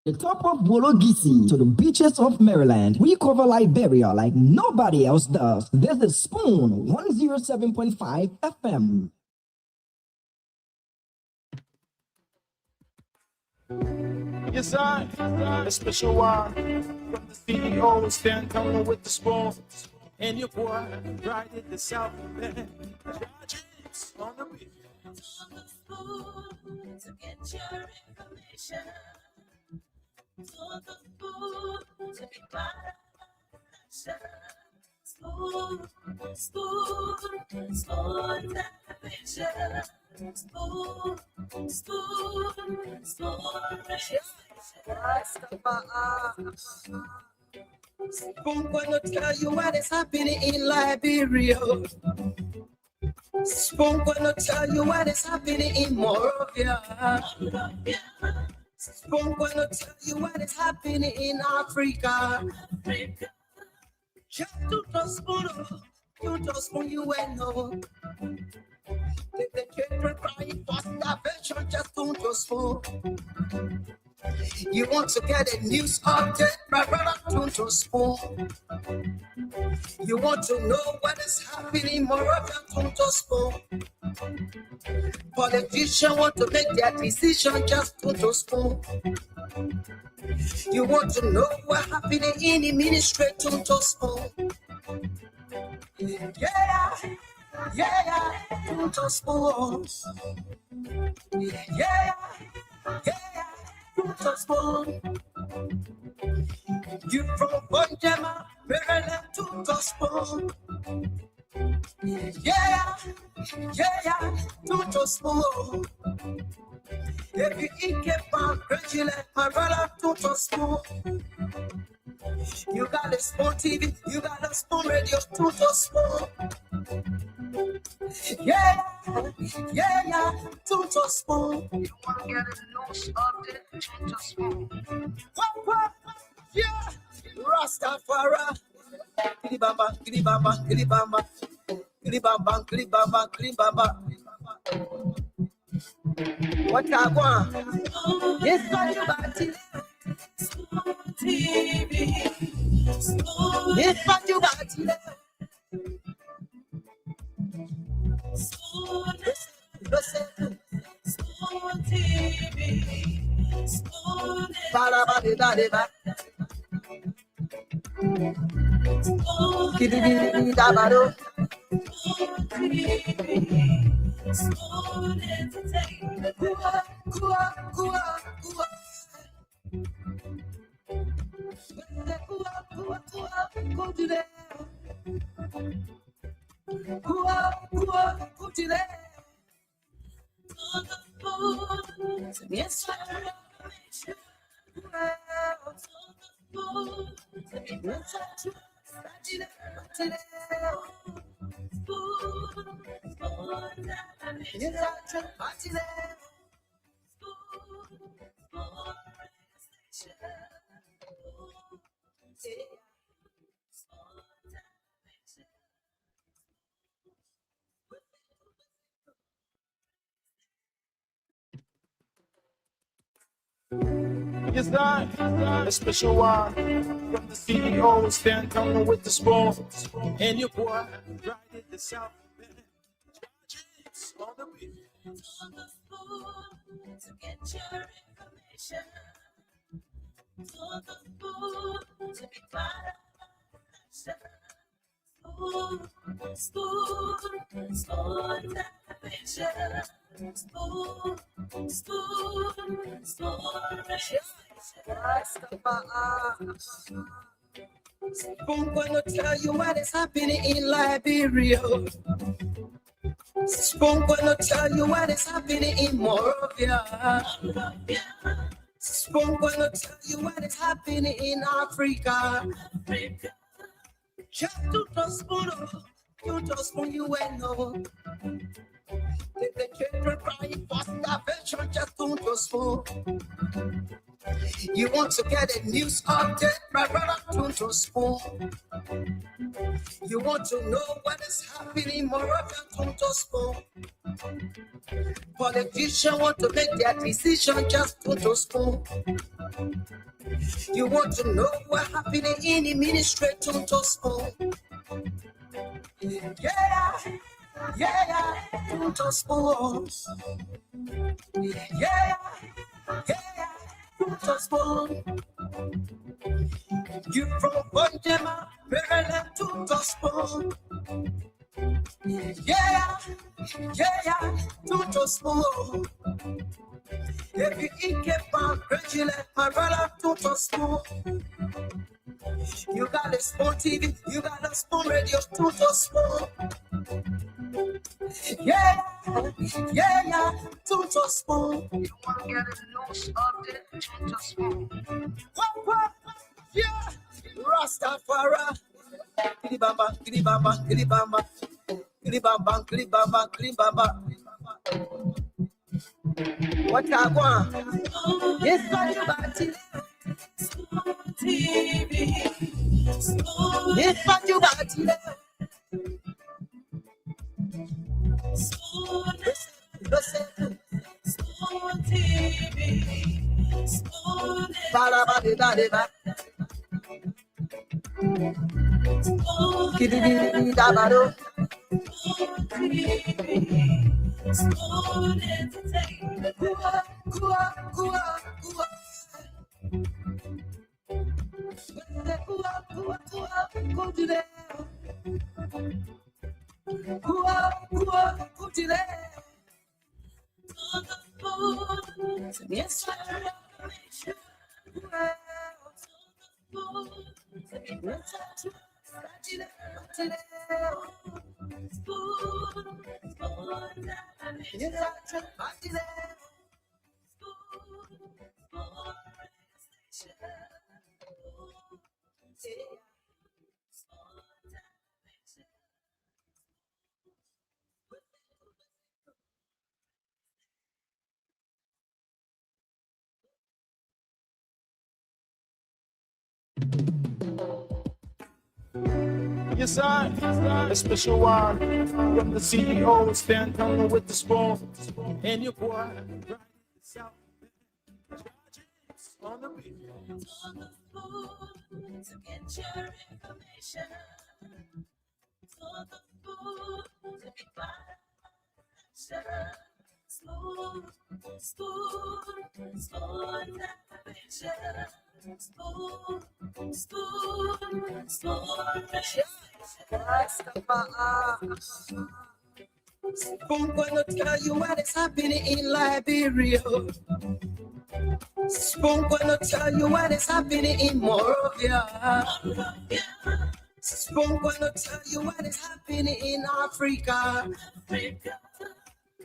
The top of Wologisi to the beaches of Maryland, we cover Liberia like nobody else does. This is Spoon 107.5 FM. Yes, I, a special one from the CEO, stand coming with the spoon. And your boy, right at the South Bend. Dreams on the beat. On the spoon to get your information. To the spoon to be part of the spoon, spoon, spoon television. Spoon, spoon, spoon. Spoon gonna tell you what is happening in Liberia. Spoon gonna tell you what is happening in Morovia. Spoon gonna tell you what is happening in Africa. Just to the spoon, you just spoon you ain't know. The children crying for starvation, just to the spoon. You want to get a news update, my brother, to spoon. You want to know what is happening, Moravia, to spoon. Politicians want to make their decision, just to spoon. You want to know what happening in the ministry, to spoon. Yeah, to spoon. Yeah. To spoon. You from Bonjama, Maryland, to spoon. Yeah, to spoon. If you eat a gradually, my brother, to spoon. You got a spoon TV, you got a spoon radio, to spoon. Yeah, to spoon. You want to get a news update, to spoon. Yeah, Rastafari. Kilibamba, kilibamba, kilibamba. Kilibamba, kilibamba, kilibamba. What I want? Yes, what you got it. TV. Yes, what you got it. Spoon TV. Spoon. Ba-da-ba-di-da-di-ba. Kidi-di-di-di-da-ba-do. Spoon entertainment. Yes, Yes, I, a special one from the CEO, stand coming with the spoon. And your boy, right at the South Bend. Dreams on the beat. on the spoon to get your information. To the spoon to be part of the spoon, spoon, spoon television. Spoon, spoon, spoon. Spoon gonna tell you what is happening in Liberia. Spoon gonna tell you what is happening in Morovia. Spoon gonna tell you what is happening in Africa. Just to the spoon, you just spoon you ain't know. The children crying for starvation, just to the spoon. You want to get a news update, my brother, to spoon. You want to know what is happening, Moravia, to spoon. Politicians want to make their decision, just to spoon. You want to know what happening in the ministry to spoon. Yeah, to spoon. Yeah, to spoon. You from Bonjema, Maryland to spoon. Yeah, to spoon. If you eat keep regular, my brother to spoon. You got a spoon TV, you got a spoon radio to spoon. Yeah, to spoon. You want to get a news update to spoon. What? Yeah, Rastafari. Kilibamba, kilibamba, kilibamba. Kilibamba, kilibamba, kilibamba. What I want? Yes, what you got it. TV. Yes, what you got it. Spoon TV. Spoon. Ba-da-ba-di-ba-di-ba. Kidi-di-di-da-ba-do. Spoon Entertainment. Yes, Yes, I. A special one from the CEO, Stan Turner with the spoon. And your boy, right south. On the beat. on the food to get your information. For the food to be part of action. Spoon activation. Spoon gonna tell you what is happening in Liberia. Spoon gonna tell you what is happening in Morovia. Spoon gonna tell you what is happening in Africa.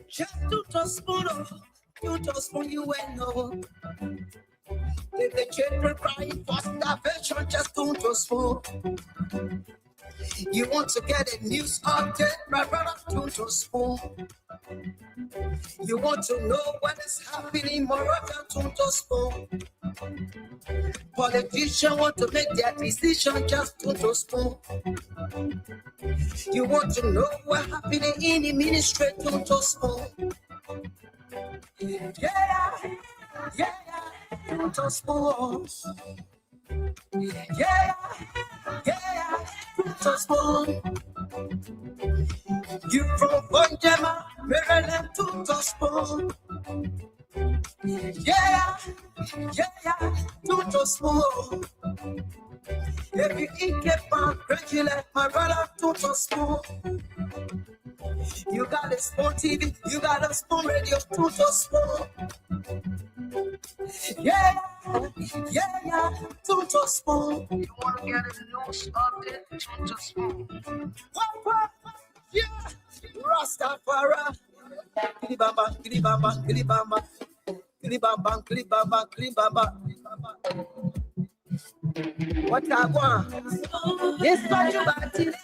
Just to spoon you will know. If the children crying for starvation, just to spoon. You want to get a news update, my brother, to spoon. You want to know what is happening, Moravia, to spoon. Politicians want to make their decision, just to spoon. You want to know what happening in the ministry, to spoon. Yeah, to spoon. Yeah, to spoon. You from Bonjema, Maryland, to spoon. Yeah, to spoon. If you eat keep regular, my brother, to spoon. You got a spoon TV, you got a spoon radio, to spoon. Yeah, to spoon. You want to get a news update, to spoon. What? Yeah, Rastafari. Kilibamba, kilibamba, kilibamba. Kilibamba, kilibamba, kilibamba. What I want? Yes, what you got it.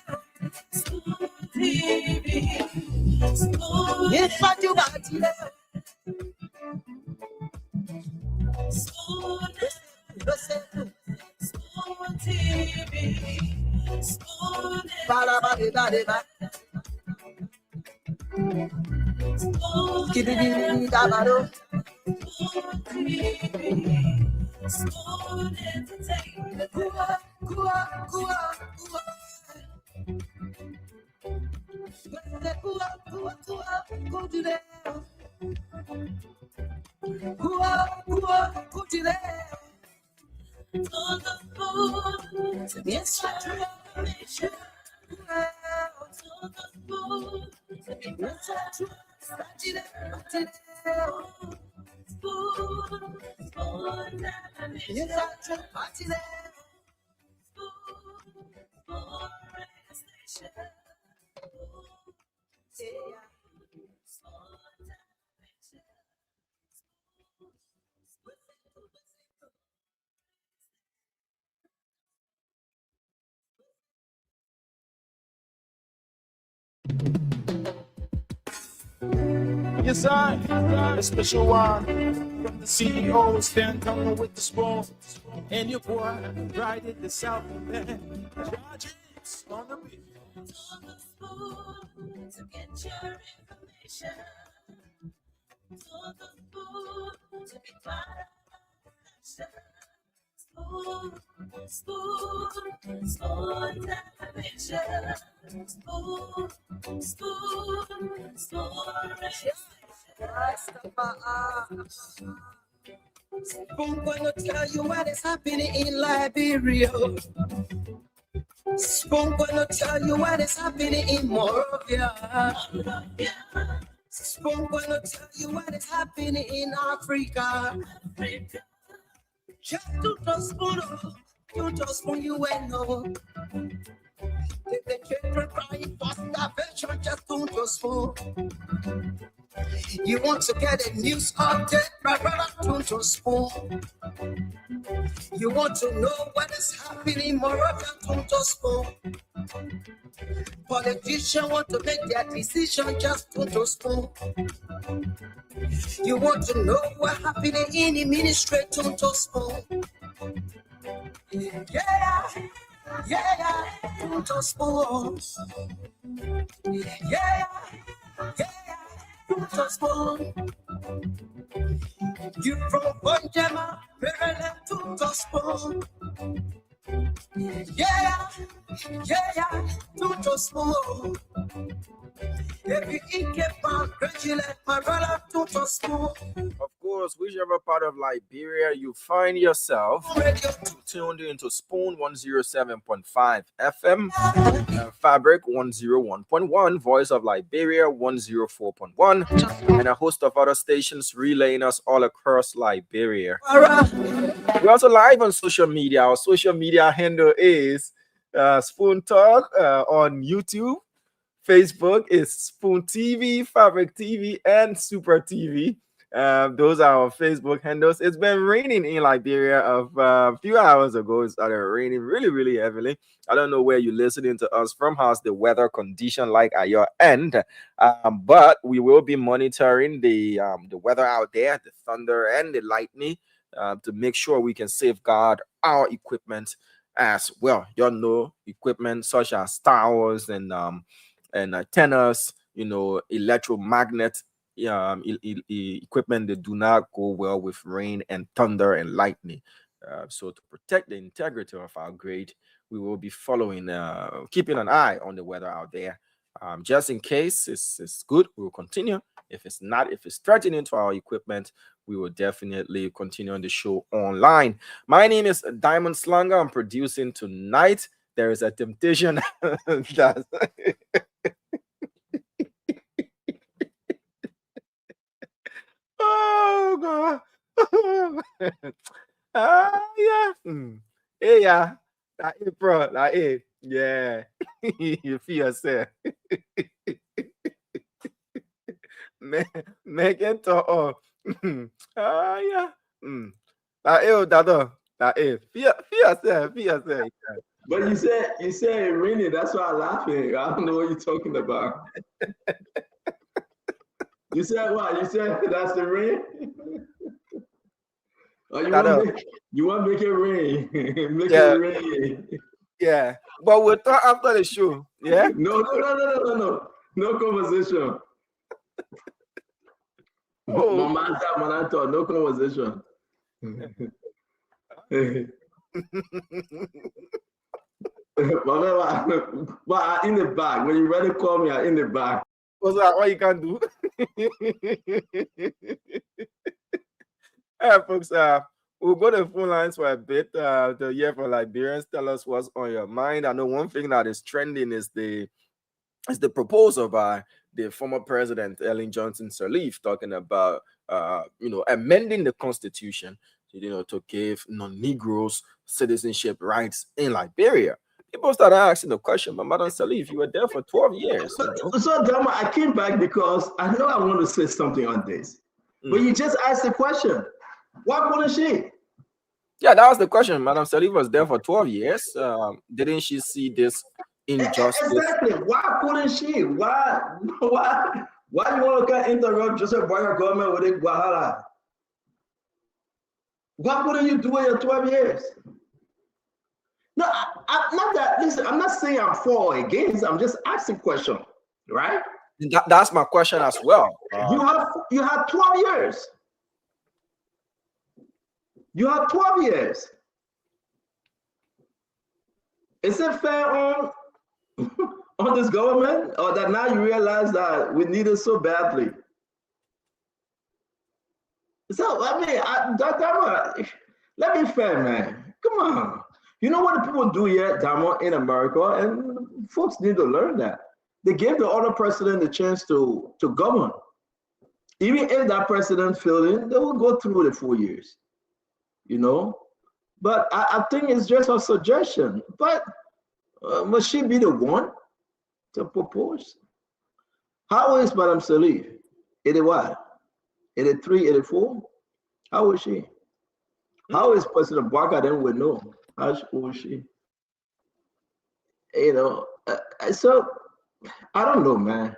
Yes, what you got it. Ba-da-ba-di-ba-di-ba. Kidi-di-di-da-ba-do. Spoon entertainment. Go to there. For the food to get your information. For the food to be better. Spoon television. Yes, I try party there. Spoon radio station. Yes, I, a special one from the CEO, stand coming with the spoon. And your boy, right at the South Bend. Charges on the beat. For the spoon to get your information. For the food to be part of the connection. Spoon television. Spoon radio Spoon gonna tell you what is happening in Liberia. Spoon gonna tell you what is happening in Moravia. Spoon gonna tell you what is happening in Africa. Just to the spoon, you just spoon you will know. If the children crying for starvation, just don't just spoon. You want to get a news update, brother, don't just spoon. You want to know what is happening, Moravia, don't just spoon. Politicians want to make their decision, just don't just spoon. You want to know what happening in the ministry, don't just spoon. Yeah, don't just spoon. Yeah, don't just spoon. You from Bonjama, Maryland, don't just spoon. Yeah, don't just spoon. If you eat get back, congratulate my brother, don't just spoon. Of course, whichever part of Liberia you find yourself, tuned into Spoon 107.5 FM, Fabric 101.1, Voice of Liberia 104.1, and a host of other stations relaying us all across Liberia. We're also live on social media. Our social media handle is Spoon Talk on YouTube. Facebook is Spoon TV, Fabric TV, and Super TV. Those are our Facebook handles. It's been raining in Liberia a few hours ago. It started raining really, really heavily. I don't know where you're listening to us from. How's the weather condition like at your end? But we will be monitoring the weather out there, the thunder and the lightning, to make sure we can safeguard our equipment as well. You know, equipment such as towers and antennas, electromagnet equipment that do not go well with rain and thunder and lightning. So to protect the integrity of our grid, we will be following, keeping an eye on the weather out there. Just in case it's good, we will continue. If it's not, if it's threatening to our equipment, we will definitely continue on the show online. My name is Diamond Slanger. I'm producing tonight. There is a temptation that oh God. Yeah. Hey, yeah. Hey, bro. Hey. Yeah. You feel yourself. Make it to yeah. Hey, Dado. Hey. Feel yourself. But you said it's raining. That's why I'm laughing. I don't know what you're talking about. You said what? You said that's the rain? Oh, you want to make it rain? Make it rain. Yeah, but we'll talk after the show. Yeah. No conversation. Oh. No conversation. But I'm in the back. When you ready to call me, I'm in the back. What's that? What you can do? Folks, we'll go to the phone lines for a bit to hear from Liberians. Tell us what's on your mind. I know one thing that is trending is the proposal by the former president Ellen Johnson Sirleaf talking about amending the constitution, to give non-Negroes citizenship rights in Liberia. People started asking the question, but Madam Sirleaf, you were there for 12 years. So Dama, I came back because I know I want to say something on this. But you just asked the question. Why couldn't she? Yeah, that was the question. Madam Sirleaf was there for 12 years. Didn't she see this injustice? Exactly. Why couldn't she? Why you want to interrupt Joseph Boyer government with a Guahala? Why couldn't you do it in 12 years? No, I'm not that. Listen, I'm not saying I'm for or against. I'm just asking question, right? That's my question as well. You have 12 years. You have 12 years. Is it fair on this government, or that now you realize that we need it so badly? So I mean, let me fair, man. Come on. You know what the people do here, Damo, in America, and folks need to learn that. They gave the other president the chance to govern. Even if that president failed in, they will go through the 4 years. But I think it's just a suggestion. But must she be the one to propose? How is Madam Sirleaf? 80 what? 83, 84? How is she? How is President Barker then would know? How is she? So I don't know, man.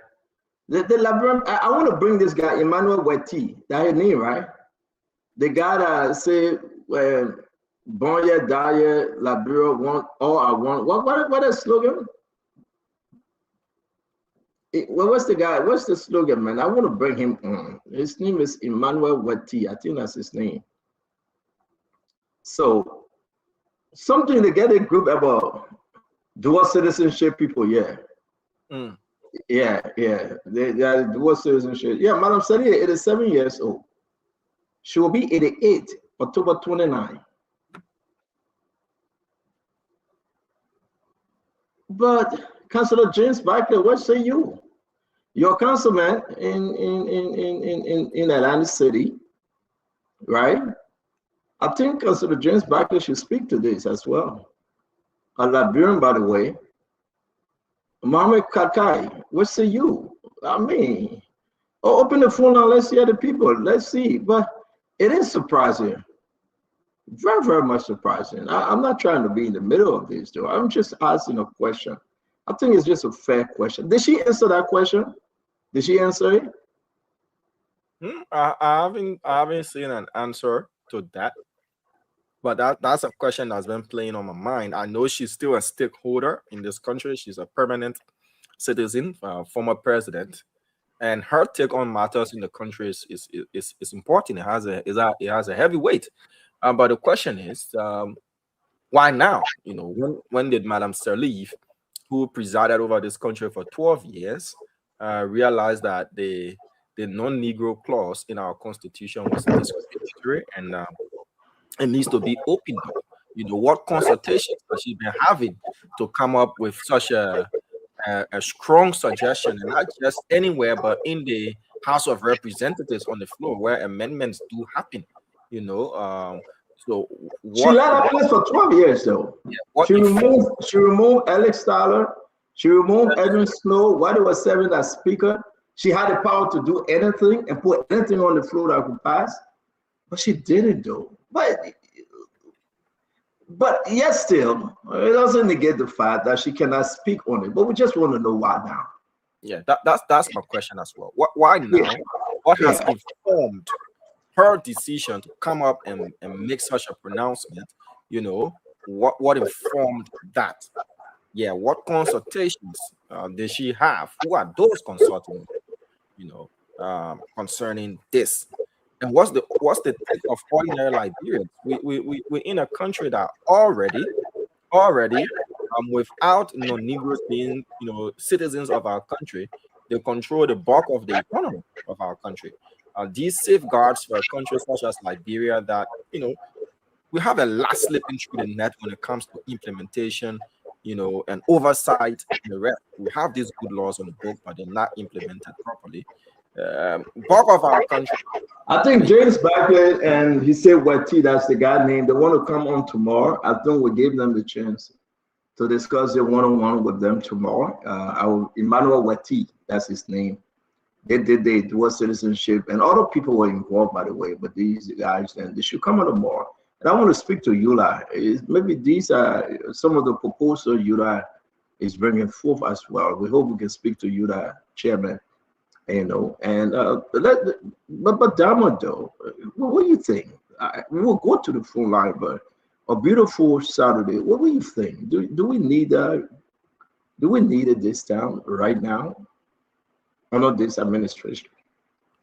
The Liberian, I want to bring this guy, Emmanuel Weti. That's his name, right? The guy that say Bonye, Dye, Liberia, want all I want. What is the slogan? What's the guy? What's the slogan, man? I want to bring him on. His name is Emmanuel Weti. I think that's his name. So something to get a group about dual citizenship people, yeah. Yeah. They are dual citizenship. Yeah, Madam Sirleaf, 87 years old. She will be 88, October 29. But Councillor James Barker, what say you? Your councilman in Atlantic City, right? I think Councillor James Barker should speak to this as well. A Liberian, by the way. Mohamed Kakai, what say you? I mean, open the phone now, let's hear the people. Let's see. But it is surprising. Very, very much surprising. I'm not trying to be in the middle of this, though. I'm just asking a question. I think it's just a fair question. Did she answer that question? Did she answer it? I haven't seen an answer to that. But that's a question that's been playing on my mind. I know she's still a stakeholder in this country. She's a permanent citizen, former president, and her take on matters in the country is important. It has a heavy weight. But the question is, why now? When did Madam Sirleaf, who presided over this country for 12 years, realize that the non-Negro clause in our constitution was discriminatory and it needs to be opened up? What consultations has she been having to come up with such a strong suggestion, and not just anywhere, but in the House of Representatives on the floor where amendments do happen? So she led office for 12 years, though. Yeah, she removed Alex Tyler. She removed Edwin Snow while they were serving as speaker. She had the power to do anything and put anything on the floor that could pass, but she didn't, though. But yet still, it doesn't negate the fact that she cannot speak on it. But we just want to know why now. Yeah, that's my question as well. Why now? Yeah. What has informed her decision to come up and make such a pronouncement? What informed that? Yeah, what consultations did she have? Who are those consulting, concerning this? And what's the take of ordinary Liberians? We're in a country that already without non-Negroes being citizens of our country, they control the bulk of the economy of our country. These safeguards for a country such as Liberia that we have a lot slipping through the net when it comes to implementation, and oversight. And the rest. We have these good laws on the book, but they're not implemented properly. Bulk of our country. I think James Barkley and he said Wati, that's the guy name. They want to come on tomorrow. I think we gave them the chance to discuss it one-on-one with them tomorrow. Emmanuel Wati, that's his name. They did the dual citizenship, and other people were involved, by the way, but these guys, and they should come on tomorrow. And I want to speak to Eula. Maybe these are some of the proposals Eula is bringing forth as well. We hope we can speak to Eula, chairman, and but Dama, though, what do you think? We will go to the phone line, but a beautiful Saturday. What do you think? Do we need it this time right now? Under this administration,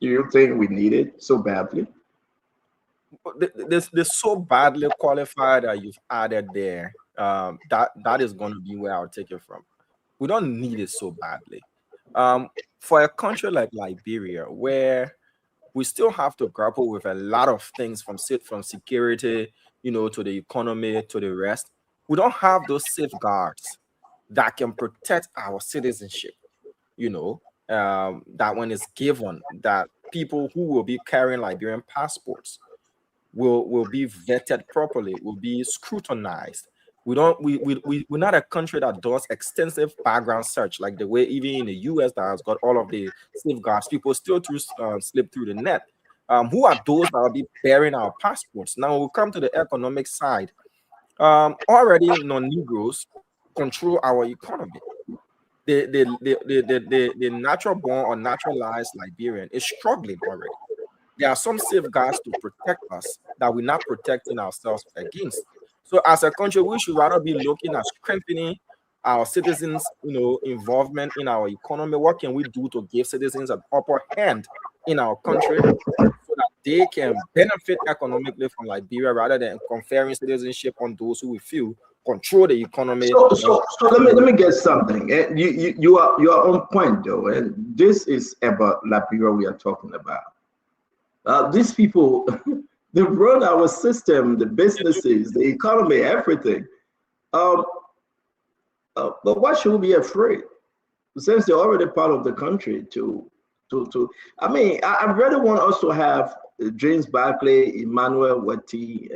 do you think we need it so badly? This so badly qualified that you've added there. That is going to be where I'll take it from. We don't need it so badly. For a country like Liberia, where we still have to grapple with a lot of things from security, to the economy, to the rest, we don't have those safeguards that can protect our citizenship. That when it's given, that people who will be carrying Liberian passports will be vetted properly, will be scrutinized. We're not a country that does extensive background search like the way even in the US that has got all of the safeguards. People still slip through the net. Who are those that will be bearing our passports? Now we'll come to the economic side. Already non-Negroes control our economy. The natural born or naturalized Liberian is struggling already. There are some safeguards to protect us that we're not protecting ourselves against. So as a country, we should rather be looking at strengthening our citizens, involvement in our economy. What can we do to give citizens an upper hand in our country so that they can benefit economically from Liberia rather than conferring citizenship on those who we feel control the economy? So let me get something. You are on point though, and this is about Liberia we are talking about. These people, they run our system, the businesses, the economy, everything. But why should we be afraid? Since they're already part of the country I really want us to have James Barkley, Emmanuel Wati.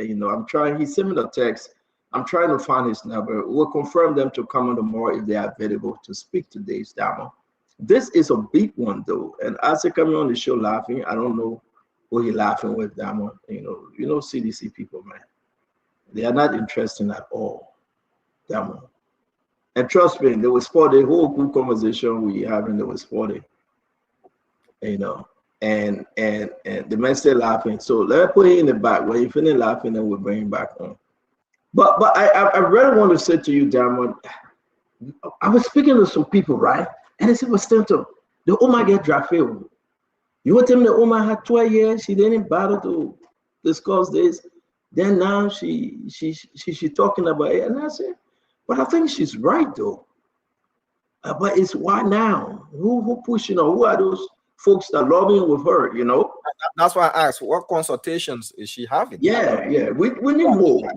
He sent me the text. I'm trying to find his number. We'll confirm them to come on tomorrow if they are available to speak to Dave Damo. This is a big one though. And as they coming on the show laughing, I don't know who he laughing with, Damo. CDC people, man. They are not interesting at all, Damo. And trust me, they were sporty. The whole good conversation we having, they were sporty. And the man still laughing. So let's put it in the back. When you finish laughing, then we'll bring him back on. But I really want to say to you, Diamond, I was speaking to some people, right? And they said, well, Stanton, the Oma get drafted. You want to tell me the Oma had 12 years, she didn't bother to discuss this. Then now she talking about it. And I said, but I think she's right though. But it's why now? Who pushing her? Who are those folks that are lobbying with her, That's why I asked, what consultations is she having? Yeah. We need more.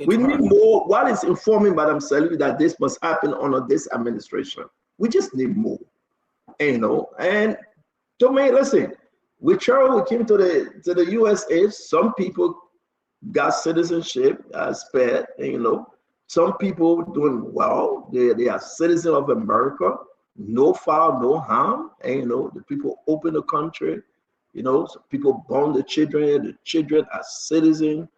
We need more. What is informing Madam Saliu that this must happen under this administration? We just need more, And to me, listen, we came to the USA. Some people got citizenship, spared, Some people doing well. They are citizens of America. No foul, no harm. The people open the country. So people born the children are citizens.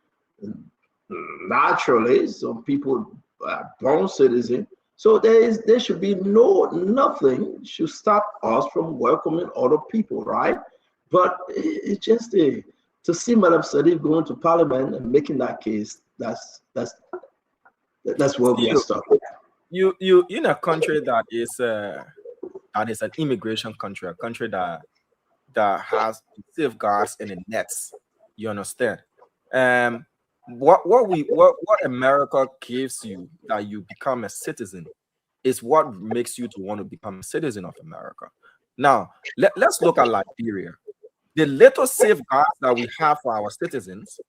Naturally, some people are born citizens. So there should be nothing should stop us from welcoming other people, right? But it's just to see Madam Sadiq going to Parliament and making that case. That's where we are stuck. You in a country that is an immigration country, a country that that has safeguards and the nets. You understand? What America gives you that you become a citizen is what makes you to want to become a citizen of America. Now, let's look at Liberia. The little safeguards that we have for our citizens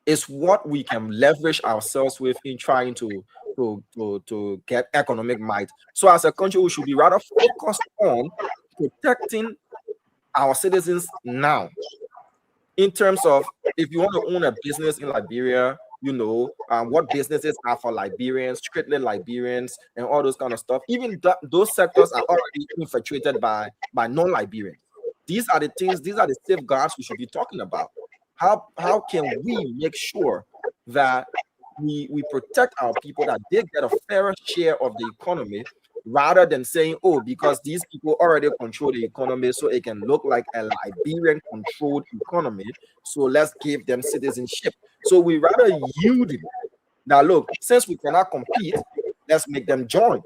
is what we can leverage ourselves with in trying to get economic might. So as a country, we should be rather focused on protecting our citizens now. In terms of if you want to own a business in Liberia, what businesses are for Liberians, strictly Liberians, and all those kind of stuff. Even those sectors are already infiltrated by non-Liberians. These are the things, these are the safeguards we should be talking about. How can we make sure that we protect our people, that they get a fairer share of the economy, rather than saying, oh, because these people already control the economy, so it can look like a Liberian controlled economy, so let's give them citizenship. So we rather yield it. Now look, since we cannot compete, let's make them join.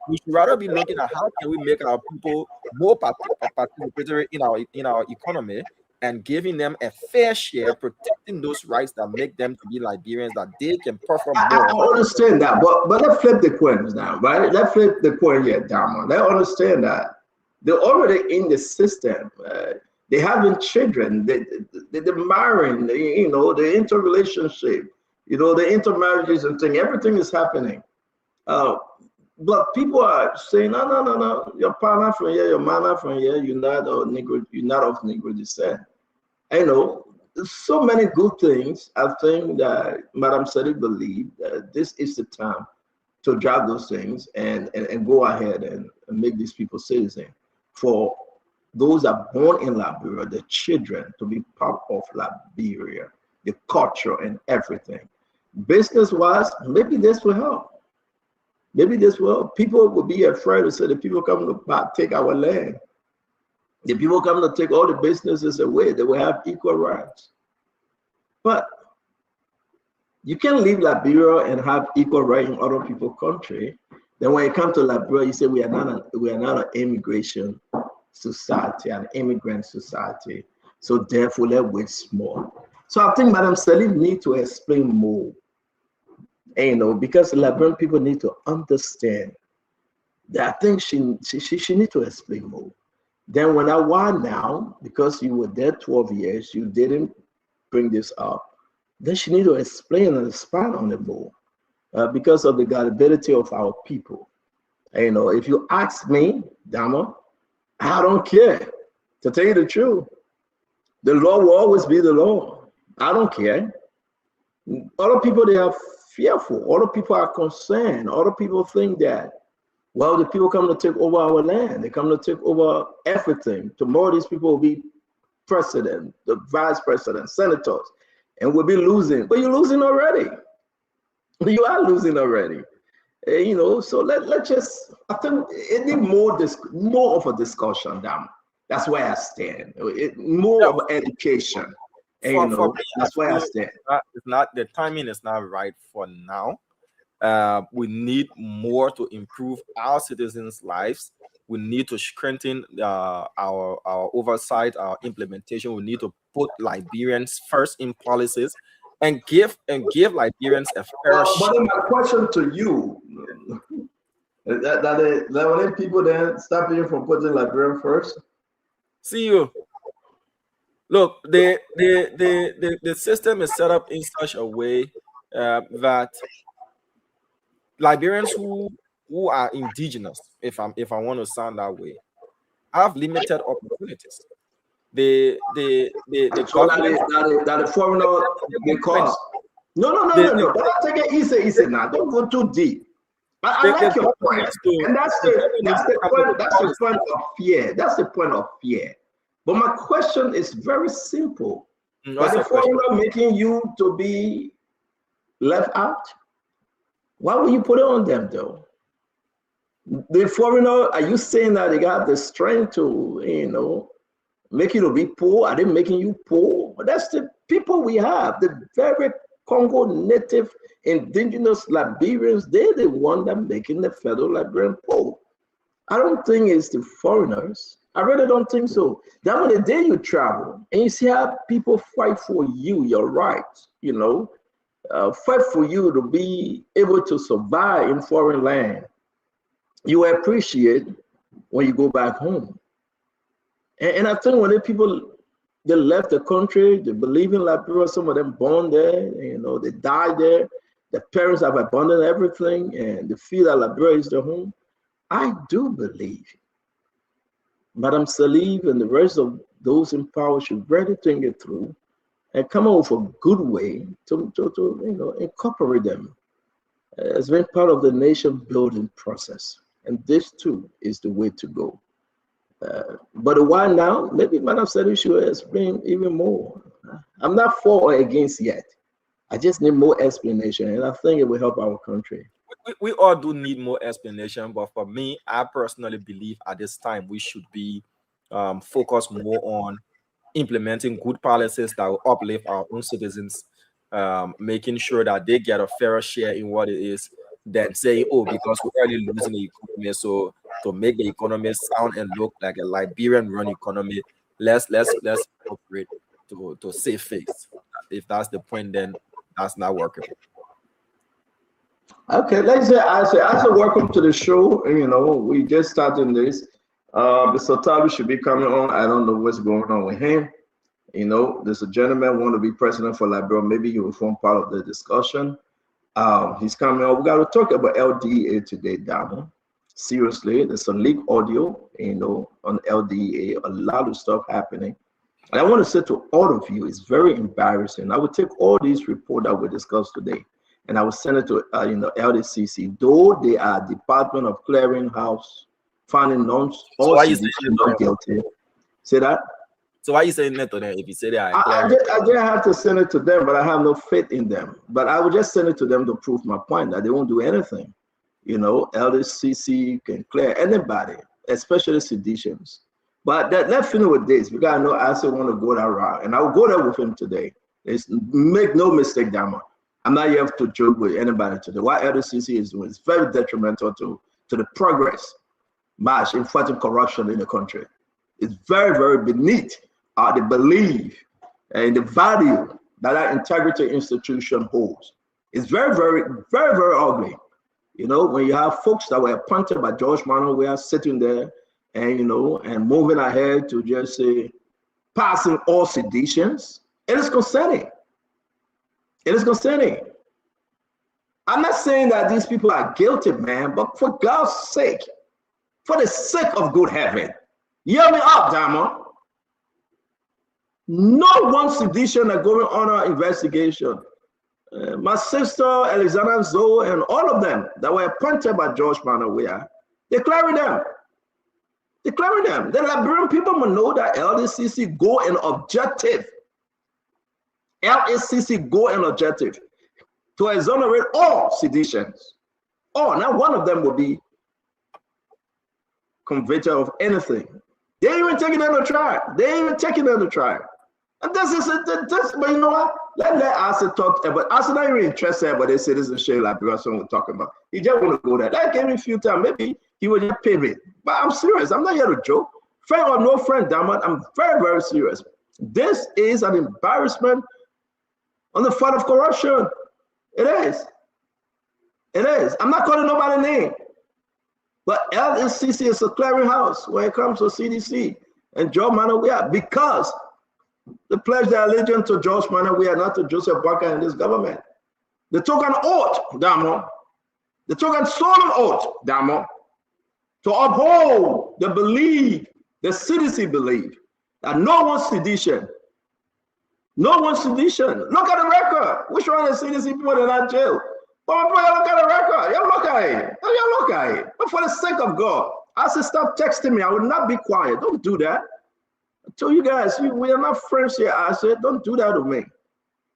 We should rather be looking at how can we make our people more participatory in our economy, and giving them a fair share, protecting those rights that make them to be Liberians, that they can perform more. I understand that, but let's flip the coins now, right? Let's flip the coin here, Dama. Let's understand that they're already in the system. They having children, they're marrying, the interrelationship, the intermarriages and things. Everything is happening. But people are saying, no. Your partner from here, your mother from here, you're not of Negro descent. I know so many good things. I think that Madam Sadi believed that this is the time to drop those things and go ahead and make these people citizens. For those that are born in Liberia, the children, to be part of Liberia, the culture and everything. Business-wise, maybe this will help. Maybe this will. People will be afraid to say the people come to take our land. The people come to take all the businesses away. They will have equal rights. But you can't leave Liberia and have equal rights in other people's country. Then when you come to Liberia, you say we are not an immigration society, an immigrant society. So therefore, let's wait more. So I think Madam Salim needs to explain more. And, because Liberian people need to understand that. I think she needs to explain more. Then when I want now, because you were there 12 years, you didn't bring this up, then she needs to explain and expand on it more, because of the gullibility of our people. If you ask me, Dama, I don't care. To tell you the truth, the law will always be the law. I don't care. Other people, they are fearful. Other people are concerned. Other people think that, well, the people come to take over our land. They come to take over everything. Tomorrow, these people will be president, the vice president, senators, and we'll be losing. But you're losing already. You are losing already. So let's just, I think it needs more of a discussion, Dam. That's where I stand. More of education. That's where I stand. It's not, the timing is not right for now. We need more to improve our citizens' lives. We need to strengthen our oversight, our implementation. We need to put Liberians first in policies and give Liberians a fair share. But my question to you, that people then stop you from putting Liberian first? See you. Look, the system is set up in such a way that Liberians who are indigenous, if I want to sound that way, have limited opportunities. The foreigner because no. Don't take it easy now. Don't go too deep. But I like your point, and that's the point of fear. That's the point of fear. But my question is very simple. Are the foreigner making you to be left out? Why would you put it on them, though? The foreigner, are you saying that they got the strength to, make you to be poor? Are they making you poor? But that's the people we have, the very Congo native indigenous Liberians. They're the one that making the federal Liberian poor. I don't think it's the foreigners. I really don't think so. That when the day you travel and you see how people fight for you, your rights, fight for you to be able to survive in foreign land, you appreciate when you go back home. And I think when the people, they left the country, they believe in Liberia, some of them born there, they died there, the parents have abandoned everything, and they feel that Liberia is their home. I do believe Madam Salif and the rest of those in power should really think it through and come up with a good way to incorporate them as being part of the nation building process. And this too is the way to go. But a while now, maybe Madam Salif should explain even more. I'm not for or against yet. I just need more explanation, and I think it will help our country. We all do need more explanation, but for me, I personally believe at this time we should be focused more on implementing good policies that will uplift our own citizens, making sure that they get a fairer share in what it is, than saying, oh, because we're already losing the economy, so to make the economy sound and look like a Liberian-run economy, let's operate to save face. If that's the point, then that's not working. Okay, let's say I say welcome to the show. We just started this. Mr. Tabi should be coming on. I don't know what's going on with him. There's a gentleman want to be president for Liberia. Maybe he will form part of the discussion. He's coming on. We got to talk about LDA today, Damo. Seriously, there's some leak audio, on LDA. A lot of stuff happening. And I want to say to all of you, it's very embarrassing. I would take all these reports that we discussed today, and I will send it to LDCC. Though they are Department of Clearinghouse, finding non all not guilty. Say that. So why are you saying that to them if you say that? I just have to send it to them, but I have no faith in them. But I will just send it to them to prove my point that they won't do anything. LDCC can clear anybody, especially seditions. But let's finish with this. We gotta know I still want to go that route, and I will go there with him today. Make no mistake, Dama. I'm not here to joke with anybody today. What LDCC is doing is very detrimental to the progress march in fighting corruption in the country. It's very, very beneath the belief and the value that our integrity institution holds. It's very, very, very, very ugly. When you have folks that were appointed by George Mano, we are sitting there and, and moving ahead to just say, passing all seditions, it is concerning. It is concerning. I'm not saying that these people are guilty, man, but for God's sake, for the sake of good heaven, hear me up, Dama. No one sedition are going on our investigation. My sister, Alexandra Zoe, and all of them that were appointed by George Manawea, declaring them. Declaring them. The Liberian people must know that LDCC go an objective. LACC go an objective to exonerate all seditions. Not one of them will be convicted of anything. They ain't even taking them to trial. They ain't even taking them to trial. And this is but you know what? Let Asa talk about Asa not even interested about this citizenship like we're talking about. He just want to go there. That gave me a few times. Maybe he would just pivot. But I'm serious. I'm not here to joke. Friend or no friend, damn it. I'm very, very serious. This is an embarrassment on the front of corruption. It is. It is. I'm not calling nobody name. But LSCC is a clearinghouse when it comes to CDC and George Manawea, because they pledged their allegiance to George Manawea, not to Joseph Boakai and this government. They took an oath, Damo. They took a solemn oath, Damo, to uphold the belief, the CDC belief, that no one's sedition. No one's sedition. Look at the record. Which one of the CDC people are not jail? But look at the record. You look at it. You look at it. But for the sake of God, I said, stop texting me. I will not be quiet. Don't do that. I told you guys, we are not friends here. I said, don't do that to me.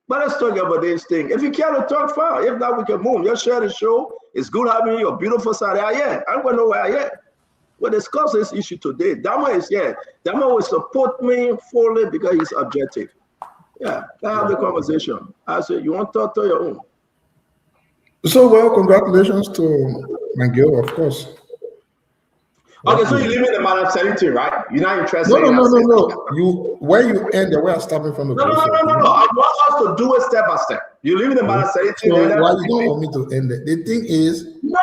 But let's talk about this thing. If you care to talk, fine. If not, we can move. Just share the show. It's good having you. Beautiful side. I'm going to know where I am. We'll discuss this issue today. Dama is here. Dama will support me fully because he's objective. Yeah, let's have the conversation. I said, you want to talk to your own? So, well, congratulations to my girl, of course. Okay, so you live in the manufacturing, right? You're not interested No. in You where you end, where I'm starting from the No. question. I want us to do it step by step. You live in the manufacturing. So why you don't want me to end it? The thing is, No,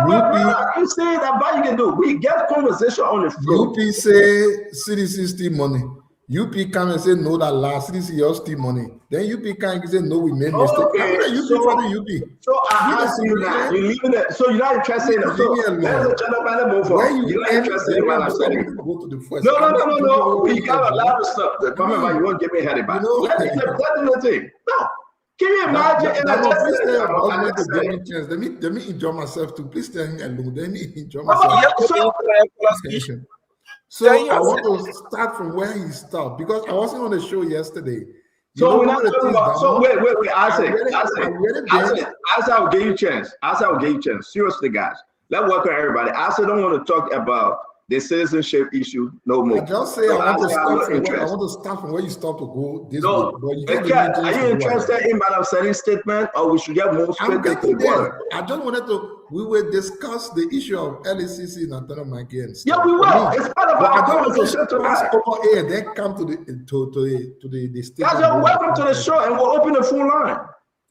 brother. You say that, but you can do. We get conversation on the floor. UP say CDC steal money. UP come and say no, that last CDC your steal money. Then UP come and say no, we made mistake. Okay, How UP so- for the UP? So I ask you now. You live in it. So you're not interested in it. So Leave me alone. there's a gentleman move Where on. you You're not end, interested in then I'm manufacturing. go to the first. No. We got a lot of stuff. Come on, you won't get me headed back. You know- Let me the thing. No. Can you imagine? Please tell your husband to give me a chance. Let me enjoy myself too. Please tell me alone. Let me enjoy myself. So I want to start from where he stopped because I wasn't on the show yesterday. So we're not talking about. So wait. I will give you a chance. I will give you a chance. Seriously, guys. Let's welcome everybody. I don't want to talk about the citizenship issue no more. I just say I want to start from where you start to go this No, way. are you interested in Madam Sadi's statement, or we should get more straight I'm to getting the there. point? I just wanted to. We will discuss the issue of LACC and Antonio Maggie and stuff. Yeah, we will. It's part of But our I don't want conversation to pass tonight. over here. Then come to the state. Guys, you're welcome to the show, and we'll open the phone line.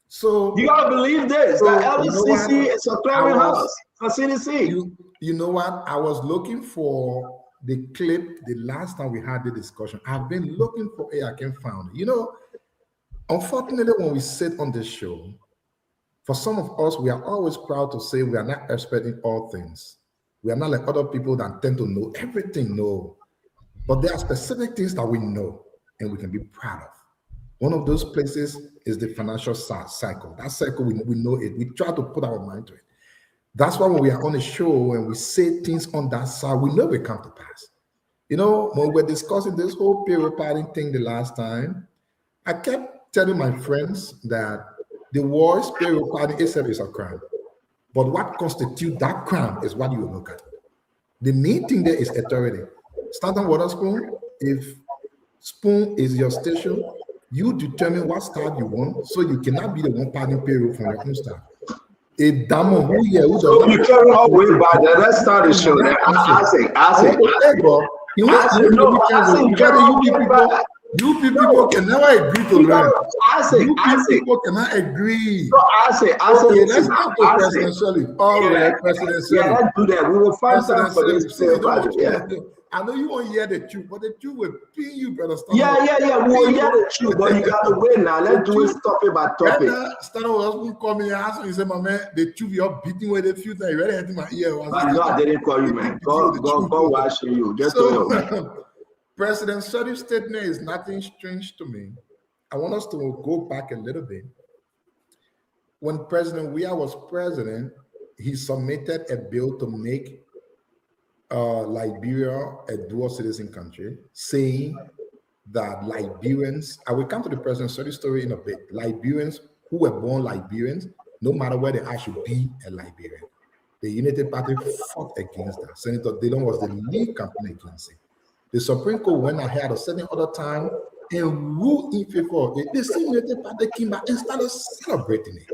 So You gotta believe this. So, that you know LCC what? is a clearinghouse for CDC. you know what? I was looking for the clip the last time we had the discussion. I've been looking for it. I can't find it. You know, unfortunately, when we sit on this show, for some of us, we are always proud to say we are not expert in all things. We are not like other people that tend to know everything. No, but there are specific things that we know and we can be proud of. One of those places is the financial cycle. That cycle, we know it. We try to put our mind to it. That's why when we are on a show and we say things on that side, we know it come to pass. You know, when we were discussing this whole period party thing the last time, I kept telling my friends that the worst period party itself is a crime. But what constitutes that crime is what you look at. The main thing there is authority. Starting Waterspoon, if Spoon is your station, you determine what style you want, so you cannot be the one partying payroll from your own style. A damo who So you carry on way back there. Let's start the show. I say. You people can never agree to learn. People cannot agree. So I say, let's go to President Shirley. All right, President Shirley. Yeah, let's do that. We will find time for this. I know you won't hear the truth, but the truth will pin you, brother. Yeah. We will hear the truth, but you gotta wait now. Let's do it topic by topic. Stand up, husband call me and ask me, he said, my man, the truth you're beating with a few times. You ready to my ear? No, I didn't call you, man. God watching you. Just so, President Shirley's statement is nothing strange to me. I want us to go back a little bit. When President Weah was president, he submitted a bill to make Liberia a dual citizen country, saying that Liberians, I will come to the President Shirley story in a bit, Liberians who were born Liberians, no matter where they are, should be a Liberian. The United Party fought against that. Senator Dillon was the lead campaign against it. The Supreme Court went ahead a certain other time and ruled in favor of it. The same United Party came back and started celebrating it.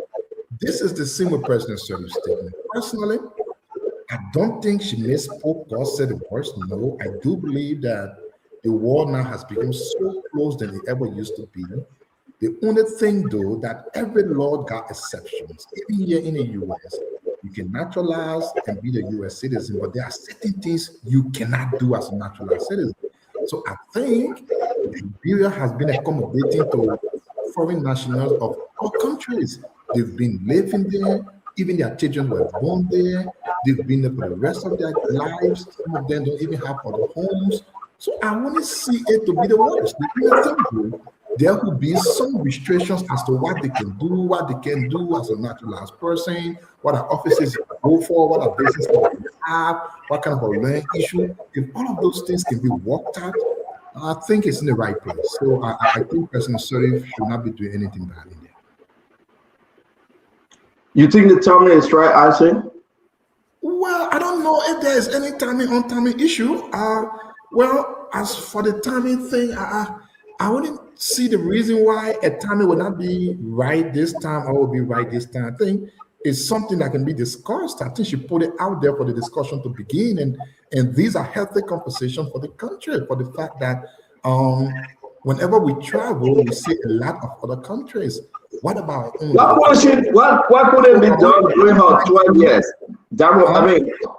This is the same with President Shirley's statement. Personally, I don't think she misspoke. God said the worst. No, I do believe that the war now has become so close than it ever used to be. The only thing, though, that every law got exceptions. Even here in the U.S., you can naturalize and be the U.S. citizen, but there are certain things you cannot do as a naturalized citizen. So I think Liberia has been accommodating to foreign nationals of all countries. They've been living there. Even their children were born there. They've been there for the rest of their lives. Some of them don't even have other homes. So I want to see it to be the worst. There will be some restrictions as to what they can do, what they can do as a naturalized person, what our offices go for, what our business have, what kind of a learning issue. If all of those things can be worked out, I think it's in the right place. So I think President Shirley should not be doing anything bad in there. You think the timing is right, Isaac? Well, I don't know if there is any on-timing issue. Well, as for the timing thing, I wouldn't see the reason why a timing would not be right this time or will be right this time. I think is something that can be discussed. I think she put it out there for the discussion to begin, and these are healthy conversations for the country, for the fact that whenever we travel, we see a lot of other countries. What about what could have been done during her 12 years?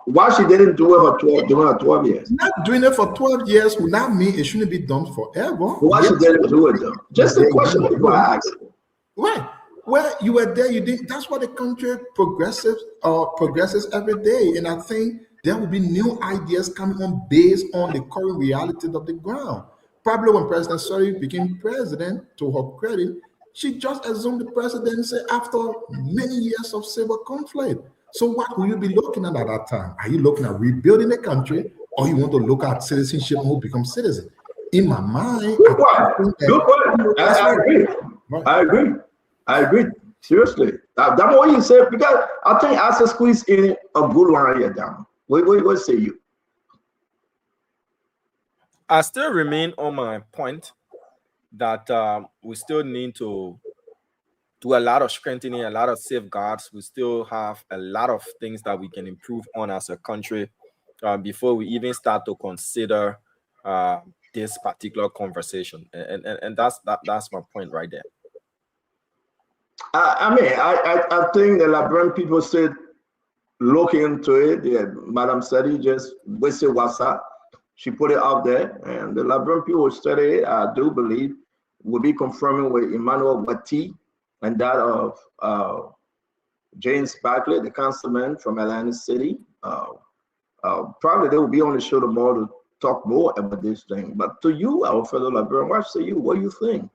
Why she didn't do it during her 12 years? Not doing it for 12 years will not mean it shouldn't be done forever. Why she didn't do it though? Just a question before I ask. Right. Well, you were there, you did. That's what the country progresses every day. And I think there will be new ideas coming on based on the current realities of the ground. Probably when President Sori became president, to her credit, she just assumed the presidency after many years of civil conflict. So what will you be looking at that time? Are you looking at rebuilding the country, or you want to look at citizenship and who becomes citizen? In my mind, I agree. Seriously. That's what you said, because I think I squeeze in a good line here down. What say you? I still remain on my point that we still need to do a lot of strengthening, a lot of safeguards. We still have a lot of things that we can improve on as a country before we even start to consider this particular conversation. And that's my point right there. I think the Liberian people said look into it. Yeah, Madam Sadi just wasted WhatsApp. She put it out there, and the Liberian people will study it. I do believe will be confirming with Emmanuel Wati and that of James Barkley, the councilman from Atlantic City. Probably they will be on the show tomorrow to talk more about this thing. But to you, our fellow Liberian, what say you? What do you think?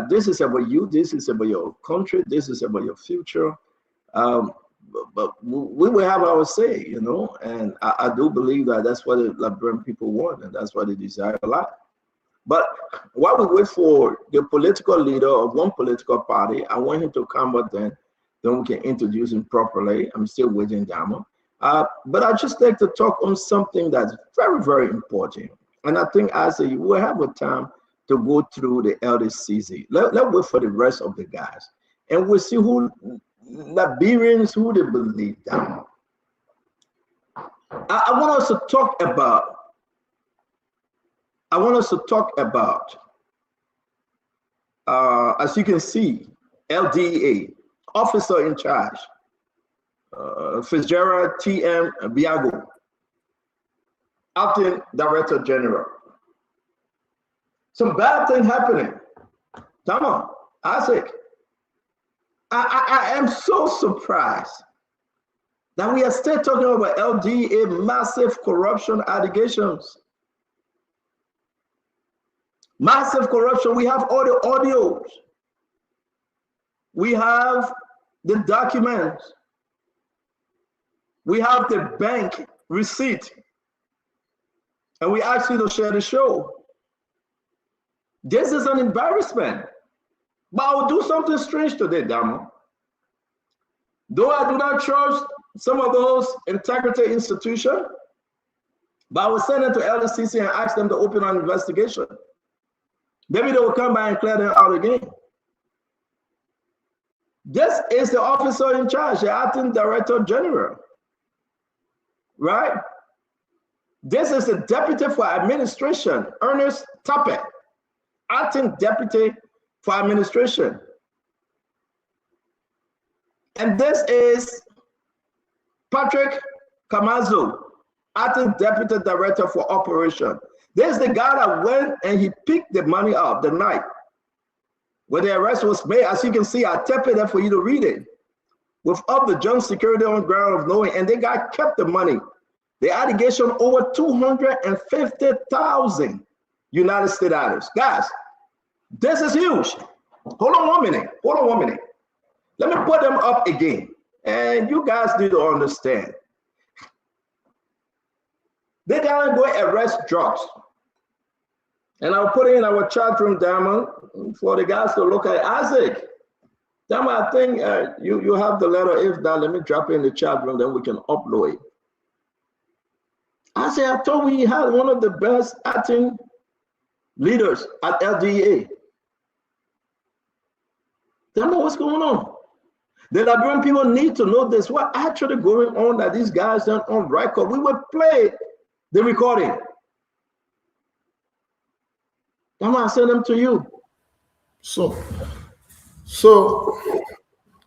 This is about you. This is about your country. This is about your future. But we will have our say, you know. And I do believe that that's what the Liberian people want, and that's what they desire a lot. But while we wait for the political leader of one political party, I want him to come up then we can introduce him properly. I'm still waiting, Dama. But I just like to talk on something that's very, very important. And I think as you will have a time to go through the LDCC. Let's wait for the rest of the guys. And we'll see who Liberians, who they believe down. I want us to talk about as you can see, LDA, officer in charge, Fitzgerald T.M. Biago, acting director general. Some bad thing happening. Come on, Isaac. I am so surprised that we are still talking about LDA massive corruption allegations. Massive corruption. We have all the audios. We have the documents. We have the bank receipt. And we ask you to share the show. This is an embarrassment. But I will do something strange today, Damo. Though I do not trust some of those integrity institutions, but I will send them to LDCC and ask them to open an investigation. Maybe they will come by and clear them out again. This is the officer in charge, the acting director general, right? This is the deputy for administration, Ernest Tappet, acting deputy for administration. And this is Patrick Camazo, acting deputy director for operation. This is the guy that went and he picked the money up the night when the arrest was made. As you can see, I tapped it there for you to read it. With up the junk security on ground of knowing, and they got kept the money. The allegation over 250,000 United States dollars. Guys, this is huge. Hold on 1 minute. Hold on 1 minute. Let me put them up again. And you guys need to understand. They gotta go arrest drugs. And I'll put it in our chat room, Diamond, for the guys to look at. Isaac, Diamond, I think you have the letter. If not, let me drop it in the chat room, then we can upload it. I thought we had one of the best acting leaders at LDA. Diamond, what's going on? The Liberian people need to know this. What actually going on that these guys done on record? We will play the recording. I'm gonna send them to you. So,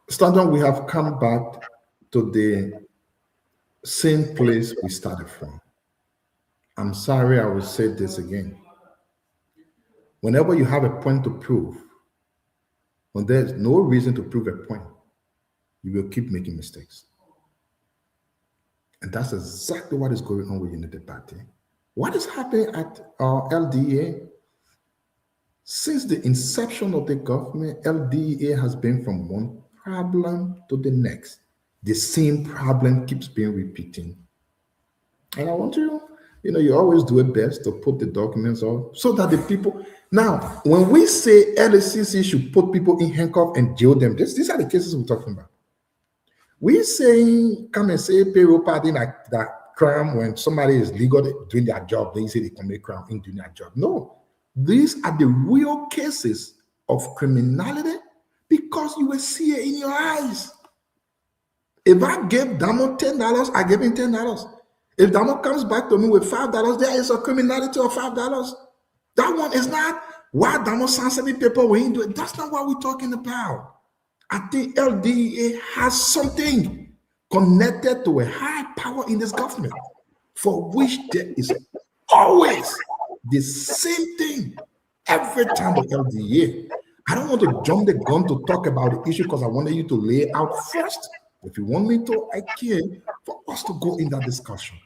Stanton, we have come back to the same place we started from. I'm sorry, I will say this again. Whenever you have a point to prove, when there's no reason to prove a point, you will keep making mistakes. And that's exactly what is going on with United Party. What is happening at LDA? Since the inception of the government, LDA has been from one problem to the next. The same problem keeps being repeating. And I want you always do it best to put the documents up so that the people. Now, when we say LACC should put people in handcuffs and jail them, these are the cases we're talking about. We say, come and say payroll party like that crime when somebody is legal doing their job, they say they commit crime in doing their job. No, these are the real cases of criminality because you will see it in your eyes. If I give Damo $10, I give him $10. If Damo comes back to me with $5, there is a criminality of $5. That one is not why Damo signs any paper when he do it. That's not what we're talking about. I think LDA has something connected to a high power in this government for which there is always the same thing every time with LDA. I don't want to jump the gun to talk about the issue because I wanted you to lay out first. If you want me to, I can for us to go in that discussion.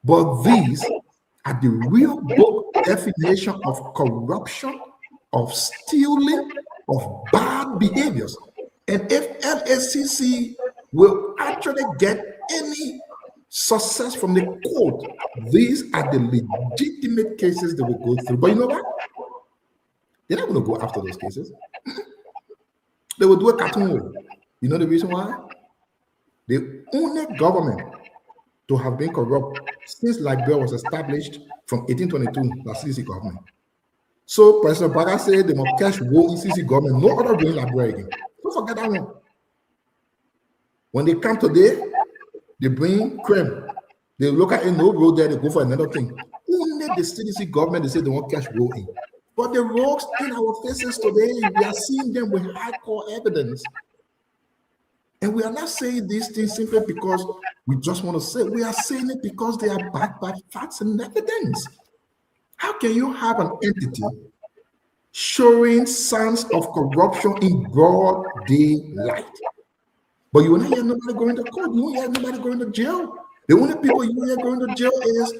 But these are the real book definition of corruption, of stealing, of bad behaviors. And if LACC will actually get any success from the court, these are the legitimate cases they will go through. But you know what? They're not going to go after those cases. They will do a cartoon way. You know the reason why? The only government to have been corrupt since Liberia was established from 1822, the CC government. So President Baga said they must cash war in CC government, no other going Liberia again. Don't forget that one. When they come today, they bring crime. They look at no road there, they go for another thing. Only the CDC government, they say they want cash roll in. But the rogues in our faces today, we are seeing them with hardcore evidence. And we are not saying these things simply because we just want to say it. We are saying it because they are backed by facts and evidence. How can you have an entity showing signs of corruption in broad daylight? But you will not hear nobody going to court. You won't hear nobody going to jail. The only people you hear going to jail is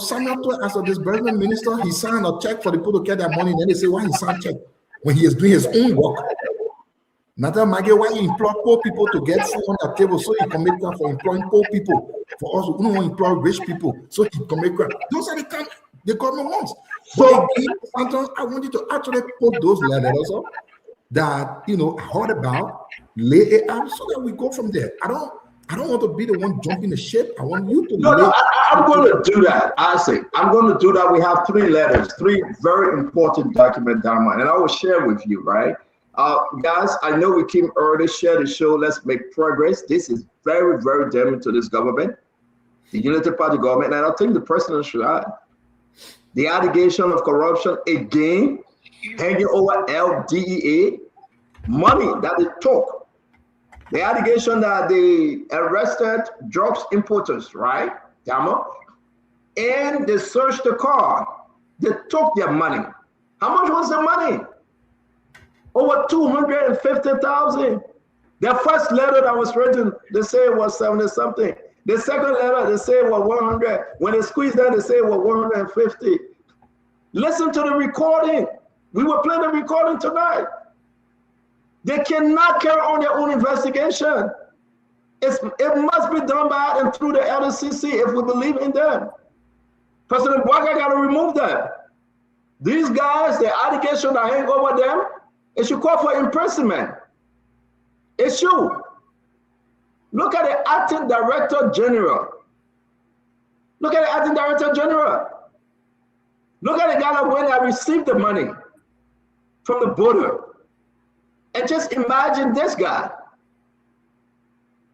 Samuel as a disbursement minister. He signed a check for the people to get their money. And then they say, why he signed a check when he is doing his own work? Nathan Maggie, why you employ poor people to get food on the table so he can make crime for employing poor people? For us, we don't want to employ rich people so he can make crime. Those are the government wants. So again, I want you to actually put those letters up that I heard about, lay it out so that we go from there. I don't want to be the one jumping the ship. I want you to. No, I'm going to do that. I'm going to do that. We have 3 letters, 3 very important documents, Dharma, and I will share with you, right? Guys, I know we came early, share the show. Let's make progress. This is very, very damaging to this government, the United Party government, and I think the president should add. The allegation of corruption again, hanging over LDEA, money that they took. The allegation that they arrested drugs importers, right, Dama? And they searched the car. They took their money. How much was the money? Over 250,000. Their first letter that was written, they say it was 70 something. The second letter, they say it was 100. When they squeezed that, they say it was 150. Listen to the recording. We will play the recording tonight. They cannot carry on their own investigation. It must be done by and through the LCC if we believe in them. President Bwaga got to remove them. These guys, the allegation that hang over them, it should call for imprisonment. It should. Look at the acting director general. Look at the acting director general. Look at the guy that went and received the money from the border. And just imagine this guy.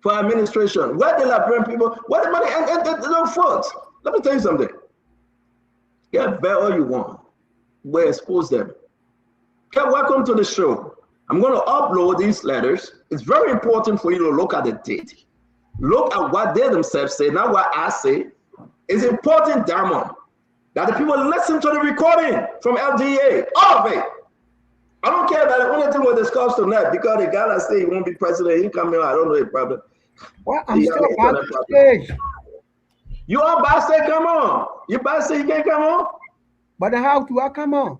for administration. Where the Liberian people, where the money, and no folks. Let me tell you something. Get bet all you want. We'll expose them. Okay, welcome to the show. I'm going to upload these letters. It's very important for you to look at the date. Look at what they themselves say, not what I say. It's important, Diamond, that the people listen to the recording from LDA, all of it. I don't care that the only thing we discussed tonight, because the guy that say he won't be president, he come here, I don't know the problem. Well, I'm still backstage. You are backstage, come on. You backstage, you can't come on. But how do I come on?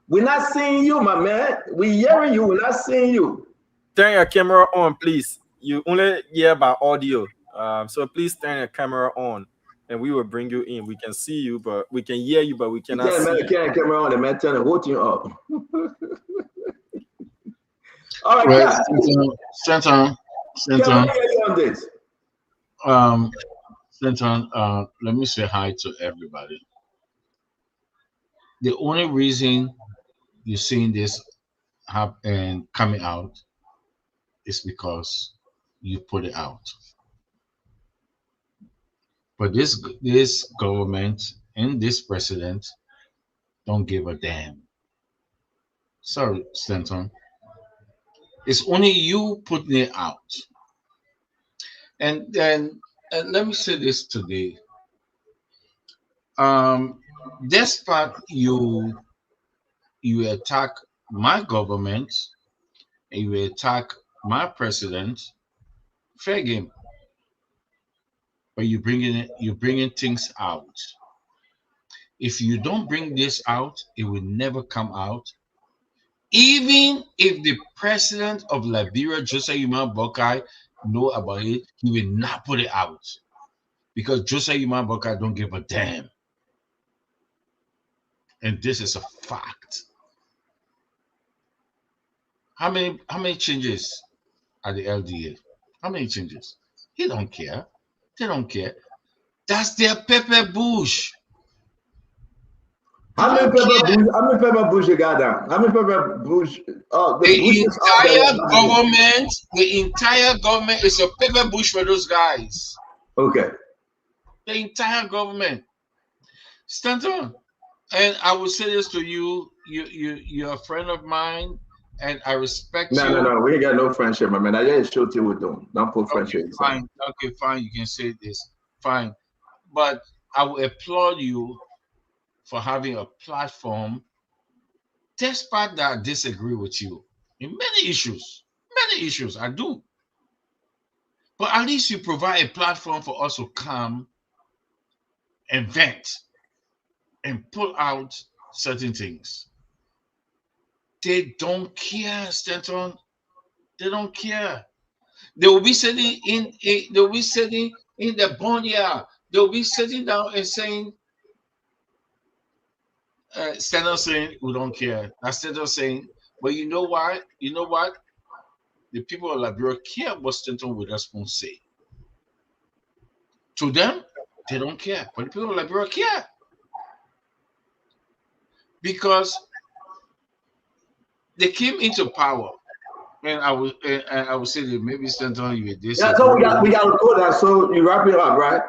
We're not seeing you, my man. We're hearing you, we're not seeing you. Turn your camera on, please. You only hear by audio. So please turn your camera on and we will bring you in. We can see you, but we can hear you, but we cannot see you. Can't camera on the man, turn the whole thing up. All right, well, Stanton, let me say hi to everybody. The only reason you're seeing this and coming out is because you put it out. But this government and this president don't give a damn. Sorry, Stanton. It's only you putting it out. And then let me say this today. Despite you attack my government and you attack my president, fair game. But you're bringing things out. If you don't bring this out, it will never come out. Even if the president of Liberia, Joseph Yuma Boakai, know about it, he will not put it out because Joseph Yuma Boakai don't give a damn. And this is a fact. How many changes at the LDA? How many changes? He don't care. They don't care. That's their pepper bush. How many pepper bush you got down? How many pepper bush? The entire government is a pepper bush for those guys. Okay. The entire government. Stanton, and I will say this to you, you're a friend of mine, and I respect you. No, we ain't got no friendship, my man. I just show you with them. Don't put friendship. Fine, okay, fine, you can say this. Fine. But I will applaud you for having a platform, despite that I disagree with you in many issues, I do. But at least you provide a platform for us to come and vent and pull out certain things. They don't care, Stanton. They don't care. They will be sitting in the boneyard. They'll be sitting down and saying, Stanton saying, we don't care. That's Stanton saying, but you know what? You know what? The people of Liberia care what Stanton Witherspoon say. To them, they don't care. But the people of Liberia care. Because they came into power. And I would say that maybe Stanton, you would disagree. Yeah, so we got to go there. So you wrap it up, right?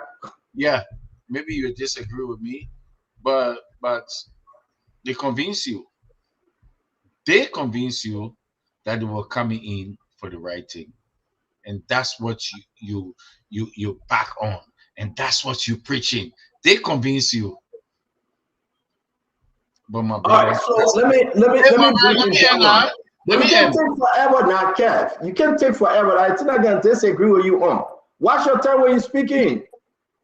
Yeah, maybe you disagree with me, but they convince you. They convince you that they were coming in for the right thing, and that's what you back on, and that's what you're preaching. They convince you. But my brother, all right, so let me you can't take forever now, Kev. You can't take forever. I think I can disagree with you on. Watch your time when you're speaking.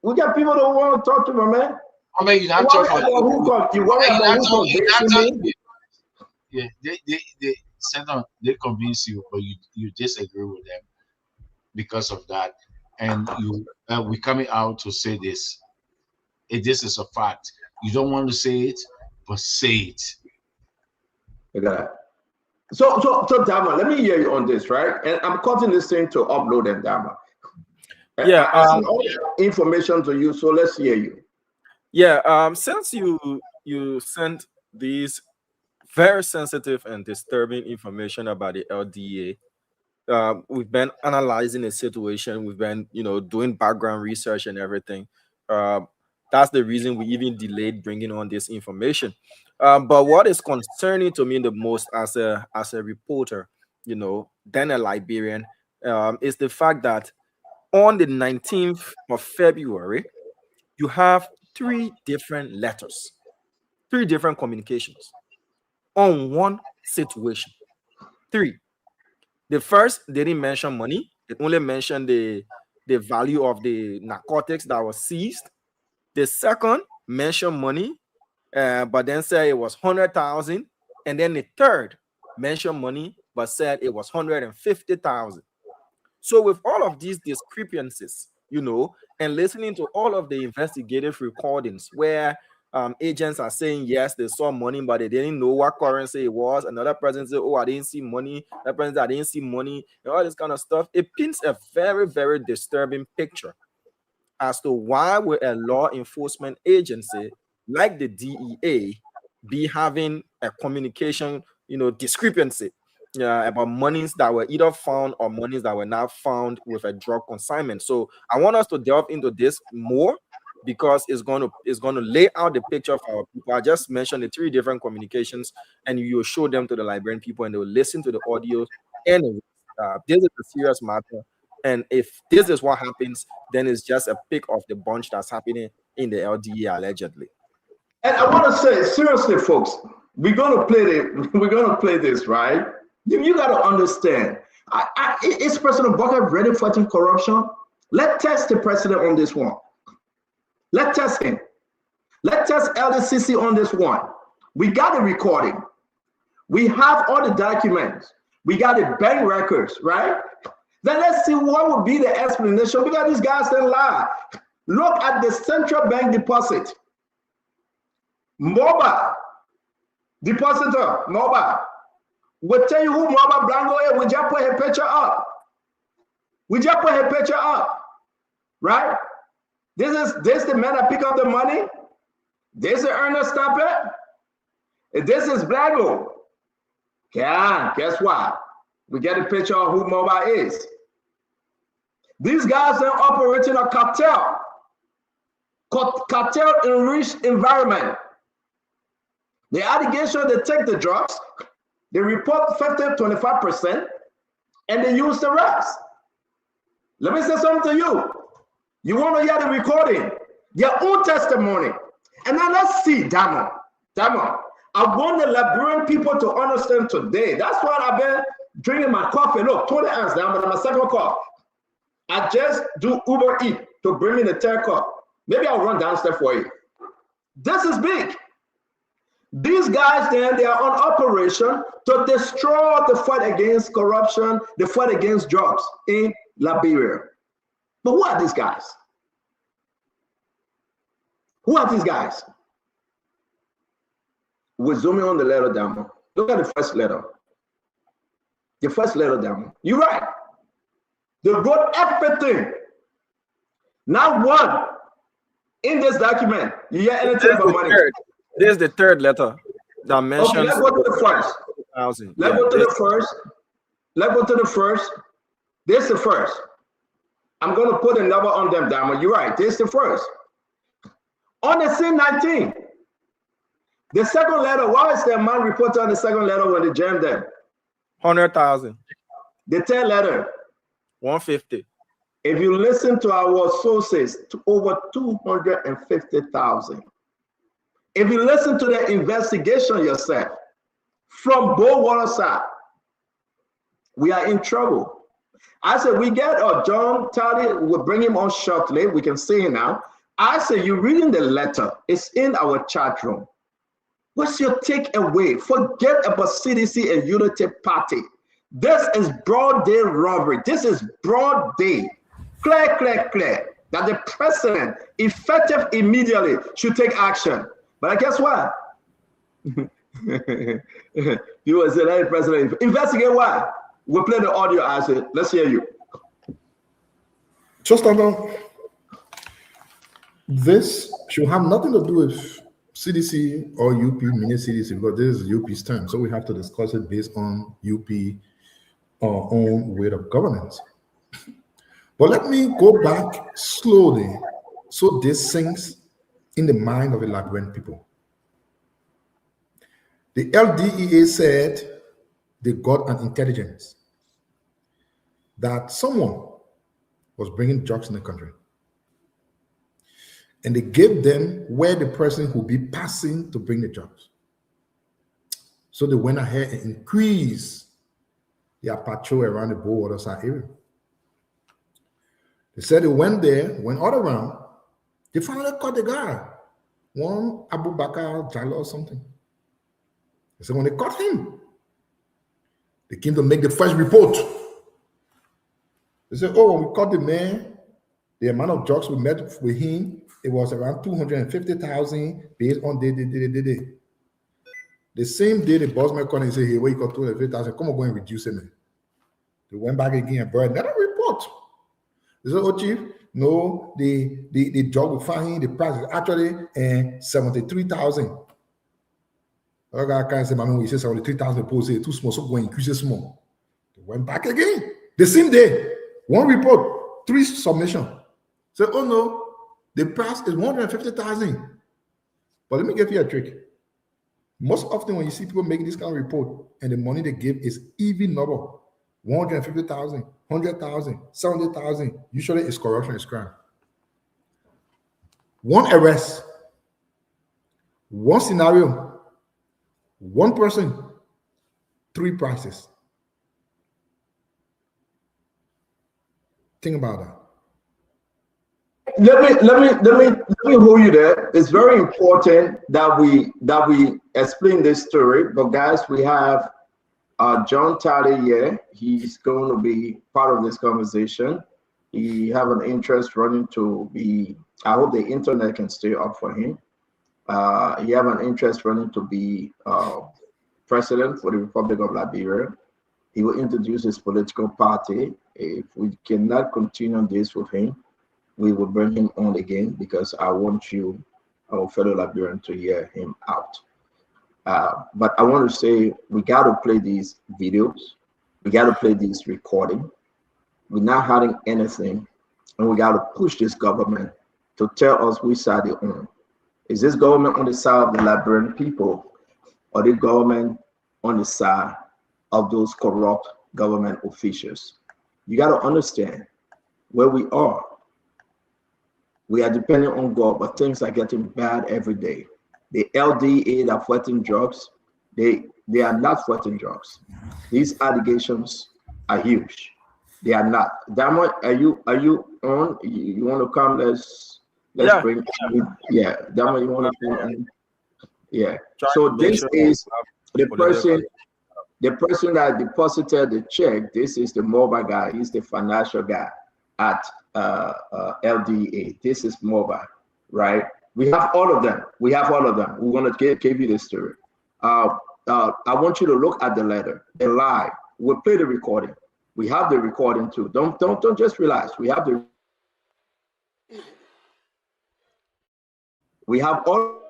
We got people that want to talk to me, man. I mean, you're not talking about you worry about who. Yeah, they convince you, but you disagree with them because of that, and we're coming out to say this. This is a fact. You don't want to say it, but say it. Okay. So Dama, let me hear you on this, right? And I'm cutting this thing to upload and Dama. Yeah. I send all the information to you, so let's hear you. Yeah. Since you sent these very sensitive and disturbing information about the LDA, we've been analyzing the situation. We've been, doing background research and everything. That's the reason we even delayed bringing on this information. But what is concerning to me the most as a reporter, then a Liberian, is the fact that on the 19th of February, you have 3 different letters, 3 different communications on one situation. 3. The first, they didn't mention money. It only mentioned the value of the narcotics that was seized. The second mentioned money, but then said it was 100,000. And then the third mentioned money, but said it was 150,000. So with all of these discrepancies, and listening to all of the investigative recordings where agents are saying, yes, they saw money, but they didn't know what currency it was. Another person said, oh, I didn't see money. That person said, I didn't see money. And all this kind of stuff. It paints a very, very disturbing picture as to why would a law enforcement agency like the DEA be having a communication, discrepancy about monies that were either found or monies that were not found with a drug consignment. So I want us to delve into this more, because it's going to lay out the picture for our people. I just mentioned the 3 different communications, and you will show them to the Liberian people, and they will listen to the audio. And this is a serious matter. And if this is what happens, then it's just a pick of the bunch that's happening in the LDA allegedly. And I want to say, seriously, folks, we're going to play this, right? You got to understand. Is President Bokar ready fighting corruption? Let's test the president on this one. Let's test him. Let's test LDCC on this one. We got the recording. We have all the documents. We got the bank records, right? Then let's see what would be the explanation, because these guys didn't lie. Look at the central bank deposit. MOBA, depositor, MOBA. We'll tell you who MOBA Blanco is. We just put her picture up. Right? This is the man that pick up the money. This is Ernest Stappet. This is Blanco. Yeah, guess what? We get a picture of who MOBA is. These guys are operating a cartel enriched environment. The allegation, they take the drugs, they report 50-25%, and they use the rest. Let me say something to you. You want to hear the recording, their own testimony. And then let's see, Damo. I want the Liberian people to understand today. That's why I've been drinking my coffee. Look, 20 ounces down, but my second cup. I just do Uber Eats to bring me the third cup. Maybe I'll run downstairs for you. This is big. These guys then, they are on operation to destroy the fight against corruption, the fight against drugs in Liberia. But who are these guys? Who are these guys? We're zooming on the letter down. Look at the first letter. The first letter down. You're right. They wrote everything. Not one in this document. You hear anything about money? This is the third letter that mentions. Okay, let's go to the first. Let's go to the first. Let's go to the first. This is the first. I'm going to put a number on them, Dama. You're right. This is the first. On the scene 19. The second letter, why is the amount reported on the second letter when they jammed them? 100,000. The third letter. 150. If you listen to our sources, to over 250,000. If you listen to the investigation yourself, from both waterside, we are in trouble. I said, we get John Talley, we'll bring him on shortly. We can see him now. I said, you're reading the letter. It's in our chat room. What's your takeaway? Forget about CDC and Unity Party. This is broad day robbery. This is broad day. Clear, that the president, effective immediately, should take action. But guess what? You will say, hey, president, investigate what? We'll play the audio. I said, let's hear you. Just this should have nothing to do with CDC or UP, mini CDC, because this is UP's turn. So we have to discuss it based on UP our own way of governance. But let me go back slowly so this sinks in the mind of the Liberian people. The LDEA said they got an intelligence that someone was bringing drugs in the country. And they gave them where the person would be passing to bring the drugs. So they went ahead and increased their patrol around the borders area. They said they went there, went all around. They finally caught the guy, one Abu Bakar Jallo or something. They said when they caught him, they came to make the first report. They said, oh, when we caught the man, the amount of drugs we met with him, it was around 250,000 based on day. The same day the boss man called and said, hey, where you got 250,000? Come on, go and reduce it, man. They went back again and brought another report. They said, oh, chief, no, the drug we find, the price is actually 73,000. Other guy can't say, man, we say 73,000, people say too small, so go and increase it small. They went back again. The same day, one report, 3 submissions. Say, oh no, the price is 150,000. But let me give you a trick. Most often when you see people making this kind of report and the money they give is even number, 150,000, 100,000, 70,000, usually it's corruption, it's crime. One arrest, one scenario, one person, 3 prices. Think about that. Let me hold you there. It's very important that we explain this story. But guys, we have John Talley here. He's going to be part of this conversation. He have an interest running to be. I hope the internet can stay up for him. He have an interest running to be president for the Republic of Liberia. He will introduce his political party. If we cannot continue this with him, we will bring him on again because I want you, our fellow Liberian, to hear him out. But I want to say we got to play these videos. We got to play this recording. We're not hiding anything, and we got to push this government to tell us which side they're on. Is this government on the side of the Liberian people, or the government on the side of those corrupt government officials? You got to understand where we are. We are depending on God, but things are getting bad every day. The LDA that are fighting drugs, they are not fighting drugs. These allegations are huge. They are not. Damon, are you on? You want to come? Let's bring. Yeah, Damon, you want to come in? Yeah. So this is the person. The person that deposited the check. This is the mobile guy. He's the financial guy at LDA. This is mobile, right? We have all of them. We have all of them. We want to give you the story. I want you to look at the letter, the lie. We'll play the recording. We have the recording too. Don't just relax. We have all.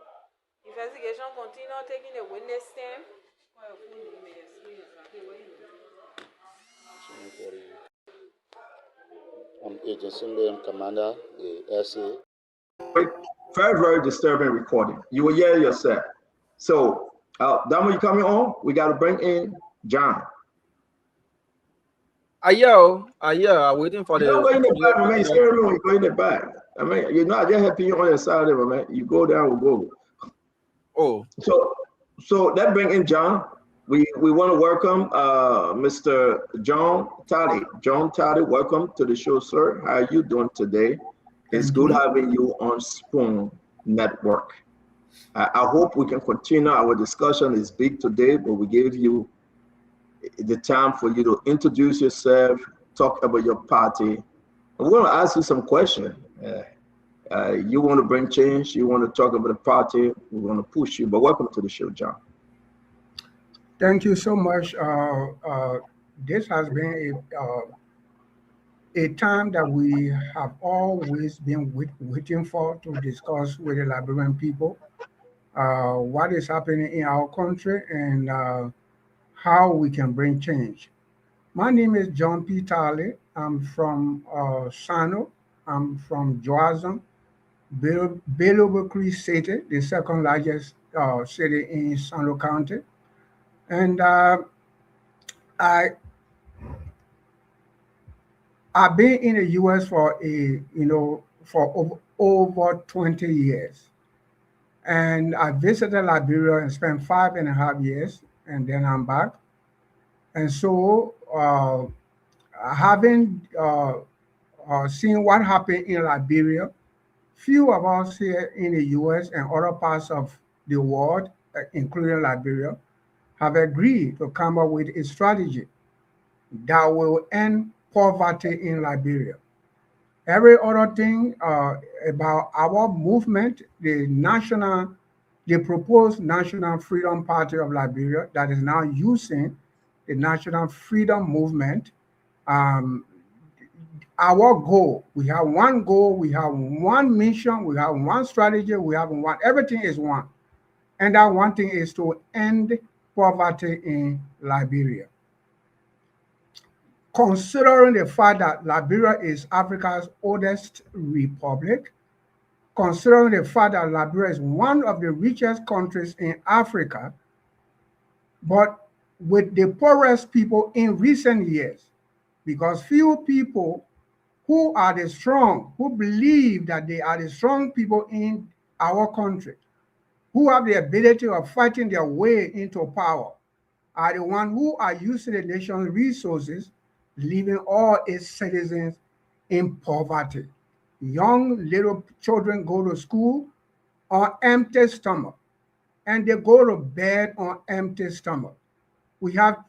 Investigation continue taking the witness stand. I'm Agent Sunday, Commander, the SA. Very, very disturbing recording. You will hear yourself. So, Damo, you coming on? We got to bring in John. I'm waiting for the. Don't go in the back, man. You go in the back. I mean, you're not just helping you on your side of it, man. You go down, we'll go. Oh. So let's bring in John. We want to welcome Mr. John Talley. John Talley, welcome to the show, sir. How are you doing today? It's good having you on Spoon Network. I hope we can continue our discussion. It's big today, but we gave you the time for you to introduce yourself, talk about your party. We want to ask you some questions. You want to bring change, you want to talk about the party, we want to push you, but welcome to the show, John. Thank you so much. This has been a time that we have always been waiting for to discuss with the Liberian people what is happening in our country and how we can bring change. My name is John P. Talley. I'm from Sano. I'm from Joazon, Belobukri City, the second largest city in Sano County. And I I've been in the U.S. for over 20 years, and I visited Liberia and spent 5.5 years, and then I'm back. And so, having seen what happened in Liberia, few of us here in the U.S. and other parts of the world, including Liberia, have agreed to come up with a strategy that will end poverty in Liberia. Every other thing about our movement, the proposed National Freedom Party of Liberia that is now using the National Freedom Movement. Our goal, we have one goal, we have one mission, we have one strategy, we have one, everything is one. And that one thing is to end poverty in Liberia. Considering the fact that Liberia is Africa's oldest republic, considering the fact that Liberia is one of the richest countries in Africa, but with the poorest people in recent years, because few people who are the strong, who believe that they are the strong people in our country, who have the ability of fighting their way into power, are the ones who are using the nation's resources, leaving all its citizens in poverty. Young little children go to school on empty stomach, and they go to bed on empty stomach. We have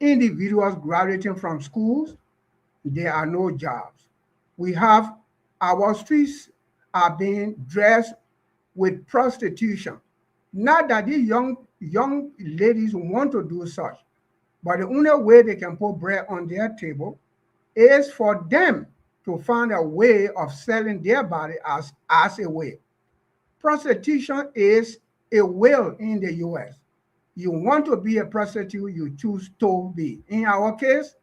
individuals graduating from schools, there are no jobs. We have our streets are being dressed with prostitution. Not that these young ladies want to do such, but the only way they can put bread on their table is for them to find a way of selling their body as a way. Prostitution is a will in the US. You want to be a prostitute, you choose to be. In our case,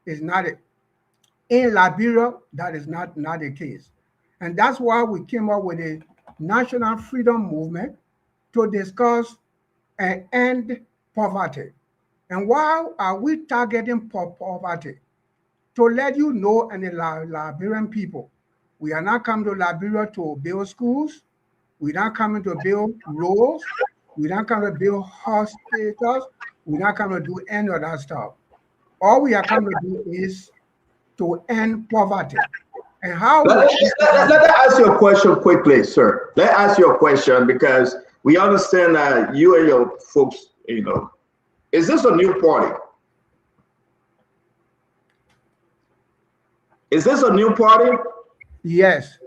it's not it. In Liberia, that is not the case. And that's why we came up with a National Freedom Movement to discuss and end poverty. And why are we targeting poverty? To let you know, and the Liberian people, we are not coming to Liberia to build schools. We're not coming to build roads. We're not coming to build hospitals. We're not coming to do any of that stuff. All we are coming to do is to end poverty. And how? Let me ask you a question quickly, sir. Let me ask you a question because we understand that you and your folks, is this a new party? Is this a new party? Yes.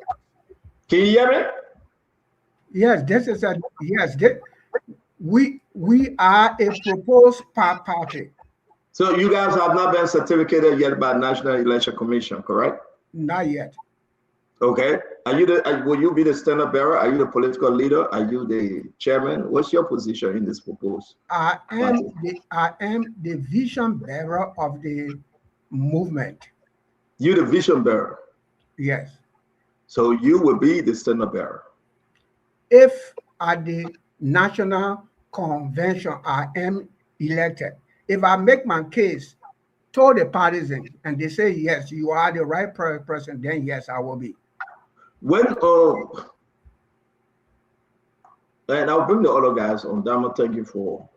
Can you hear me? Yes, this is we are a proposed party. So you guys have not been certificated yet by National Election Commission, correct? Not yet. Okay. Will you be the standard bearer? Are you the political leader? Are you the chairman? What's your position in this proposal? I am the vision bearer of the movement. You the vision bearer? Yes. So you will be the standard bearer? If at the National Convention I am elected, if I make my case to the partisans and they say, yes, you are the right person, then yes, I will be. When, and I'll bring the other guys on. Dama, thank you for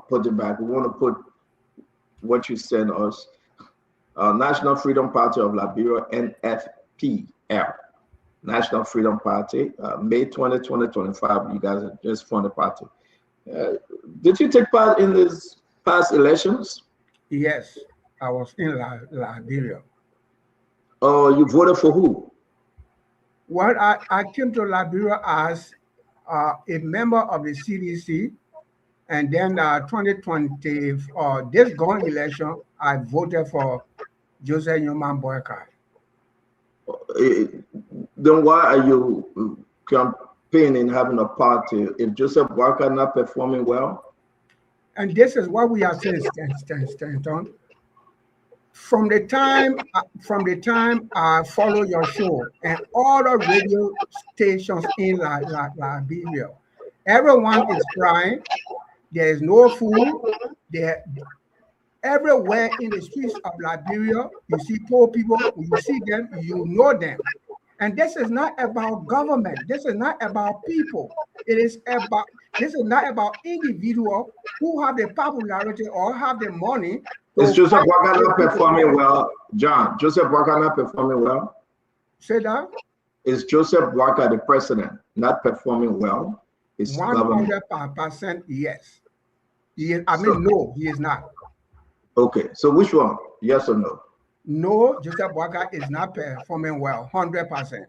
putting back. We want to put what you sent us. National Freedom Party of Liberia, NFPL. National Freedom Party, May 20, 2025. You guys are just formed a party. Did you take part in these past elections? Yes, I was in Liberia. Oh, you voted for who? Well, I came to Liberia as a member of the CDC, and then 2020, this gone election, I voted for Joseph Newman Boycott. Then why are you campaigning, having a party, if Joseph Boycott not performing well? And this is what we are saying, Stanton. from the time I follow your show and all the radio stations in Liberia, everyone is crying. There is no food. There, everywhere in the streets of Liberia, you see poor people. You see them. You know them. And this is not about government. This is not about people. This is not about individuals who have the popularity or have the money. Is Joseph Boakai not performing well, John? Joseph Boakai not performing well? Say that? Is Joseph Boakai, the president, not performing well? 100% yes. No, he is not. Okay, so which one? Yes or no? No, Joseph Boakai is not performing well, 100%.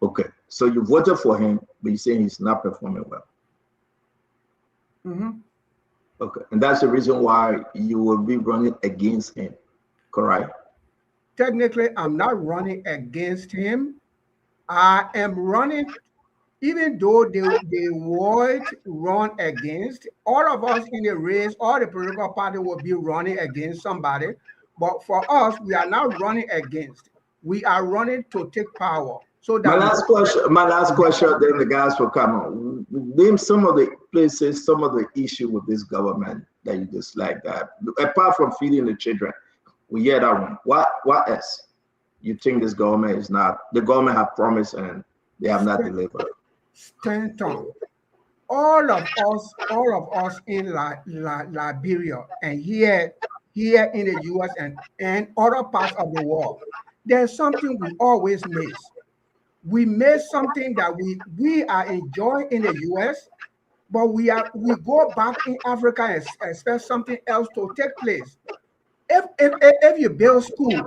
Okay, so you voted for him, but you're saying he's not performing well. Mm-hmm. Okay, and that's the reason why you will be running against him, correct? Technically, I'm not running against him. I am running, even though they would run against, all of us in the race, all the political party will be running against somebody. But for us, we are not running against. We are running to take power. So that my last question, then the guys will come on. Name some of the places, some of the issue with this government that you dislike. That apart from feeding the children, we hear that one. What else? You think this government is not? The government have promised and they have not delivered. Stanton, all of us in Liberia and here in the U.S. and other parts of the world, there's something we always miss. We miss something that we are enjoying in the U.S., but we go back in Africa and expect something else to take place. If you build schools,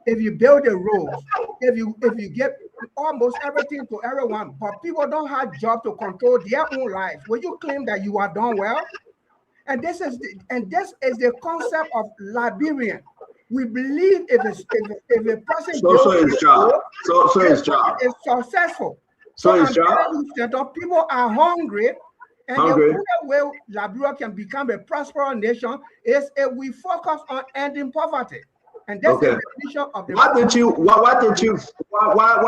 if you build the roads, if you get almost everything to everyone, but people don't have job to control their own lives, will you claim that you are done well? And this is the concept of Liberian. We believe if a person his job is successful. So his job. People are hungry, and the only way Liberia can become a prosperous nation is if we focus on ending poverty. And that's the definition of the. Why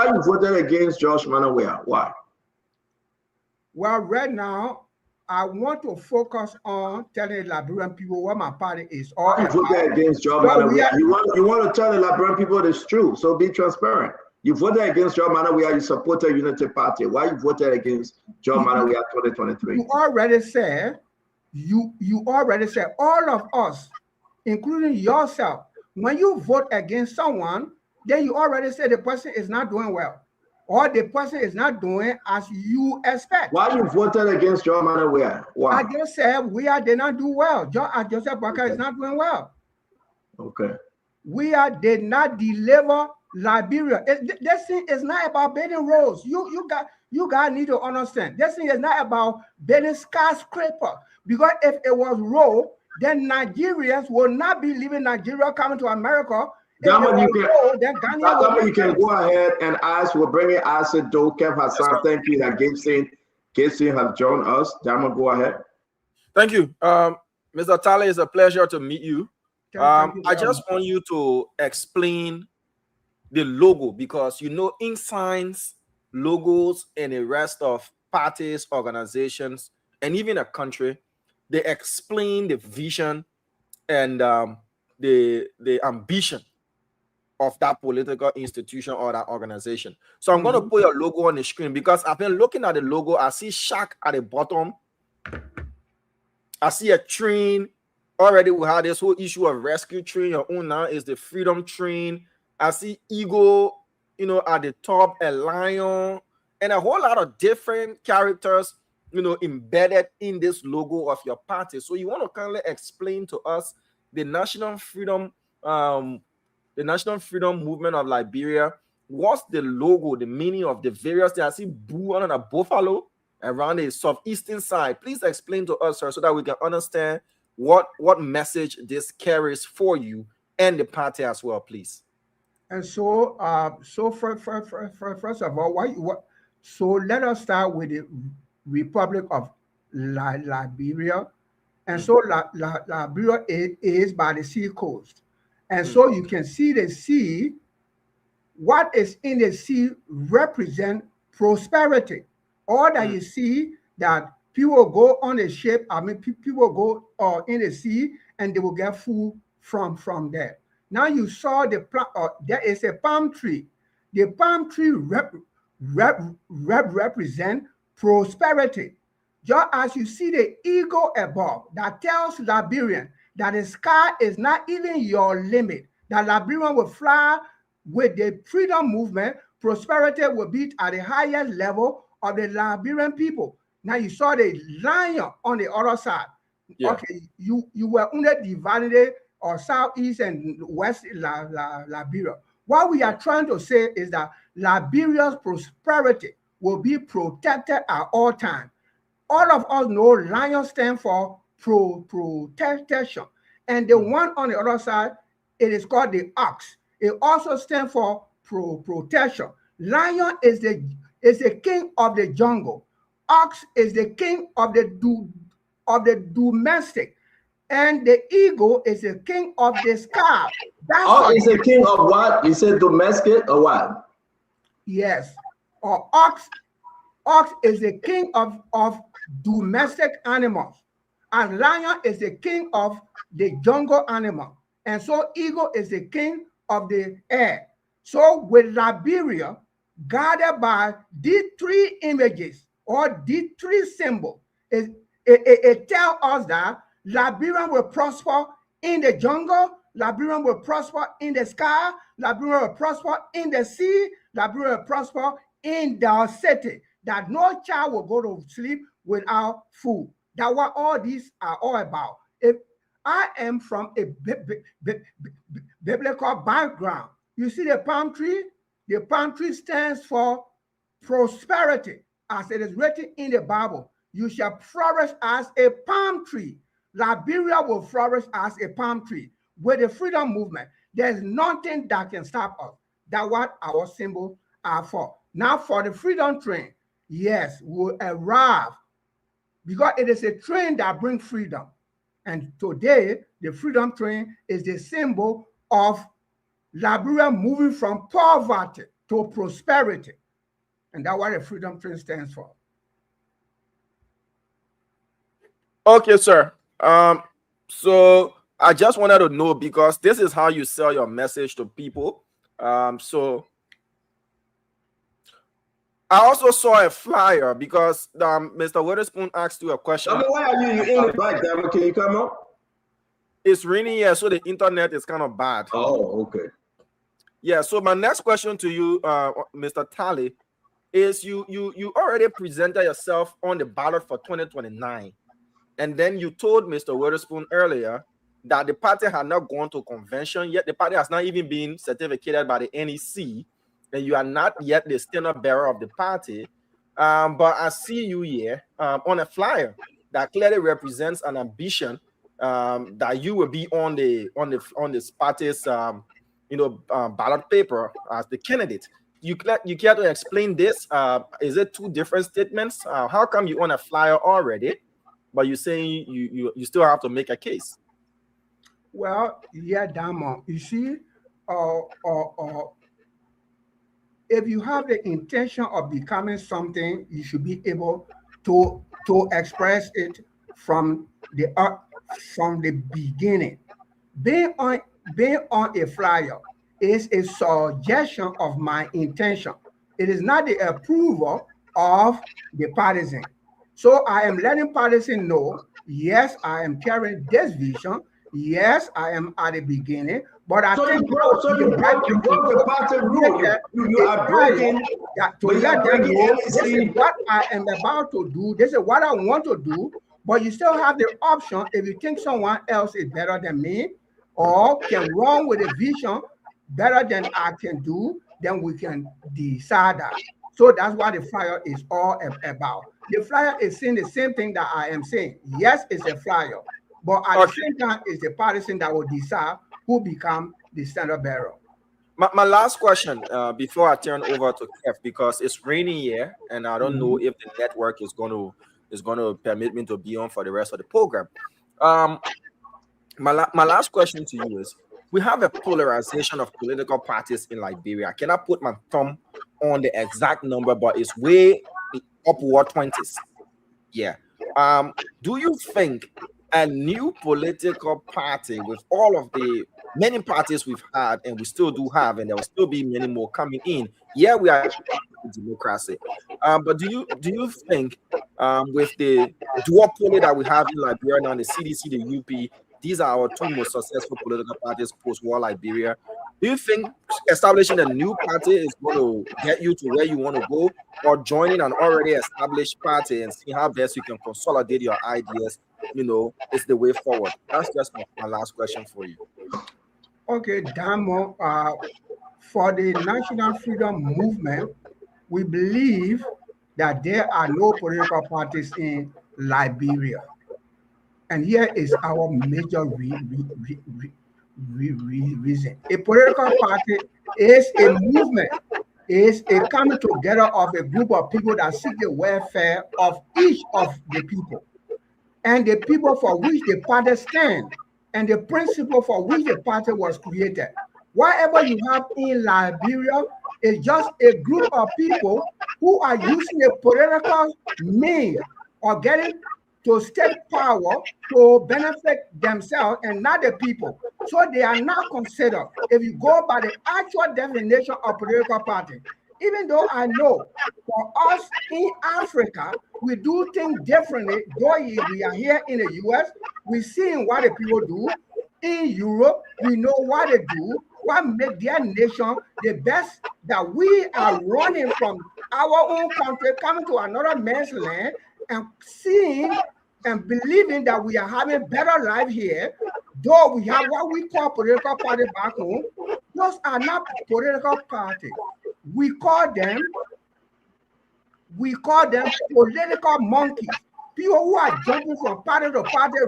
you voted against George Manneh? Why? Well, right now, I want to focus on telling Liberian people what my party is all about. You voted against George Manneh. You want to tell the Liberian people it's true, so be transparent. You voted against George Manneh. You supported Unity Party. Why you voted against George Manneh 2023? You already said all of us, including yourself, when you vote against someone, then you already said the person is not doing well. Or the person is not doing as you expect. Why you voted against George Manneh? Why? I just said did not do well. Joseph Boakai is not doing well. Okay. Did not deliver Liberia. This thing is not about building roads. You guys need to understand. This thing is not about building skyscraper. Because if it was road, then Nigerians will not be leaving Nigeria coming to America. You can go ahead and ask. We're bringing Asad Do, Kev Hassan. Thank you that Gibson have joined us. Dama, go ahead. Thank you. Mr. Tale, it's a pleasure to meet you. I just want you to explain the logo, because in science, logos and the rest of parties, organizations, and even a country, they explain the vision and the ambition of that political institution or that organization. So I'm going to put your logo on the screen, because I've been looking at the logo. I see shark at the bottom. I see a train. Already we had this whole issue of rescue train. Your own now is the freedom train. I see eagle, at the top, a lion, and a whole lot of different characters, embedded in this logo of your party. So you want to kindly explain to us the National Freedom Movement of Liberia. What's the logo, the meaning of the various things? I see blue on a buffalo around the southeastern side. Please explain to us, sir, so that we can understand what message this carries for you and the party as well, please. And so, first of all, so let us start with the Republic of Liberia. And so Liberia is by the sea coast. And so you can see the sea. What is in the sea represent prosperity. All that you see that people go on the ship, people go in the sea and they will get food from there. Now you saw there is a palm tree. The palm tree represent prosperity. Just as you see the eagle above, that tells Liberian that the sky is not even your limit, that Liberian will fly with the freedom movement. Prosperity will be at the highest level of the Liberian people. Now you saw the lion on the other side. Yeah. Okay, you were under divided or southeast and west Liberia. What we are trying to say is that Liberia's prosperity will be protected at all times. All of us know lion stand for protection. And the one on the other side, it is called the ox. It also stands for protection. Lion is the king of the jungle. Ox is the king of the domestic. And the eagle is the king of the sky. Ox is the king of what? You said domestic or what? Yes. Or ox is the king of domestic animals. And lion is the king of the jungle animal. And so eagle is the king of the air. So with Liberia, guided by these three images or these three symbols, it tells us that Liberian will prosper in the jungle, Liberian will prosper in the sky, Liberian will prosper in the sea, Liberian will prosper in the city, that no child will go to sleep without food. That's what all these are all about. If I am from a biblical background, you see the palm tree? The palm tree stands for prosperity, as it is written in the Bible. You shall flourish as a palm tree. Liberia will flourish as a palm tree. With the freedom movement, there's nothing that can stop us. That's what our symbols are for. Now for the freedom train, yes, will arrive because it is a train that brings freedom. And today, the freedom train is the symbol of Liberia moving from poverty to prosperity. And that's what the freedom train stands for. Okay, sir. So I just wanted to know, because this is how you sell your message to people. So I also saw a flyer because Mr. Witherspoon asked you a question. Why are you in the back, Devin? Can you come up? It's raining here, so the internet is kind of bad. Oh, okay. Yeah, so my next question to you, Mr. Talley, is you already presented yourself on the ballot for 2029. And then you told Mr. Witherspoon earlier that the party had not gone to convention yet. The party has not even been certificated by the NEC. And you are not yet the standard bearer of the party. But I see you here on a flyer that clearly represents an ambition that you will be on this party's ballot paper as the candidate. You care to explain this? Is it two different statements? How come you on a flyer already, but you're saying you still have to make a case? Well, yeah, Damo. You see, if you have the intention of becoming something, you should be able to express it from the beginning. Being on a flyer is a suggestion of my intention. It is not the approval of the partisan. So I am letting partisan know, yes, I am carrying this vision. Yes, I am at the beginning, but I think you broke the party rule. You are breaking that to let them know this is what I am about to do. This is what I want to do. But you still have the option if you think someone else is better than me or can run with a vision better than I can do, then we can decide that. So that's what the flyer is all about. The flyer is saying the same thing that I am saying. Yes, it's a flyer, but at the same time, it's the partisan that will decide who become the standard bearer. My last question before I turn over to Kev, because it's raining here and I don't know if the network is going to permit me to be on for the rest of the program. My last question to you is, we have a polarization of political parties in Liberia. I cannot put my thumb on the exact number, but it's way upward 20s. Yeah. Do you think a new political party with all of the many parties we've had and we still do have, and there will still be many more coming in? Yeah, we are democracy. But do you think with the duopoly that we have in Liberia now, the CDC, the UP, these are our two most successful political parties post-war Liberia. Do you think establishing a new party is going to get you to where you want to go, or joining an already established party and see how best you can consolidate your ideas, is the way forward? That's just my last question for you. Okay, Damo, for the National Freedom Movement, we believe that there are no political parties in Liberia. And here is our major reason. A political party is a movement, is a coming together of a group of people that seek the welfare of each of the people, and the people for which the party stands, and the principle for which the party was created. Whatever you have in Liberia is just a group of people who are using a political means or getting to state power to benefit themselves and not the people. So they are not considered, if you go by the actual definition of political party. Even though I know for us in Africa, we do things differently. Though we are here in the US, we're seeing what the people do. In Europe, we know what they do, what make their nation the best, that we are running from our own country, coming to another man's land, and seeing and believing that we are having better life here, though we have what we call political party back home. Those are not political parties. We call them political monkeys. People who are jumping from party to party,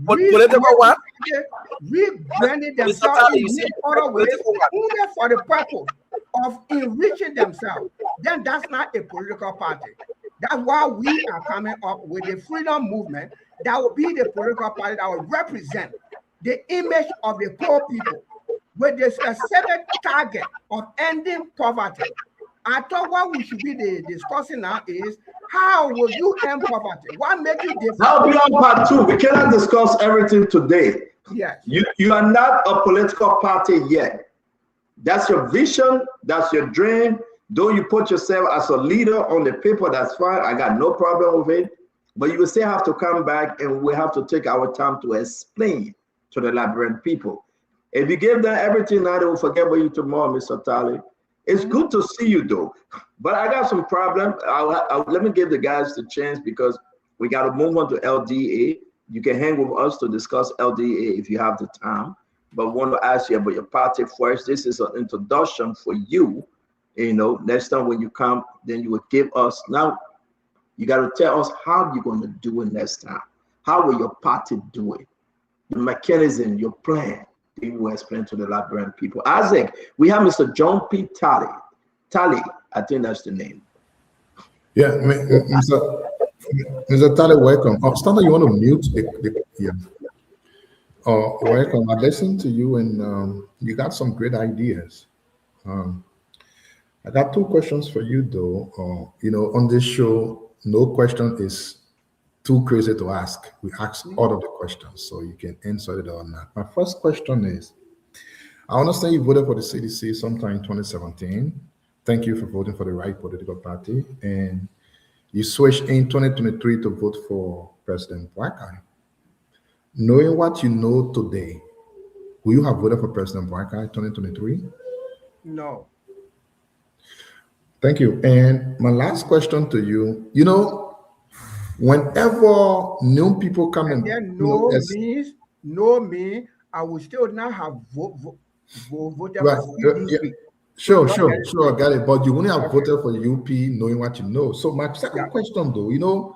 political what? Rebranding themselves in other ways, only for the purpose of enriching themselves. Then that's not a political party. That's why we are coming up with the freedom movement that will be the political party that will represent the image of the poor people with the specific target of ending poverty. I thought what we should be discussing now is how will you end poverty? What makes you different? That'll be on part 2. We cannot discuss everything today. Yes. You are not a political party yet. That's your vision. That's your dream. Though you put yourself as a leader on the paper, that's fine. I got no problem with it. But you will still have to come back, and we have to take our time to explain to the Liberian people. If you give them everything now, they will forget about you tomorrow, Mr. Tali. It's good to see you, though. But I got some problem. Let me give the guys the chance, because we got to move on to LDA. You can hang with us to discuss LDA if you have the time. But I want to ask you about your party first. This is an introduction for you. Next time when you come, then you will give us. Now, you got to tell us how you're going to do it next time. How will your party do it? The mechanism, your plan. You will explain to the Liberian people. Isaac, we have Mr. John P. Tali. Tali, I think that's the name. Yeah, Mr. Tali, welcome. Stanley, you want to mute yeah. Welcome. I listened to you, and you got some great ideas. I got 2 questions for you, though. On this show, no question is too crazy to ask. We ask all of the questions, so you can answer it or not. My first question is, I understand you voted for the CDC sometime in 2017. Thank you for voting for the right political party. And you switched in 2023 to vote for President Boakai. Knowing what you know today, will you have voted for President Boakai in 2023? No. Thank you. And my last question to you, whenever new people come in, then no means I will still not have voted right. for CDC. Yeah. Sure, I got it. But you wouldn't have voted for UP knowing what you know. So my second question, though,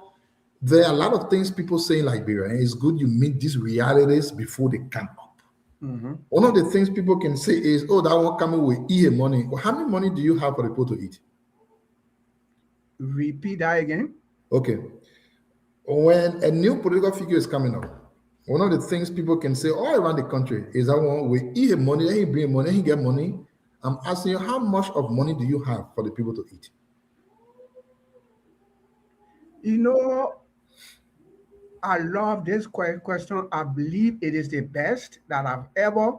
there are a lot of things people say in Liberia, and it's good you meet these realities before they come up. Mm-hmm. One of the things people can say is, that one coming with eat money. Well, how many money do you have for the people to eat? Repeat that again. Okay. When a new political figure is coming up, one of the things people can say all around the country is that one we eat money, then he bring money, he get money. I'm asking you, how much of money do you have for the people to eat? You know, I love this question. I believe it is the best that I've ever.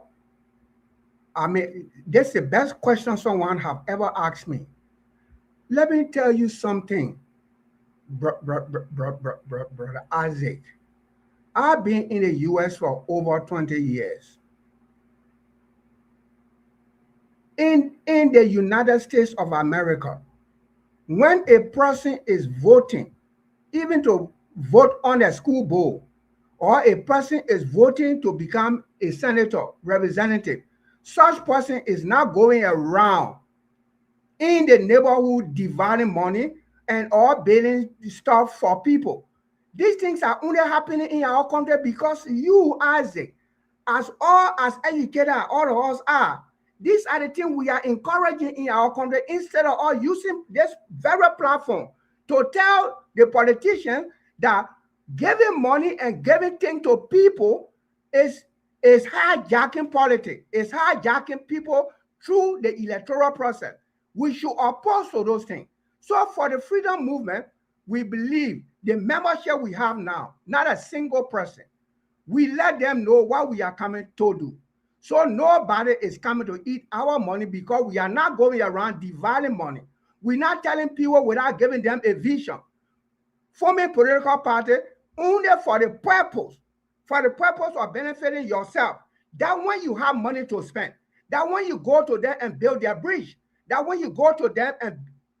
I mean, this is the best question someone have ever asked me. Let me tell you something, brother Isaac. I've been in the U.S. for over 20 years. In the United States of America, when a person is voting, even to vote on a school board, or a person is voting to become a senator, representative, such person is not going around in the neighborhood dividing money and or building stuff for people. These things are only happening in our country because you, Isaac, as all as educated all of us are, these are the things we are encouraging in our country instead of all using this very platform to tell the politicians that giving money and giving things to people is hijacking politics, is hijacking people through the electoral process. We should oppose to those things. So for the freedom movement, we believe the membership we have now, not a single person, we let them know what we are coming to do. So nobody is coming to eat our money because we are not going around dividing money. We're not telling people without giving them a vision. Forming political party only for the purpose of benefiting yourself. That when you have money to spend, that when you go to them and build their bridge, that when you go to them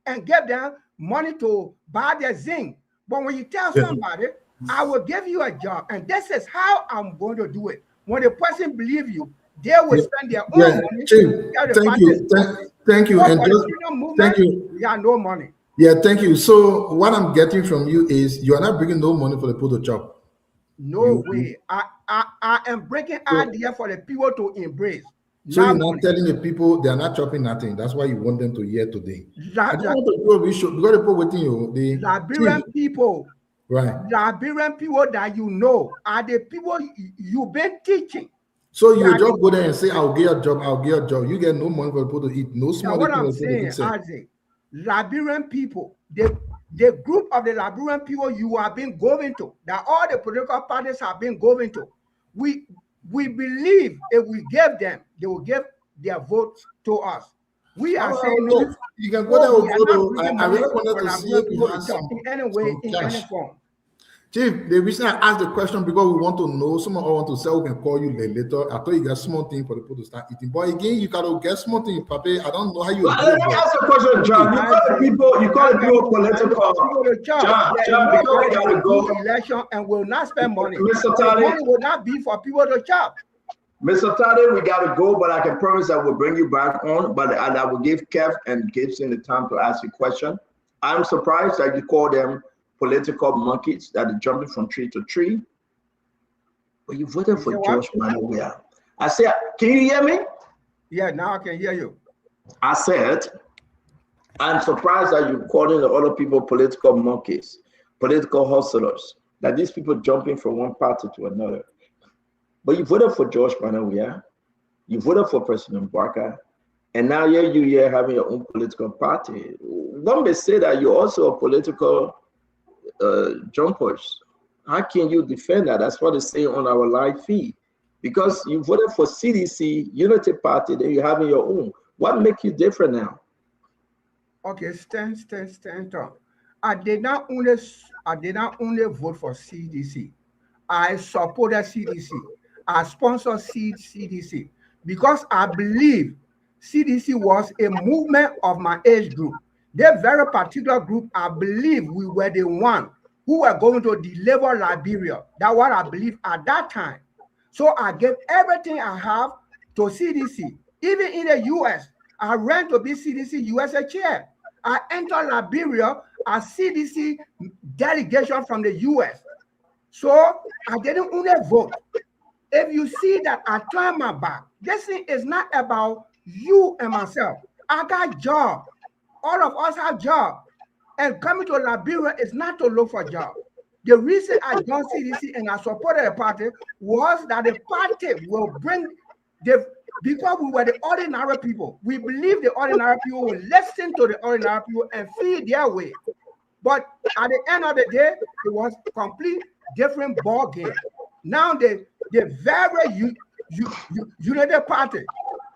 and give them money to buy their zinc. But when you tell somebody, I will give you a job, and this is how I'm going to do it. When the person believes you, they will spend their own money. Thank you. And just, thank you. We have no money. Yeah, thank you. So what I'm getting from you is you are not bringing no money for the people to chop. No way. I am breaking idea for the people to embrace. So you're not telling the people they are not chopping nothing. That's why you want them to hear today. I don't want to go. We should because the people waiting you. The Liberian people, right? Liberian people that you know are the people you've been teaching. So you just go there and say, "I'll get a job. I'll get a job." You get no money for people to eat. No small. What I'm saying, Isaac, Liberian people, the group of the Liberian people you have been going to, that all the political parties have been going to, we believe if we give them, they will give their votes to us. We are saying no. You can go there. I really wanted to see if you have some in any way, in any form. Chief, the reason I asked the question because we want to know. Someone want to say we can call you later. I thought you got small thing for the people to start eating. But again, you gotta get small thing, Papi. I don't know how you. Let me ask a question, John. You call the people political. John, because we gotta go election and will not spend money. Mr. Tade, money will not be for people to chop. Mr. Tade, we gotta go, but I can promise I will bring you back on. But I will give Kev and Gibson the time to ask you a question. I'm surprised that you call them political monkeys that are jumping from tree to tree. But you voted for George Manuel. I said, can you hear me? Yeah, now I can hear you. I said, I'm surprised that you're calling the other people political monkeys, political hustlers, that these people jumping from one party to another. But you voted for George Manuel, you voted for President Barker, and now you're having your own political party. Don't be say that you're also a political jumpers. How can you defend that? That's what they say on our live feed. Because you voted for CDC, Unity Party, then you're having your own. What makes you different now? Okay, stand up. I did not only vote for CDC. I supported CDC. I sponsored CDC because I believe CDC was a movement of my age group. That very particular group, I believe we were the one who were going to deliver Liberia. That's what I believe at that time. So I gave everything I have to CDC. Even in the US, I ran to be CDC USA chair. I entered Liberia as CDC delegation from the US. So I didn't only vote. If you see that I turn my back, this thing is not about you and myself. I got job. All of us have job. And coming to Liberia is not to look for a job. The reason I joined CDC and I supported the party was that the party will bring the, because we were the ordinary people. We believe the ordinary people will listen to the ordinary people and feed their way. But at the end of the day, it was complete different ball game. Now the very United Party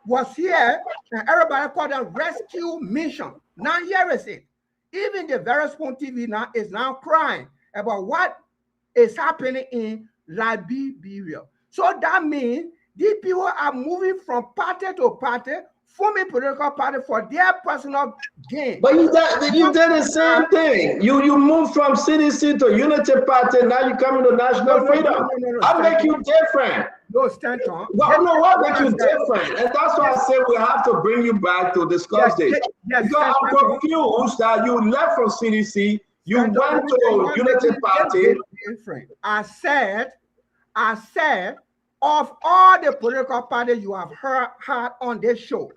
was here, and everybody called a rescue mission. Now here is it. Even the very Spoon TV now is now crying about what is happening in Liberia. So that means these people are moving from party to party, forming political party for their personal gain. But you did the same thing. You moved from CDC to Unity Party, now you come into National Freedom. I make you different. No, Stanton. Well, no, what makes you different? And that's why I say we have to bring you back to discuss this. Because I'm confused that you left from CDC, you went to Unity Party. I said, of all the political parties you have heard on this show,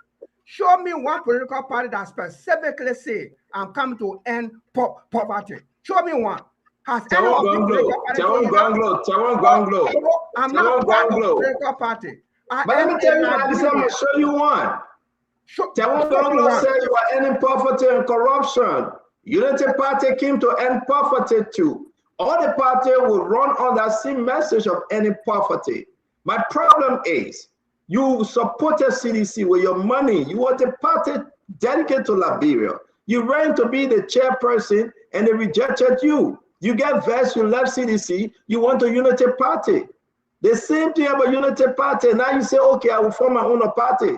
show me one political party that specifically say I'm coming to end poverty. Show me one. Has any of Tawan Gonglo. I'm not part of the political party. But let me tell you, I'm going to show you one. Tawan Gonglo said you are ending poverty and corruption. Unity Party came to end poverty too. All the party will run on that same message of ending poverty. My problem is, you supported CDC with your money. You want a party dedicated to Liberia. You ran to be the chairperson and they rejected you. You get vexed, you left CDC, you want a Unity Party. The same thing about Unity Party. Now you say, okay, I will form my own party.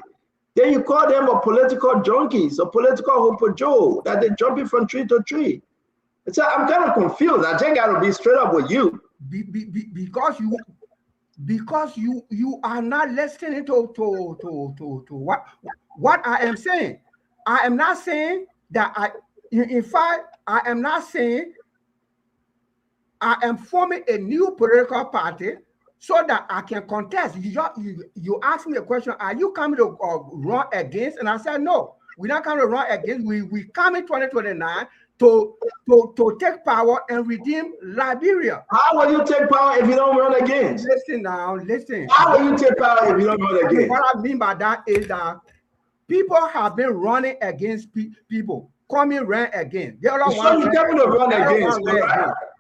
Then you call them a political junkies, a political hopo Joe, that they're jumping from tree to tree. So I'm kind of confused. I think I will be straight up with you. Because you are not listening to what I am saying. I am not saying that in fact, I am not saying I am forming a new political party so that I can contest. You asked me a question, are you coming to run against? And I said, no, we're not coming to run against. We come in 2029 to take power and redeem Liberia. How will you take power if you don't run against? Listen now, listen. How will you take power if you don't run against? What I mean by that is that people have been running against people. Coming run again. The other so you're coming to run against.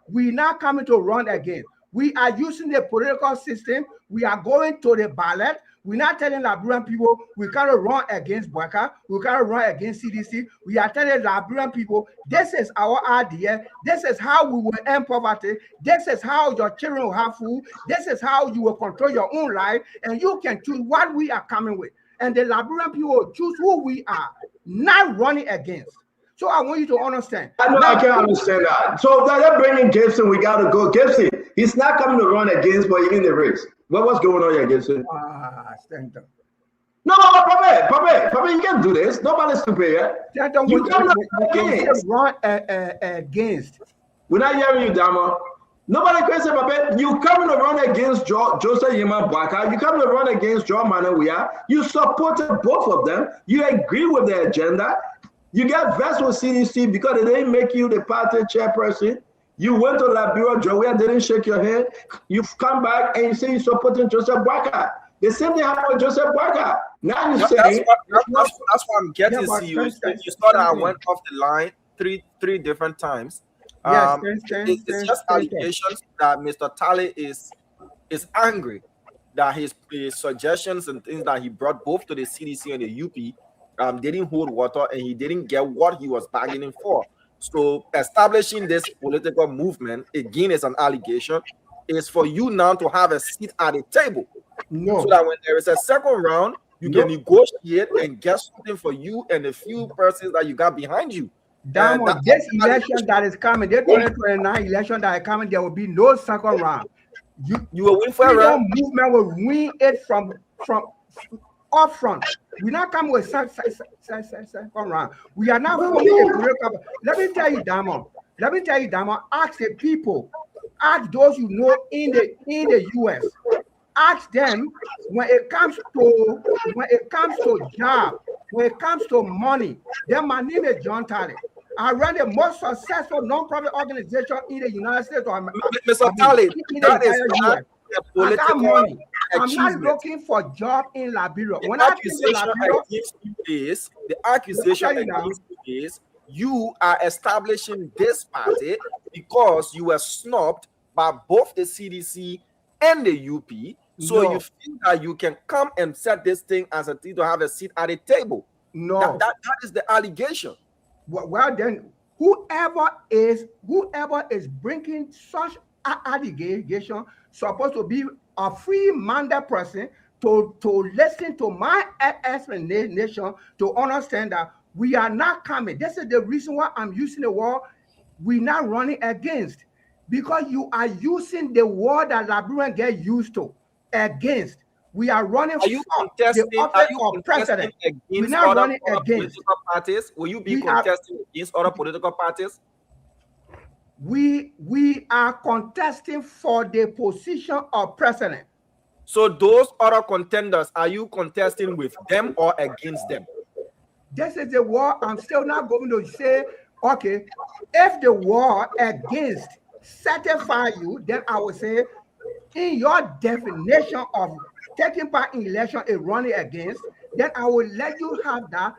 We're not coming to run again. We are using the political system. We are going to the ballot. We're not telling Liberian people we can't run against Boyka. We can't run against CDC. We are telling Liberian people this is our idea. This is how we will end poverty. This is how your children will have food. This is how you will control your own life. And you can choose what we are coming with. And the Liberian people will choose who we are, not running against. So I want you to understand. I can't understand that. So they're bringing Gibson. We got to go. Gibson, he's not coming to run against, but he's in the race. What's going on here, Gibson? Stand up. No, Papa, you can't do this. Nobody's stupid here. You can't run against. We're not hearing you, Dama. Nobody can say, Papa, you coming to run against Joseph Yema Boyka. You coming to run against John Manawia. You supported both of them. You agree with their agenda. You get vexed with CDC because they didn't make you the party chairperson. You went to Liberia, Joey, and didn't shake your hand. You've come back and you say you're supporting Joseph Boyka. The same thing happened with Joseph Boyka. Now you're saying that's what I'm getting to see you. You saw that I went off the line three different times. It's just allegations that Mr. Talley is angry that his suggestions and things that he brought both to the CDC and the UP didn't hold water, and he didn't get what he was bargaining for. So establishing this political movement, again, is an allegation, is for you now to have a seat at the table. No. So that when there is a second round, you can negotiate and get something for you and the few persons that you got behind you. This election that is coming, the 2029 election that is coming, there will be no second round. You will win for a round. Movement will win it from up front. We're not coming with second round. We are not forming a political. Let me tell you, Damon. Ask the people, ask those you know in the US. Ask them when it comes to job, when it comes to money. Then my name is John Talley. I run the most successful non-profit organization in the United States. Mr. Tally, that is not a I got political money. I'm not achievement. looking for job in Liberia. The When I think of accusation Liberia, against you is the accusation Let me tell you now. against you is you are establishing this party because you were snubbed by both the CDC and the UP. So No. you feel that you can come and set this thing as a thing to have a seat at the table. no. That is the allegation. Well, then, whoever is bringing such allegation supposed to be a free-minded person to listen to my explanation to understand that we are not coming. This is the reason why I'm using the word we're not running against, because you are using the word that Liberians get used to against. We are running Are you for contesting? the Are office you of contesting president. We're against not other running against. political parties? Will you be We are- contesting against other political parties? We are contesting for the position of president. So those other contenders, are you contesting with them or against them? This is the war. I'm still not going to say, okay, if the war against satisfy you, then I will say, in your definition of taking part in election and running against, then I will let you have that.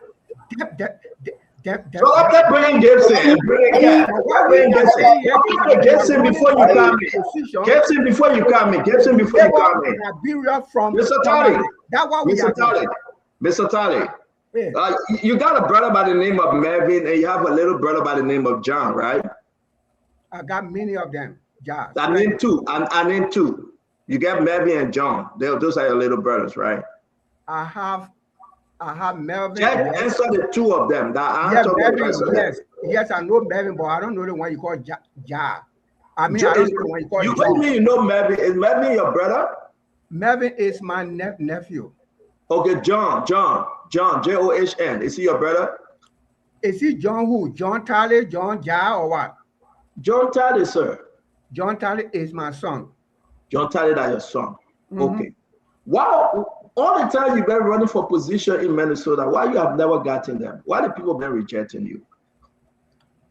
So after bringing Gibson, Gibson before you come in. Gibson before you come in. Gibson before you come in. Liberia from Mr. Tally, that's what we Mr. are Tally, doing. Mr. Tally, Yeah. you got a brother by the name of Melvin and you have a little brother by the name of John, right? I got many of them. Yeah. I named two. I named two. You got Melvin and John. Those are your little brothers, right? I have Melvin. Just answer the two of them. That I'm talking Melvin, about. yes, I know Melvin, but I don't know the one you call Ja. I mean, John, I don't know the one you call you John. mean you know Melvin? Is Melvin your brother? Melvin is my nephew. Okay, John, John, is he your brother? Is he John who? John Tally, John Ja, or what? John Tally, sir. John Tally is my son. John Tally, that's your son. Mhm. Okay. Wow. All the time you've been running for position in Minnesota, why you have never gotten them? Why the people been rejecting you?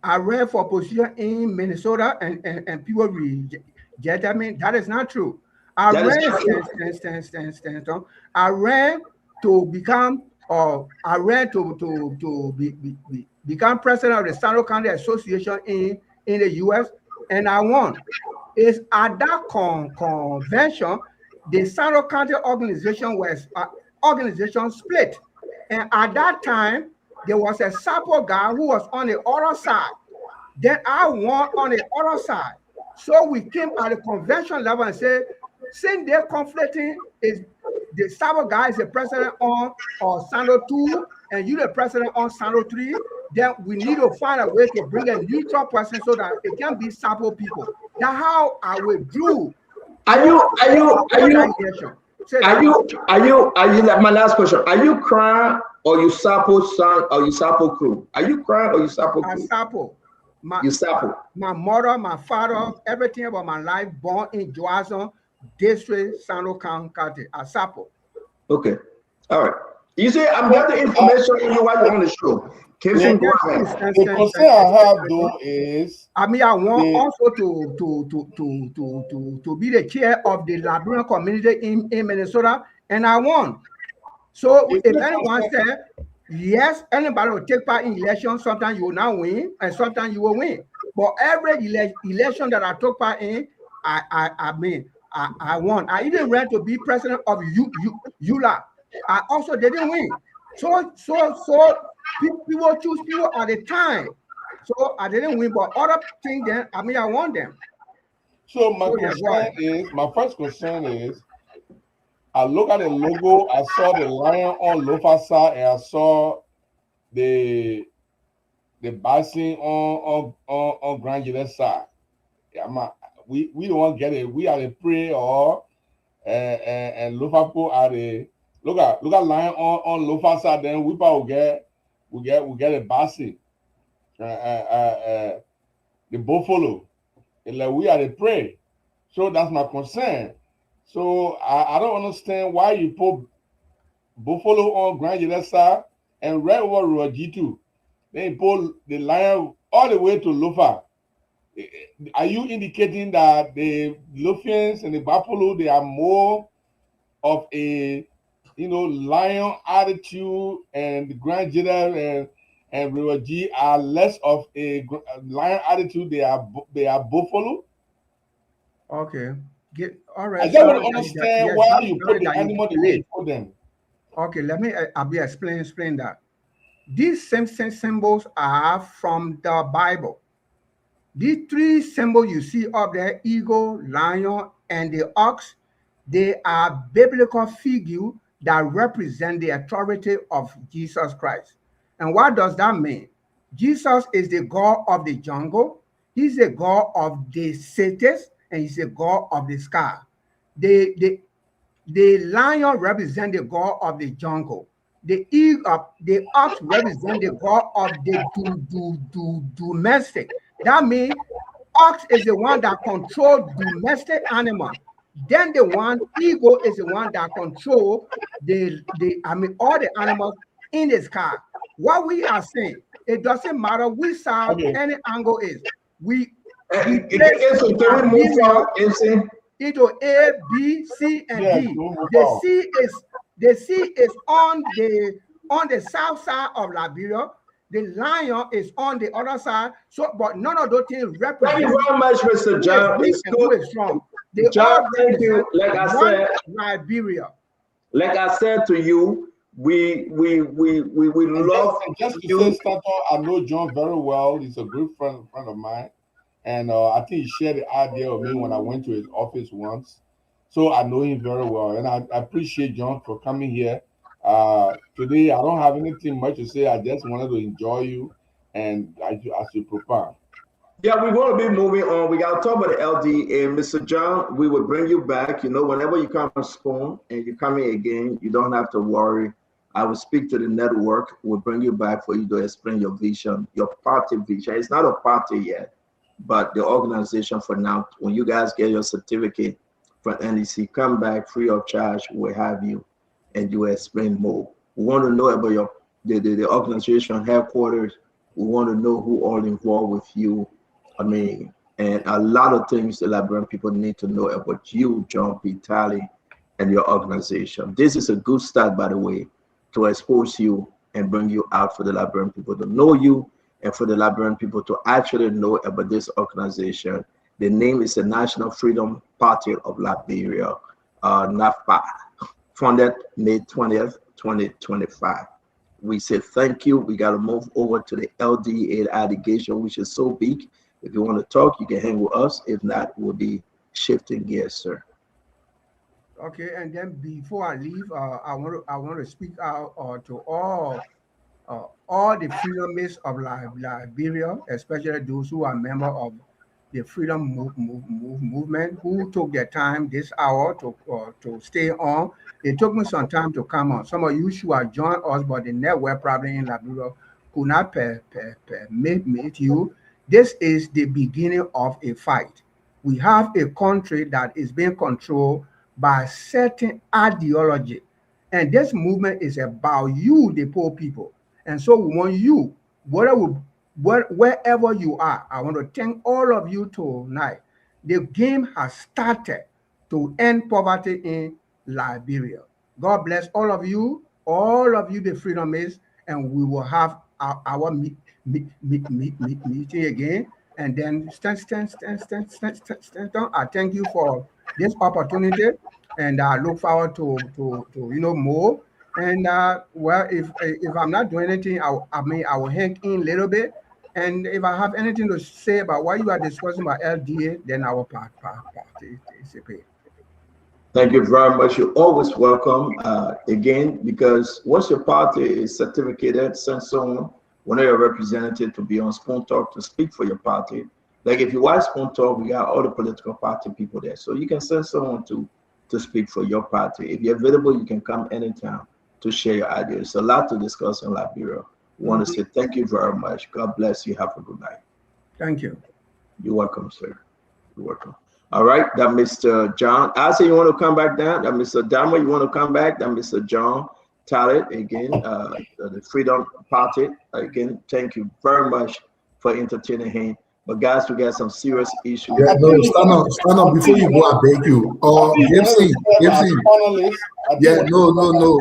I ran for position in Minnesota and people rejected me. That is not true. I That is ran to become become president of the Sando County Association in the US, and I won. It's at that convention the Sando County organization was organization split, and at that time there was a Sapo guy who was on the other side. Then I won on the other side. So we came at the convention level and said, since they're conflicting, is the Sapo guy is the president on Sando 2 and you the president on Sando 3, then we need to find a way to bring a neutral person so that it can be Sapo people. That's how I withdrew. Are you my last question? Are you crying or you Sapo son or you Sapo crew? Are you crying or you Sapo crew? Sapo. You Sapo. My mother, my father, everything about my life born in Joazon District, Sando County, a Sapo. Okay. All right. You say I'm getting information on you while you're on the show. The concern I have though is I want also to be the chair of the Liberian community in Minnesota, and I won. So if anyone said yes, anybody will take part in elections, sometimes you will not win, and sometimes you will win. But every election that I took part in, I won. I even ran to be president of ULA. I also didn't win. So people choose people at the time. So I didn't win, but other things then, I won them. So my first concern is, I look at the logo, I saw the lion on Lofasa, and I saw the bison on Grand Gillette side. Yeah, we don't want to get it. We are the prey or and Lofapo are the look at lion on Lofasa. Then we probably get a bison, the buffalo. And like we are the prey. So that's my concern. So I don't understand why you put buffalo on Grand Gillette side and red over G2. they impose the lion all the way to Lofa. Are you indicating that the Lufians and the Buffalo, they are more of a, lion attitude, and the Grand General and River G are less of a lion attitude? They are buffalo. Okay. All right. I just want to understand why you put the animal the way you put them. Okay, let me explain that. These same symbols are from the Bible. These three symbols you see up there, eagle, lion, and the ox, they are biblical figures that represent the authority of Jesus Christ. And what does that mean? Jesus is the God of the jungle. He's the God of the cities, and he's the God of the sky. The lion represents the God of the jungle. The ox represents the God of the domestic. That means ox is the one that controls domestic animal. Then the eagle is the one that controls all the animals in the sky. What we are saying, it doesn't matter which side any angle is. We place into A, B, C, and D. The C is on the south side of Liberia. The lion is on the other side. So, but none of those things represent. Thank you very much, Mr. John. It's good. John, thank you. Like I said, Liberia. Like I said to you, we love just to say, Stato, I know John very well. He's a good friend of mine. And I think he shared the idea with me when I went to his office once. So I know him very well. And I appreciate John for coming here. Today, I don't have anything much to say. I just wanted to enjoy you and as you prepare. Yeah, we're going to be moving on. We got to talk about the LD. And Mr. John, we will bring you back. Whenever you come on Spoon and you're coming again, you don't have to worry. I will speak to the network. We'll bring you back for you to explain your vision, your party vision. It's not a party yet, but the organization for now. When you guys get your certificate from NEC, come back free of charge. We'll have you and you explain more. We want to know about the organization headquarters. We want to know who all involved with you. And a lot of things the Liberian people need to know about you, John P. Talley, and your organization. This is a good start, by the way, to expose you and bring you out for the Liberian people to know you and for the Liberian people to actually know about this organization. The name is the National Freedom Party of Liberia, NAFPA, founded May 20th, 2025. We say thank you. We got to move over to the LDA allegation, which is so big. If you want to talk, you can hang with us. If not, we'll be shifting gears, sir. Okay, and then before I leave, I want to speak out to all the freedomists of Liberia, especially those who are members of the freedom movement, who took their time this hour to stay on. It took me some time to come on. Some of you should have joined us, but the network problem in Liberia could not permit you. This is the beginning of a fight. We have a country that is being controlled by certain ideology. And this movement is about you, the poor people. And so we want you, wherever you are, I want to thank all of you tonight. The game has started to end poverty in Liberia. God bless all of you, the freedomists, and we will have our meeting again. And then stand on. I thank you for this opportunity, and I look forward to more. And well, if I'm not doing anything, I will hang in a little bit. And if I have anything to say about what you are discussing about LDA, then I will participate. Thank you very much. You're always welcome again, because once your party is certificated, send someone, one of your representatives, to be on Spoon Talk to speak for your party. Like if you watch Spoon Talk, we got all the political party people there. So you can send someone to speak for your party. If you're available, you can come anytime to share your ideas. It's a lot to discuss in Liberia. We want to say thank you very much. God bless you. Have a good night. Thank you. You're welcome, sir. You're welcome. All right, that Mr. John. I say you want to come back down. That Mr. Dama, you want to come back. That Mr. John Talent again, the Freedom Party. Again, thank you very much for entertaining him. But guys, we got some serious issues. Yeah, no, stand up before you go. I beg you. Gibson. Yeah, no.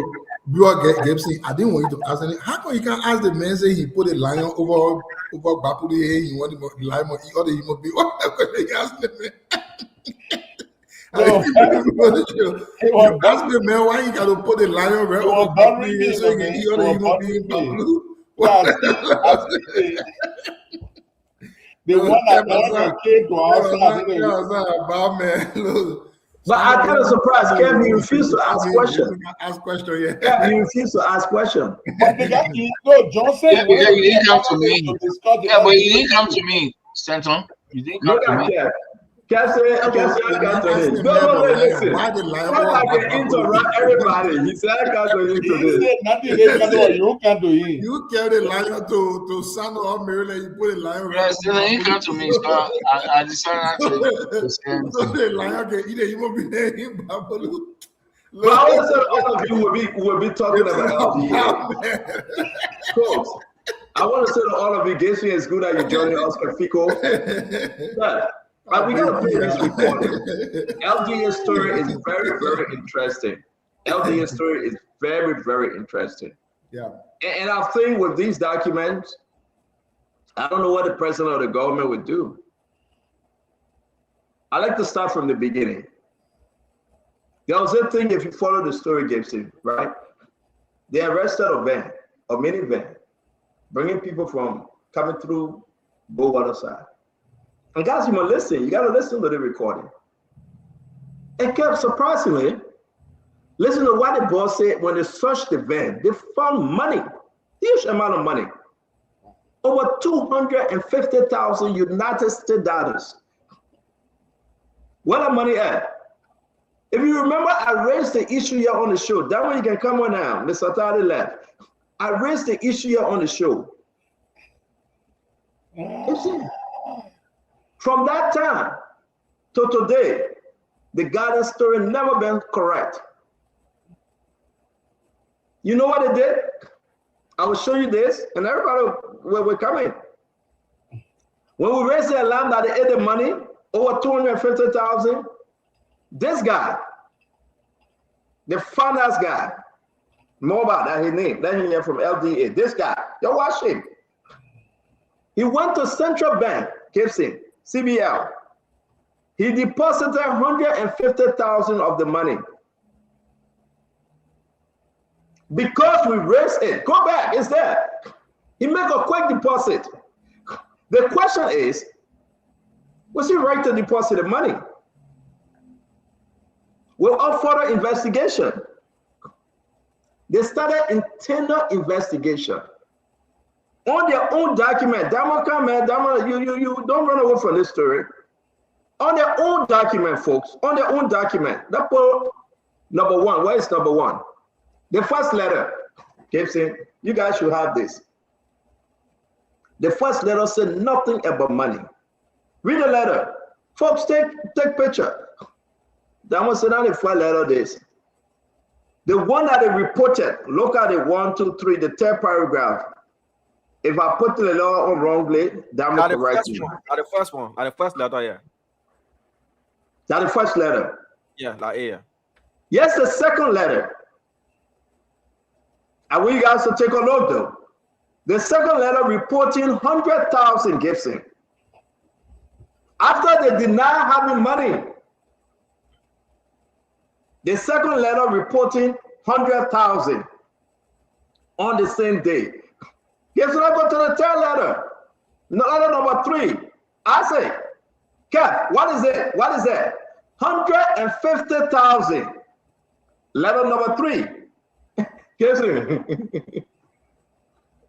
Gibson, I didn't want you to ask any. How come you can't ask the man say he put a lion over Bapudi? Hey, you want the lion? Or he must be. What you ask the man? No, you ask the man why you got to put a lion over Bapudi? So he must be in Bapudi. The one that never came to us. But I kind of surprised Kev, he refused to ask questions. Yeah. He refused to ask questions. No, John said you didn't come to me. Yeah, but you didn't come to me, Stanton. You didn't come to me. Kev said, I got to this. No, listen. I can interrupt everybody. He said, I got to this. You can't do it. You carry the lion to San Juan, Maryland. You put a lion. Yes, then you come to me. So I decided to stand. So the lion can either you will be there in Babalu. But I always said all of you will be talking about LDA. Folks, I want to say to all of you, Gacy, it's good that you're joining Oscar Fico. But we gotta play this recording. LDA story is very, very interesting. LDA story is very, very interesting. Yeah. And I think with these documents, I don't know what the president of the government would do. I like to start from the beginning. There was a thing, if you follow the story, Gibson, right? They arrested a van, a minivan, bringing people from coming through both other side. And guys, you must listen. You got to listen to the recording. And kept surprisingly, listen to what the boss said when they searched the van. They found money, huge amount of money, over 250,000 United States dollars. Where the money at? If you remember, I raised the issue here on the show. That way you can come on now. Mr. Tadi left. I raised the issue here on the show. From that time to today, the garden story never been correct. You know what they did? I will show you this, and everybody we're coming. When we raised the alarm that they ate the money, over 250,000, this guy, the finance guy, Mobile, that his name, that he name from LDA, this guy, you watch him. He went to Central Bank, Gibson, CBL. He deposited 150,000 of the money. Because we raised it, go back, it's there. He make a quick deposit. The question is, was he right to deposit the money? Without further investigation, they started internal investigation on their own document. You don't run away from this story. On their own document, folks, on their own document. That number one, where is number one? The first letter, Gibson, you guys should have this. The first letter said nothing about money. Read the letter. Folks, take picture. That one said, not the first letter this. The one that they reported, look at it, 1, 2, 3, the third paragraph. If I put the letter on wrongly, that will correct you. At the first one, at the first letter, yeah. That the first letter. Yeah, like yeah. Yes, the second letter. I want you guys to take a look though. The second letter reporting 100,000 Gibson. After they deny having money, the second letter reporting 100,000 on the same day. Gibson, I go to the third letter. Letter number 3. I say, Kev, what is it? What is that? 150,000. Letter number 3. Gibson,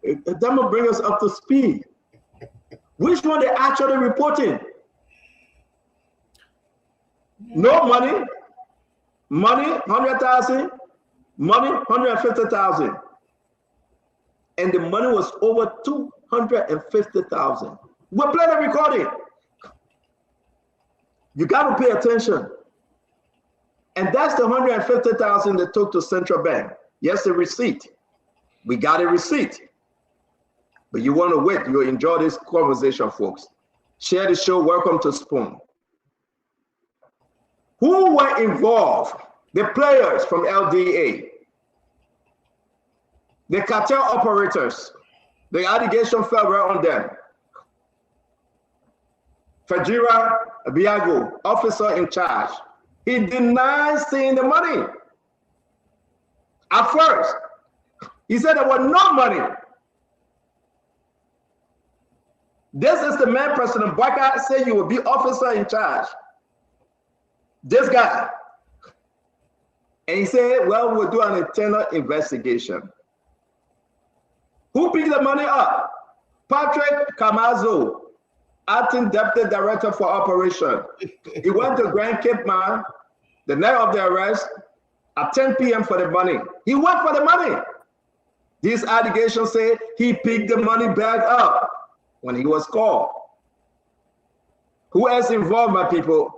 that will bring us up to speed. Which one they actually reporting? No money. Money, 100,000. Money, 150,000. And the money was over 250,000. We're playing the recording. You got to pay attention. And that's the 150,000 they took to Central Bank. Yes, a receipt. We got a receipt. But you want to wait. You enjoy this conversation, folks. Share the show. Welcome to Spoon. Who were involved? The players from LDA, the cartel operators. The allegation fell right on them. Fajira Biago, officer in charge. He denied seeing the money. At first, he said there was no money. This is the man President Baka said you will be officer in charge. This guy. And he said, well, we'll do an internal investigation. Who picked the money up? Patrick Camazo, acting deputy director for operation. He went to Grand Cape Man the night of the arrest at 10 p.m. for the money. He went for the money. These allegations say he picked the money back up when he was called. Who else involved, my people?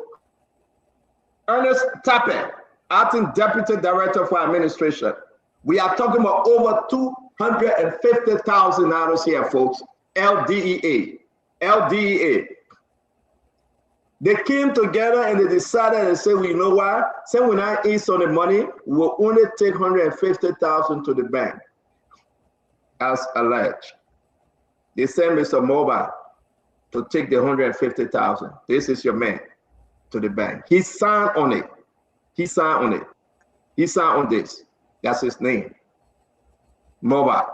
Ernest Tappe, acting deputy director for administration. We are talking about over $250,000 here, folks. LDEA. LDEA. They came together and they decided and said, well, you know what? Since we're not east on the money, we'll only take $150,000 to the bank, as alleged. They sent Mr. Mobile to take the $150,000. This is your man to the bank. He signed on it. He signed on it. He signed on this. That's his name. Mobile.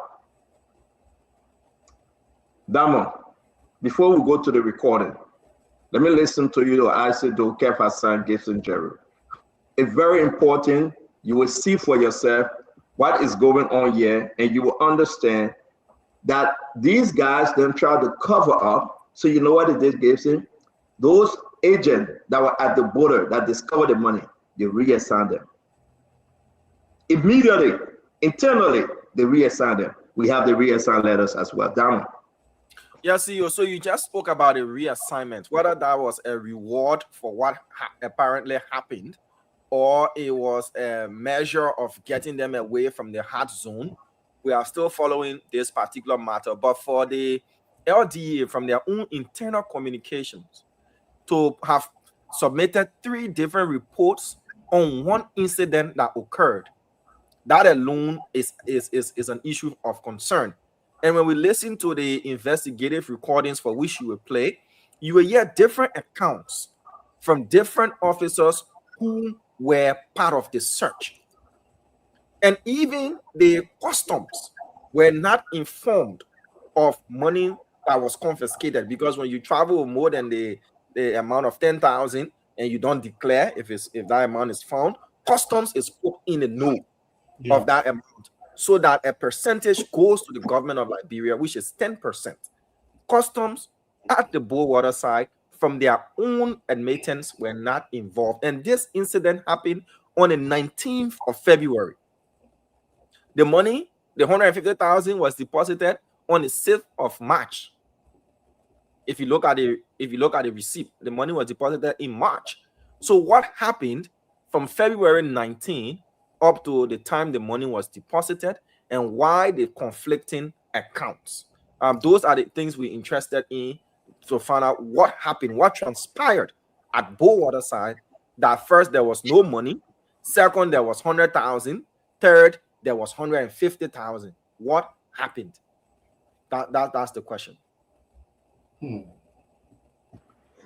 Damo, before we go to the recording, let me listen to you, Isaac Dokef Hassan Gibson Jerry. It's very important. You will see for yourself what is going on here, and you will understand that these guys then try to cover up. So you know what it is, Gibson? Those agents that were at the border that discovered the money, they reassigned them. Immediately, internally, they reassigned them. We have the reassigned letters as well. Down. Yeah, CEO. So you just spoke about a reassignment, whether that was a reward for what apparently happened, or it was a measure of getting them away from the hard zone. We are still following this particular matter, but for the LDA, from their own internal communications, to have submitted 3 different reports on one incident that occurred, that alone is an issue of concern. And when we listen to the investigative recordings for which you will play, you will hear different accounts from different officers who were part of the search. And even the customs were not informed of money that was confiscated, because when you travel more than the amount of 10,000 and you don't declare if that amount is found, customs is put in the know of that amount, so that a percentage goes to the government of Liberia, which is 10%. Customs at the Bullwater side, from their own admittance, were not involved. And this incident happened on the 19th of February. The money, the 150,000, was deposited on the 6th of March. If you look at the receipt, the money was deposited in March. So what happened from February 19 up to the time the money was deposited, and why the conflicting accounts? Those are the things we're interested in, to find out what happened, what transpired at Bullwater side. That first, there was no money. Second, there was 100,000. Third, there was 150,000. What happened? That's the question.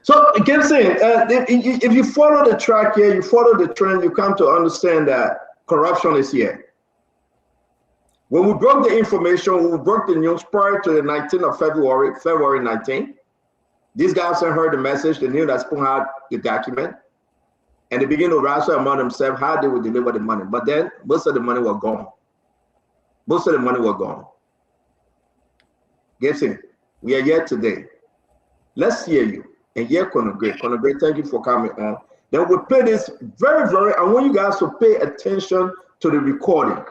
So, Gibson, if you follow the track here, you follow the trend, you come to understand that corruption is here. When we broke the information, we broke the news prior to the 19th of February 19th. These guys had heard the message. They knew that Spoon had the document, and they began to wrestle among themselves how they would deliver the money. But then most of the money were gone. Most of the money were gone. Gibson, we are here today. Let's hear you. And here, Conor Gray. Conor Gray, thank you for coming on. Then we'll play this I want you guys to pay attention to the recording.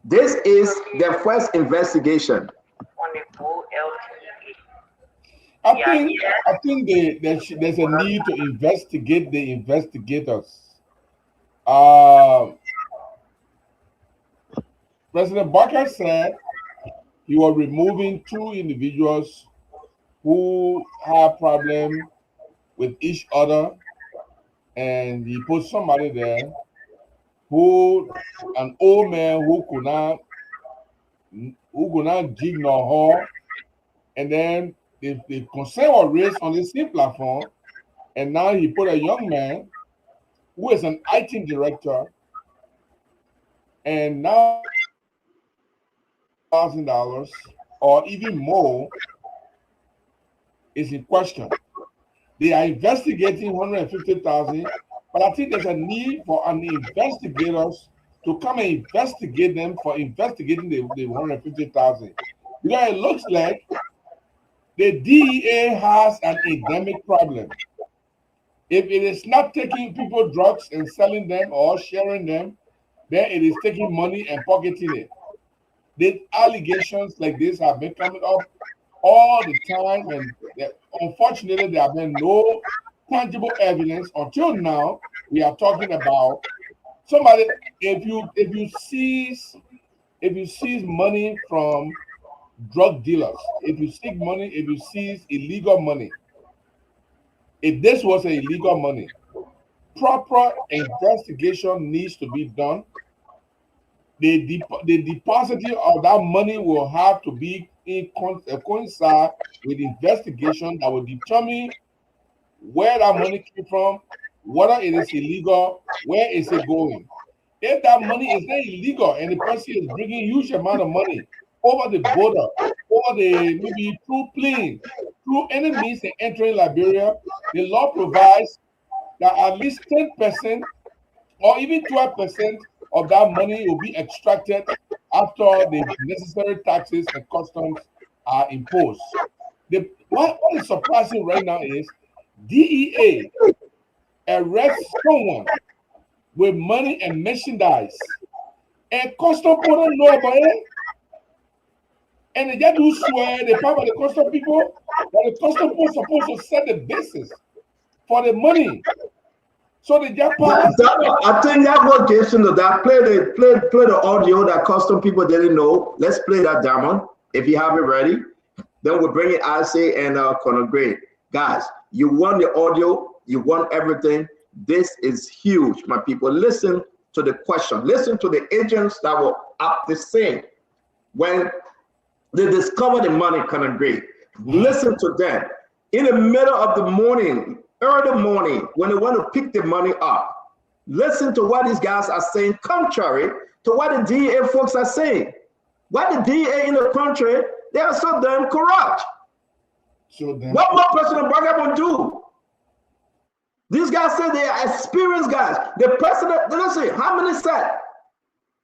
This is their first investigation. I think there's a need to investigate the investigators. President Barker said he was removing 2 individuals who have problem with each other, and he put somebody there who, an old man who could not dig nor her, and then the concern was raised on the same platform, and now he put a young man who is an IT director, and now $1,000 or even more is in question. They are investigating 150,000, but I think there's a need for an investigators to come and investigate them for investigating the 150,000. Because it looks like the DEA has an endemic problem. If it is not taking people drugs and selling them or sharing them, then it is taking money and pocketing it. The allegations like this have been coming up all the time, and unfortunately, there have been no tangible evidence until now. We are talking about somebody. If you seize money from drug dealers, if you seize illegal money, if this was illegal money, proper investigation needs to be done. The depositing of that money will have to be coincide with investigation that will determine where that money came from, whether it is illegal, where is it going. If that money is not illegal and the person is bringing huge amount of money over the border, maybe through plane, through any means and entering Liberia, the law provides that at least 10% or even 12% of that money will be extracted after the necessary taxes and customs are imposed. What is surprising right now is DEA arrests someone with money and merchandise, and custom people don't know about it. And they just do swear the power of the custom people that the custom people supposed to set the basis for the money. So they just pass. I think that's what gets into that. Play the audio that custom people didn't know. Let's play that, Damon, if you have it ready. Then we'll bring it Isaac and Conor Gray. Guys, you want the audio, you want everything. This is huge, my people. Listen to the question. Listen to the agents that were up the scene when they discovered the money, Conor Gray. Listen to them. In the middle of the morning, early morning, when they want to pick the money up, listen to what these guys are saying, contrary to what the DEA folks are saying. What the DEA in the country, they are so damn corrupt. What more President Barker will do? These guys say they are experienced guys. The president, let's see, how many said?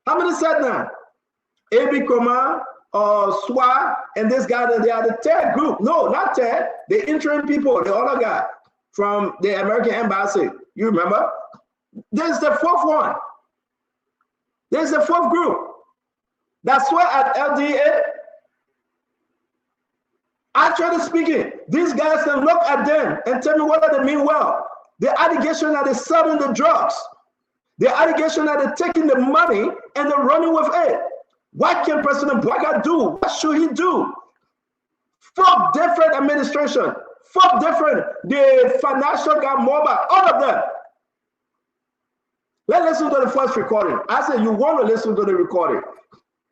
How many said now? A.B. Kromah, Swa, and this guy, they are the third group. No, not third. The interim people, the other guy from the American Embassy. You remember? There's the fourth one. There's the fourth group. That's why at LDA, actually speaking, these guys can look at them and tell me whether they mean well. The allegation that they're selling the drugs, the allegation that they're taking the money and they're running with it. What can President Barker do? What should he do? 4 different administration, 4 different, the financial guy, mobile, all of them. Let's listen to the first recording. I said you want to listen to the recording.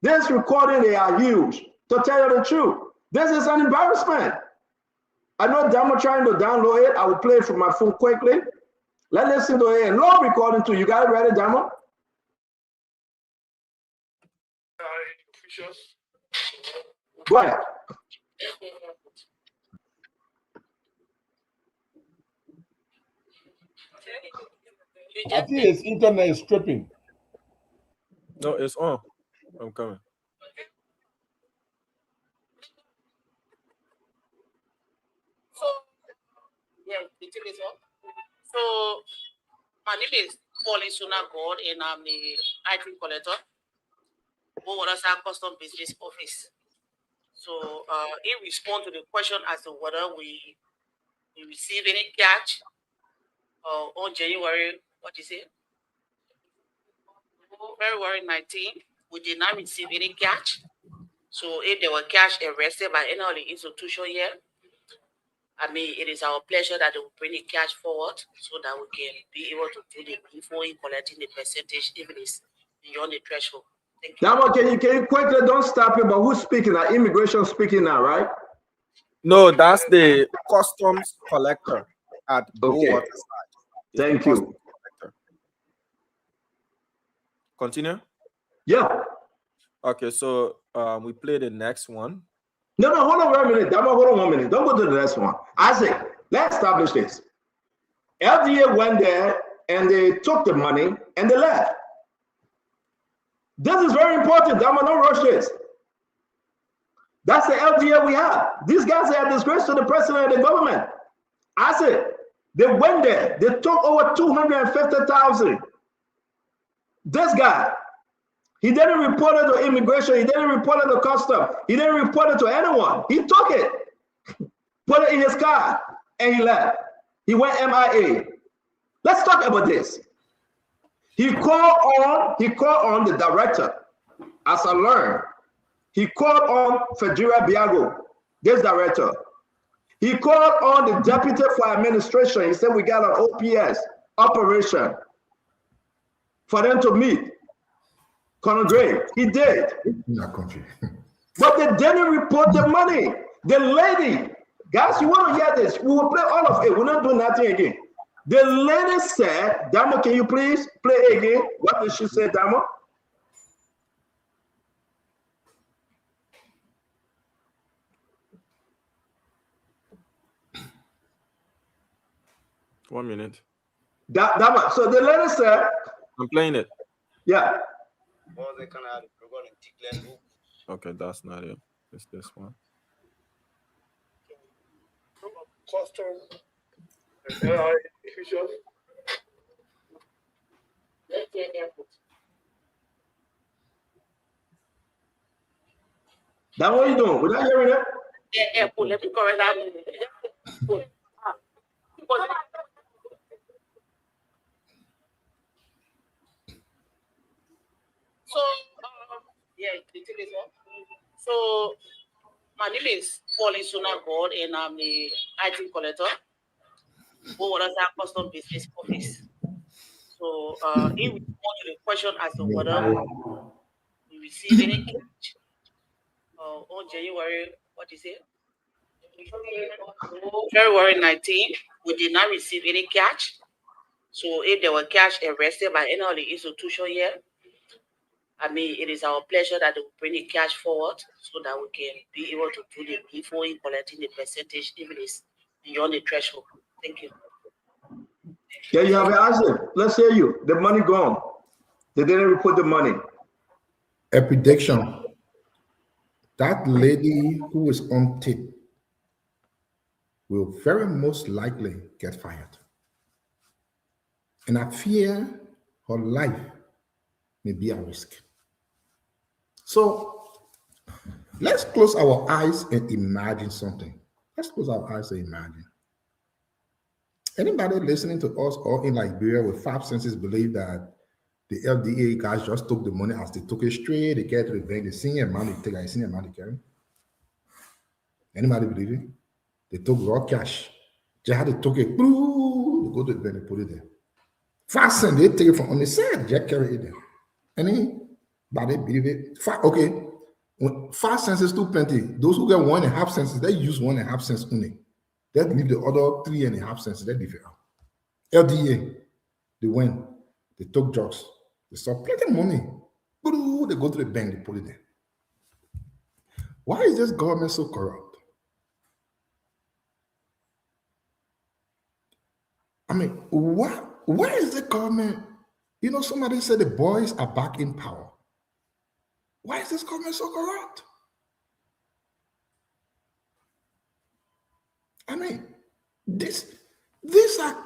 This recording, they are huge. To tell you the truth, this is an embarrassment. I know Damo trying to download it. I will play it from my phone quickly. Let's listen to it. Long recording too. You got it ready, Damo? Go ahead. I think his internet is tripping. No, it's on. I'm coming. So, yeah, the thing is on. So, my name is Paul Isuna God, and I'm the item collector who was our custom business office. So, in response to the question as to whether we receive any catch on January, what is it? February 19th, we did not receive any cash. So if there were cash arrested by any of the institution here, I mean, it is our pleasure that they will bring the cash forward so that we can be able to do the before in collecting the percentage if it is beyond the threshold. Thank you. Damo, can you quickly, don't stop it, but who's speaking now? Immigration speaking now, right? No, that's the customs collector at Okay. Waterside. Thank you. Collector. Continue. Yeah. Okay, so we play the next one. No, hold on one minute. Damo, hold on 1 minute. Don't go to the next one. Isaac, let's establish this. LDA went there and they took the money and they left. This is very important. Damo, don't rush this. That's the LDA we have. These guys are a disgrace to the president and the government. I said, they went there. They took over 250,000. This guy, he didn't report it to immigration. He didn't report it to customs. He didn't report it to anyone. He took it, put it in his car, and he left. He went MIA. Let's talk about this. He called on the director, as I learned. He called on Federa Biago, this director. He called on the deputy for administration. He said, we got an OPS operation for them to meet. Colonel Gray, he did. In that country. But they didn't report the money. The lady, guys, you want to hear this? We will play all of it. We're not doing nothing again. The lady said, Damo, can you please play again? What did she say, Damo? One minute. Damo. So the lady said, I'm playing it. yeah. Okay, that's not it. It's this one. Customs and officials. That's what you doing? Without hearing it? Airport, let me correct that. So, yeah, the thing is, so my name is Paul Isuna God, and I'm the IT collector for what is our custom business office. So, if we want to the question as to whether we receive any cash on January, what is it? February 19th, we did not receive any cash. So, if there were cash arrested by any of the institution here, I mean, it is our pleasure that they will bring the cash forward so that we can be able to do the before in collecting the percentage if it is beyond the threshold. Thank you. Yeah, you have an answer. Let's hear you. The money gone. They didn't report the money. A prediction. That lady who is on tape will very most likely get fired. And I fear her life may be at risk. So let's close our eyes and imagine something. Let's close our eyes and imagine. Anybody listening to us or in Liberia with 5 senses believe that the LDA guys just took the money as they took it straight, they get to the bank, the senior money take a senior money carry? Anybody believe it? They took raw cash. They had to took it, they go to the bank and put it there. Fasten, they take it from on the side, just carry it there. Anybody believe it? Okay, 5 cents is too plenty. Those who get 1.5 cents, they use 1.5 cents only. They leave the other 3.5 cents. They leave it out. LDA, they went, they took drugs, they saw plenty of money. They go to the bank, they put it there. Why is this government so corrupt? I mean, why is the government? You know, somebody said the boys are back in power. Why is this government so corrupt? I mean, these are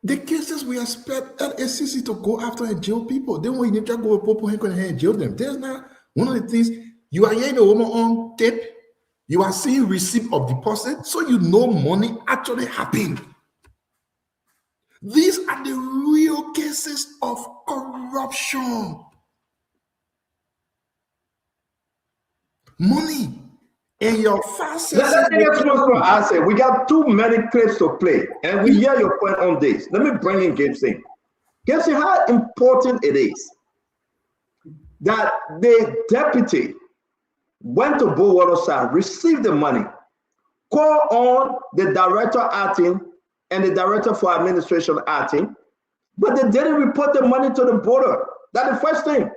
the cases we expect LACC to go after and jail people. Then when you just go with Popo and jail them, there's not one of the things you are hearing a woman on tape, you are seeing receipt of deposit, so you know money actually happened. These are the real cases of corruption. Money and your facets. Let me get too much for answer. We got too many clips to play, and we hear your point on this. Let me bring in Gibson. Gibson, how important it is that the deputy went to Bowater side, received the money, call on the director acting and the director for administration acting, but they didn't report the money to the border. That's the first thing.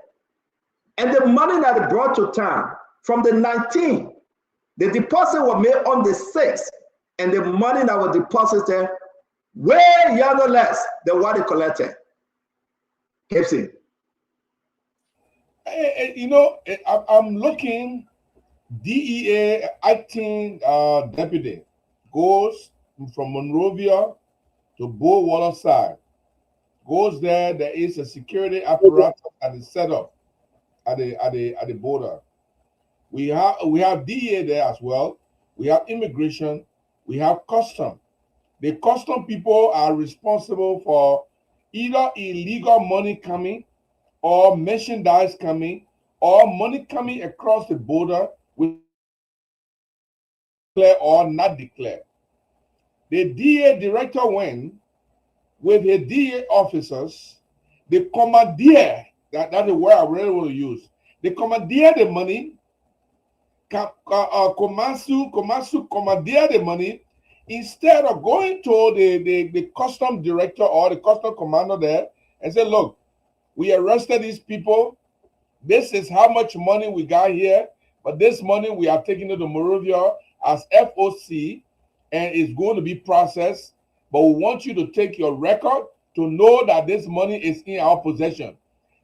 And the money that they brought to town from the 19th, the deposit was made on the 6th, and the money that was deposited way younger less than what they collected. Gibson. You know, I'm looking, DEA acting deputy goes from Monrovia to Bowater side, goes there. There is a security apparatus that is set up at the border. We have DEA there as well. We have immigration. We have custom. The custom people are responsible for either illegal money coming, or merchandise coming, or money coming across the border with declare or not declare. The DA director went with the DA officers, they commandeer, that's the word I really want to use. They commandeer the money, commandeer the money, instead of going to the custom director or the custom commander there and say, look, we arrested these people. This is how much money we got here, but this money we are taking to the Monrovia as FOC, and it's going to be processed. But we want you to take your record to know that this money is in our possession.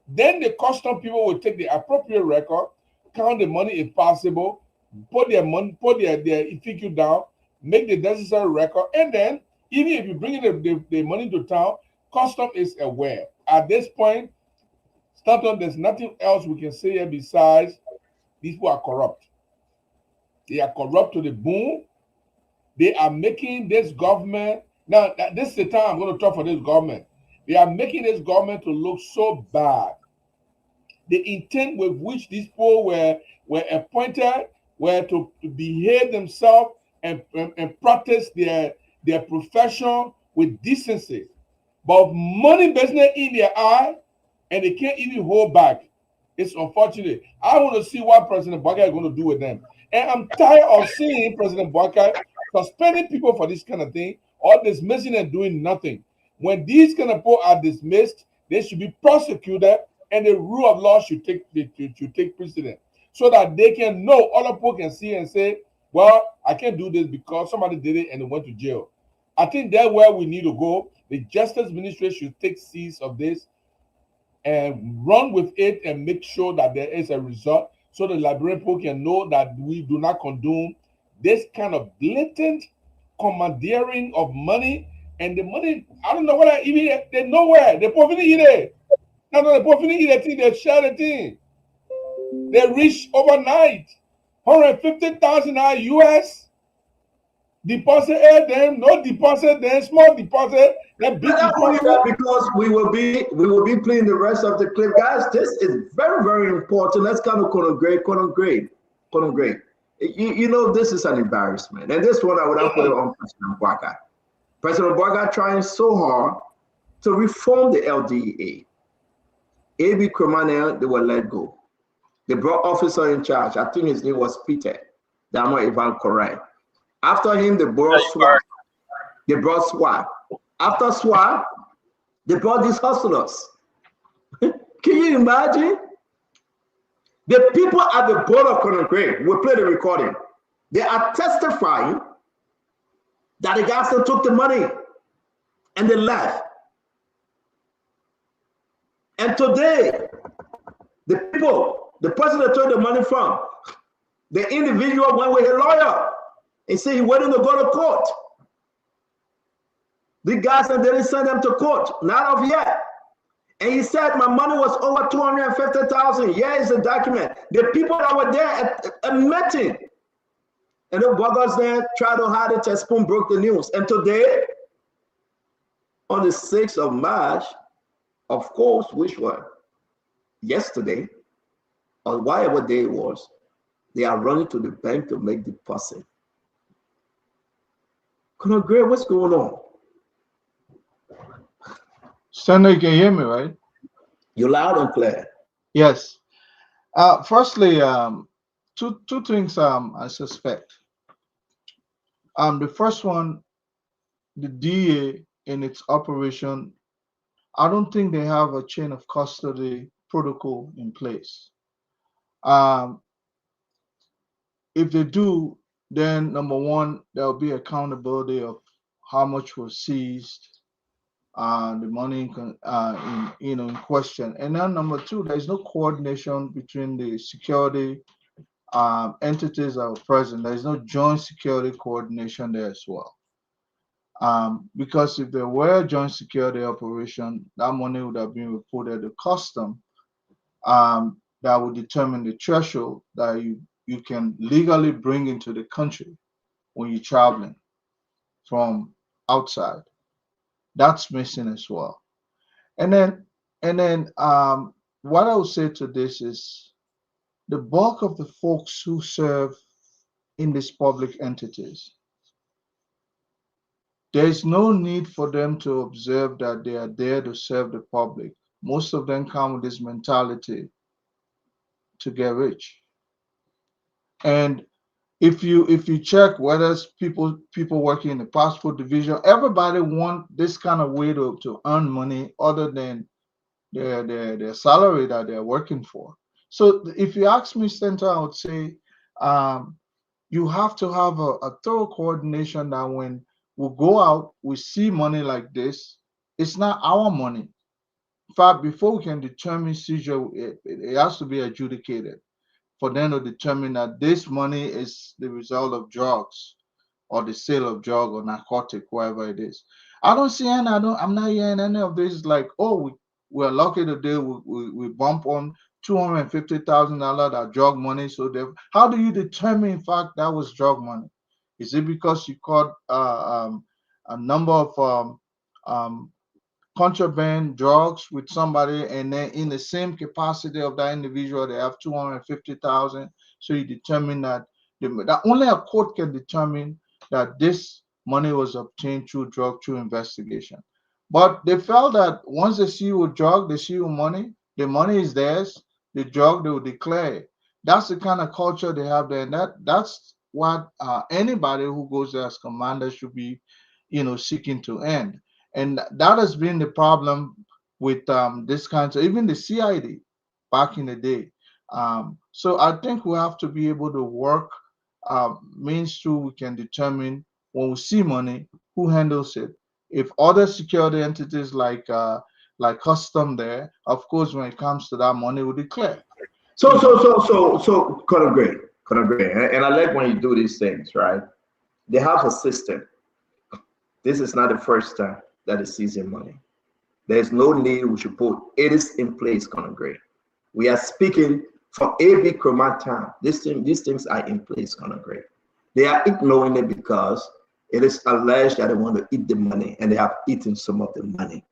Then the custom people will take the appropriate record, count the money if possible, put their money, put their FQ down, make the necessary record, and then even if you bring in the money to town, custom is aware. At this point, Stanton, there's nothing else we can say here besides these people are corrupt. They are corrupt to the bone. They are making this government, now this is the time I'm going to talk for this government. They are making this government to look so bad. The intent with which these people were appointed were to behave themselves and practice their profession with decency. But money business in their eye, and they can't even hold back. It's unfortunate. I want to see what President Boakai is going to do with them. And I'm tired of seeing President Boakai suspending people for this kind of thing, or dismissing and doing nothing. When these kind of people are dismissed, they should be prosecuted, and the rule of law should take precedence, so that they can know, other people can see and say, well, I can't do this because somebody did it and they went to jail. I think that's where we need to go. The Justice Ministry should take seize of this and run with it and make sure that there is a result, so the Liberian people can know that we do not condone this kind of blatant commandeering of money. And the money, I don't know whether even they know where they profit eat it. No, they profit eat the thing, they share the thing. They reach overnight 150,000 US. Deposit them, no deposit them, small deposit, then big deposit. Because we will be playing the rest of the clip. Guys, this is very, very important. Let's kind of grade. You know, this is an embarrassment. And this one I would have put it on President Boakai. President Boakai trying so hard to reform the LDA. A.B. Criminal, they were let go. They brought officer in charge. I think his name was Peter. That might even correct. After him, they brought SWAT. They brought SWAT. After SWAT, they brought these hustlers. Can you imagine? The people at the board of Conakry will play the recording. They are testifying that the guys took the money and they left. And today, the people, the person that took the money from, the individual went with a lawyer and said he waiting to go to court. The guy said they didn't send them to court, not of yet. And he said my money was over 250,000. Yeah, it's a document. The people that were there at a meeting, and the buggers there tried to hide it. Spoon broke the news. And today, on the 6th of March, of course, which was yesterday, or whatever day it was, They are running to the bank to make deposit. Colonel Gray, what's going on? Stanley, you can hear me, right? You're loud and clear. Yes. Firstly, two things I suspect. The first one, the DA in its operation, I don't think they have a chain of custody protocol in place. If they do, then number one, there will be accountability of how much was seized, the money in question, and then number two, there is no coordination between the security entities that are present. There is no joint security coordination there as well. Because if there were a joint security operation, that money would have been reported to custom, that would determine the threshold that you can legally bring into the country when you're traveling from outside. That's missing as well. And then what I would say to this is the bulk of the folks who serve in these public entities, there is no need for them to observe that they are there to serve the public. Most of them come with this mentality to get rich. And if you check whether it's people working in the passport division, everybody want this kind of way to earn money other than their salary that they're working for. So if you ask me, Senator, I would say you have to have a thorough coordination that when we go out, we see money like this, it's not our money. In fact, before we can determine seizure, it has to be adjudicated for them to determine that this money is the result of drugs or the sale of drug or narcotic, whatever it is. I don't see any, I'm not hearing any of this like, oh, we're lucky today, we bump on $250,000 that drug money. So how do you determine, in fact, that was drug money? Is it because you caught a number of contraband drugs with somebody, and then in the same capacity of that individual, they have 250,000. So you determine that only a court can determine that this money was obtained through investigation. But they felt that once they see you with drug, they see you money, the money is theirs, the drug they will declare it. That's the kind of culture they have there, and that's what anybody who goes there as commander should be, seeking to end. And that has been the problem with this kind of, even the CID back in the day. So I think we have to be able to work means through we can determine when we see money, who handles it. If other security entities like custom there, of course, when it comes to that money, we declare. So, Colonel Gray, and I like when you do these things, right? They have a system. This is not the first time that is seizing money. There's no need we should put. It is in place, Colonel Gray. We are speaking from A.B. Kromah time. These things are in place, Colonel Gray. They are ignoring it because it is alleged that they want to eat the money, and they have eaten some of the money.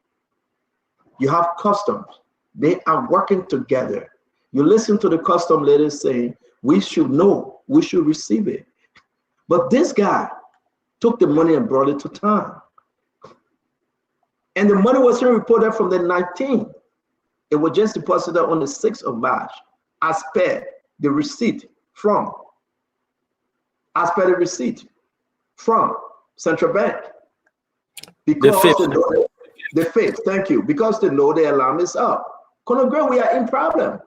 You have customs. They are working together. You listen to the custom leaders saying, we should know, we should receive it. But this guy took the money and brought it to town. And the money wasn't reported from the 19th. It was just deposited on the 6th of March as per the receipt from Central Bank. Because the fifth, thank you. Because they know the alarm is up. Colonel Gray, we are in problem.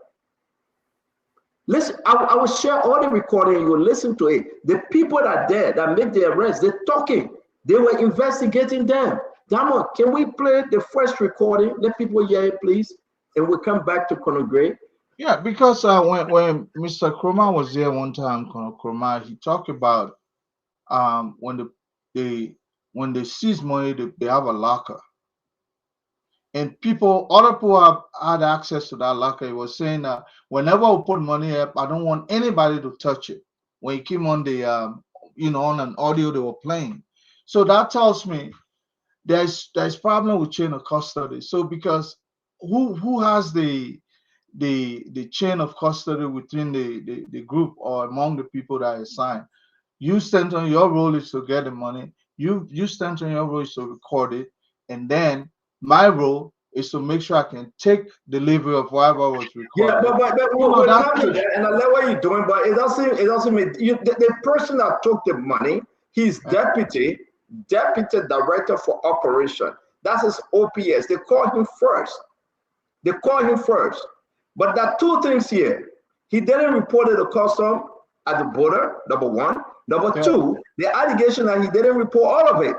Listen, I will share all the recording. You will listen to it. The people that are there that make the arrest, they're talking. They were investigating them. Damon, can we play the first recording? Let people hear it, please. And we'll come back to Colonel Gray. Yeah, because when Mr. Kromah was there one time, Colonel Kromah, he talked about when they seize money, they have a locker. And other people have had access to that locker. He was saying that whenever we put money up, I don't want anybody to touch it. When he came on the, on an audio they were playing. So that tells me there's problem with chain of custody. So because who has the the chain of custody within the group or among the people that are assigned. You, Stanton, your role is to get the money. You, Stanton, your role is to record it, and then my role is to make sure I can take delivery of whatever was recorded. Yeah, but we're coming there, and I know what you're doing, but it doesn't mean the person that took the money, he's deputy director for operation. That's his OPS. They call him first. But there are two things here. He didn't report it to custom at the border, number one. Number two, the allegation that he didn't report all of it.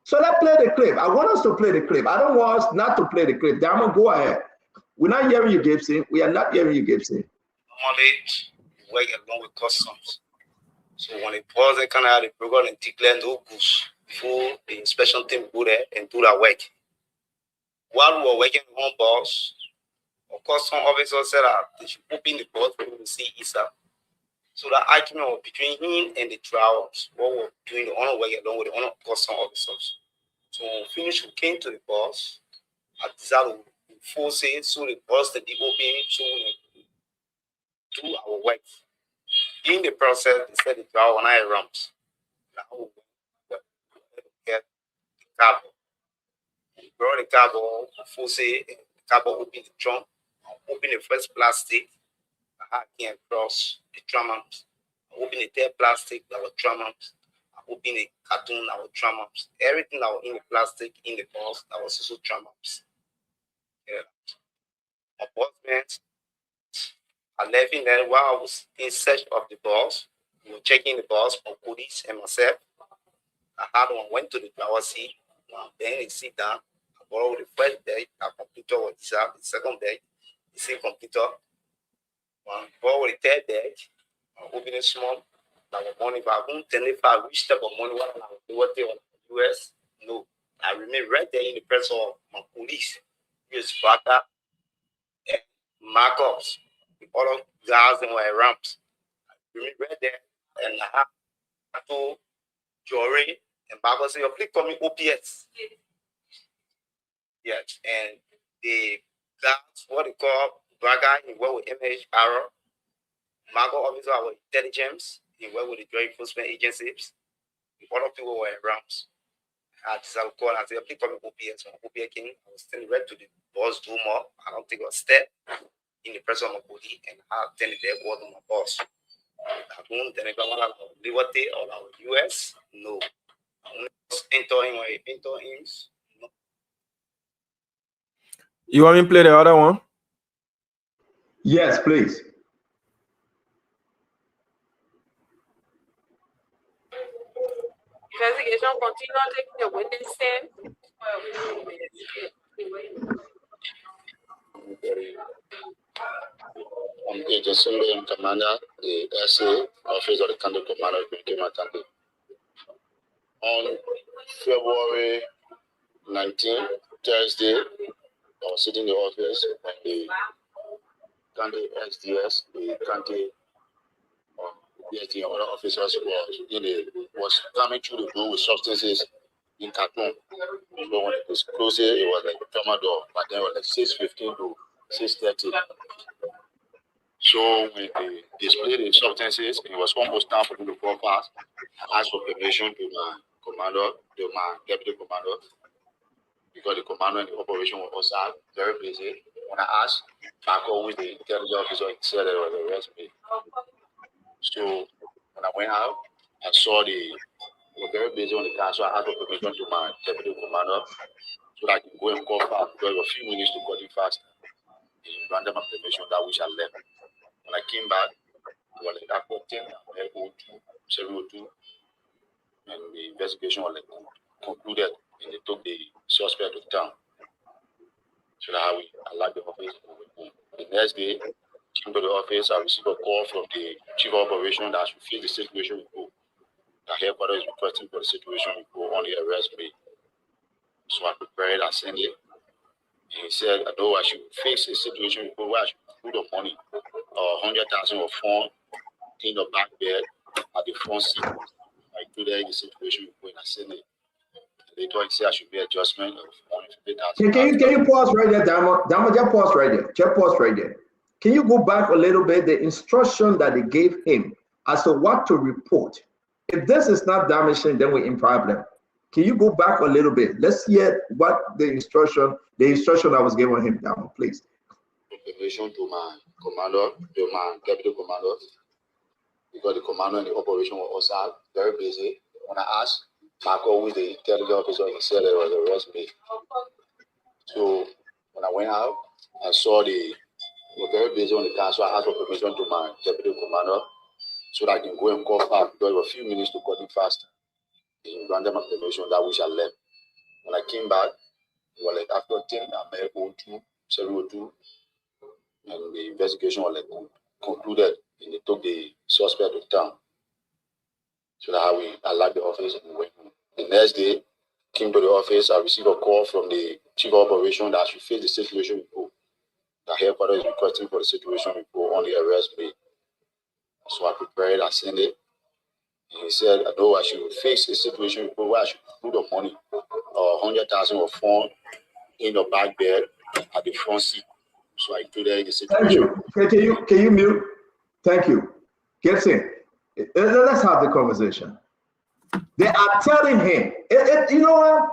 So let's play the clip. I want us to play the clip. I don't want us not to play the clip. Diamond, go ahead. We're not hearing you, Gibson. We are not hearing you, Gibson. Normally, work along with customs. So when it was a kind of the program and declare no goods before the inspection team go there and do that work. While we were working on boss, of course, some officers said that they should open the boss for to see Isa. So that argument was between him and the drivers, what we're doing the honor work along with the honor custom officers. So when we finished, we came to the boss. I decided to force it so the boss that they open so we do our work. In the process, they said the driver when I ramps. Now we get the cabo. We brought the cabo, force it, the cabo open the trunk, open the first plastic. I came across the trammers. I opened the third plastic that was trammers. I opened the cartoon that was trammers. Everything that was in the plastic in the box that was also trammers. Yeah. My boss meant I left in there while I was in search of the boss. We were checking the boss for police and myself. I had one went to the driver seat. Then he sit down. I borrowed the first bag. The computer was the second bag. The same computer. Borrowed the third bag. I opened it small. That was money. If I won't tell if I which type of money what I was doing on the US, no. I remain right there in the presence of my police. US Baka and Marcos. The other guys in my ramps. I remain right there and I have to Jory and Marcos say, please call me OPS. Yes, and the guys, what they call Braga, he worked with MHR. Marco officer our intelligence, he worked with the drug enforcement agencies. The other people were ramps. I decided to call and say, please call me OPS. OPS King, I was standing right to the boss do more. I don't take a step in the presence of my body and I tell the word to my boss. I don't tell about liberty or our US, no. Enter him. No. You want me to play the other one? Yes, please. Investigation continue taking the witness stand. I'm Agent Sunday Commander, the SA Office of the County Commander of Kimatandi. On February 19th, Thursday, I was sitting in the office and the county SDS, the county DST and other officers was coming through the door with substances in carton. So when it was closer, it was like a trauma door, but then it was like 6:15 to 6:30. So when they displayed the substances, it was almost time for them to go fast. I asked for permission to my commander, to my deputy commander, because the commander and the operation were outside, very busy. When I asked, I called with the intelligence officer and said that it was arrest me. So when I went out, I saw they were very busy on the car, so I asked for permission to my deputy commander so that I can go and call fast. Because there were a few minutes to call him fast. He granted my permission, that which I left. When I came back, it was like that 10, 702, and the investigation was like concluded, and they took the suspect to town. So that I left the office. The next day, came to the office, I received a call from the chief of operation that I should face the situation with go. The headquarters is requesting for the situation with go, only arrest me. So I prepared, I sent it. And he said, I know I should face the situation with go, where I should put the money, 100,000 of phone in the back bed at the front seat. I put there in the situation with go and I sent it. Later he said I should be adjustment of 150,000. Can you pause right there, Damo? Damo, just pause right there. Just pause right there. Can you go back a little bit? The instruction that they gave him as to what to report. If this is not damaging, then we're in problem. Can you go back a little bit? Let's hear what the instruction that was given him down, please. Information to my commander, to my deputy commander, because the commander and the operation were also very busy. When I asked Marco, who is the intelligence officer, he said there was a arrest made. So when I went out, I saw they were very busy on the car, so I asked for permission to my deputy commander so that I can go and call fast, because there were a few minutes to cut it faster. He granted my permission that we shall left. When I came back, it was like after 10, I met 02, 702, and the investigation was like concluded, and they took the suspect to town. So that we allowed the office and went home. The next day, came to the office, I received a call from the chief of operation that I should face the situation report. The headquarters is requesting for the situation report on the arrest made. So I prepared, I sent it. And he said, I know I should face the situation report where I should put the money, 100,000 of funds in the back bed at the front seat. So I included the situation. Thank you. Can you mute? Thank you. Get in. Let's have the conversation. They are telling him, you know what?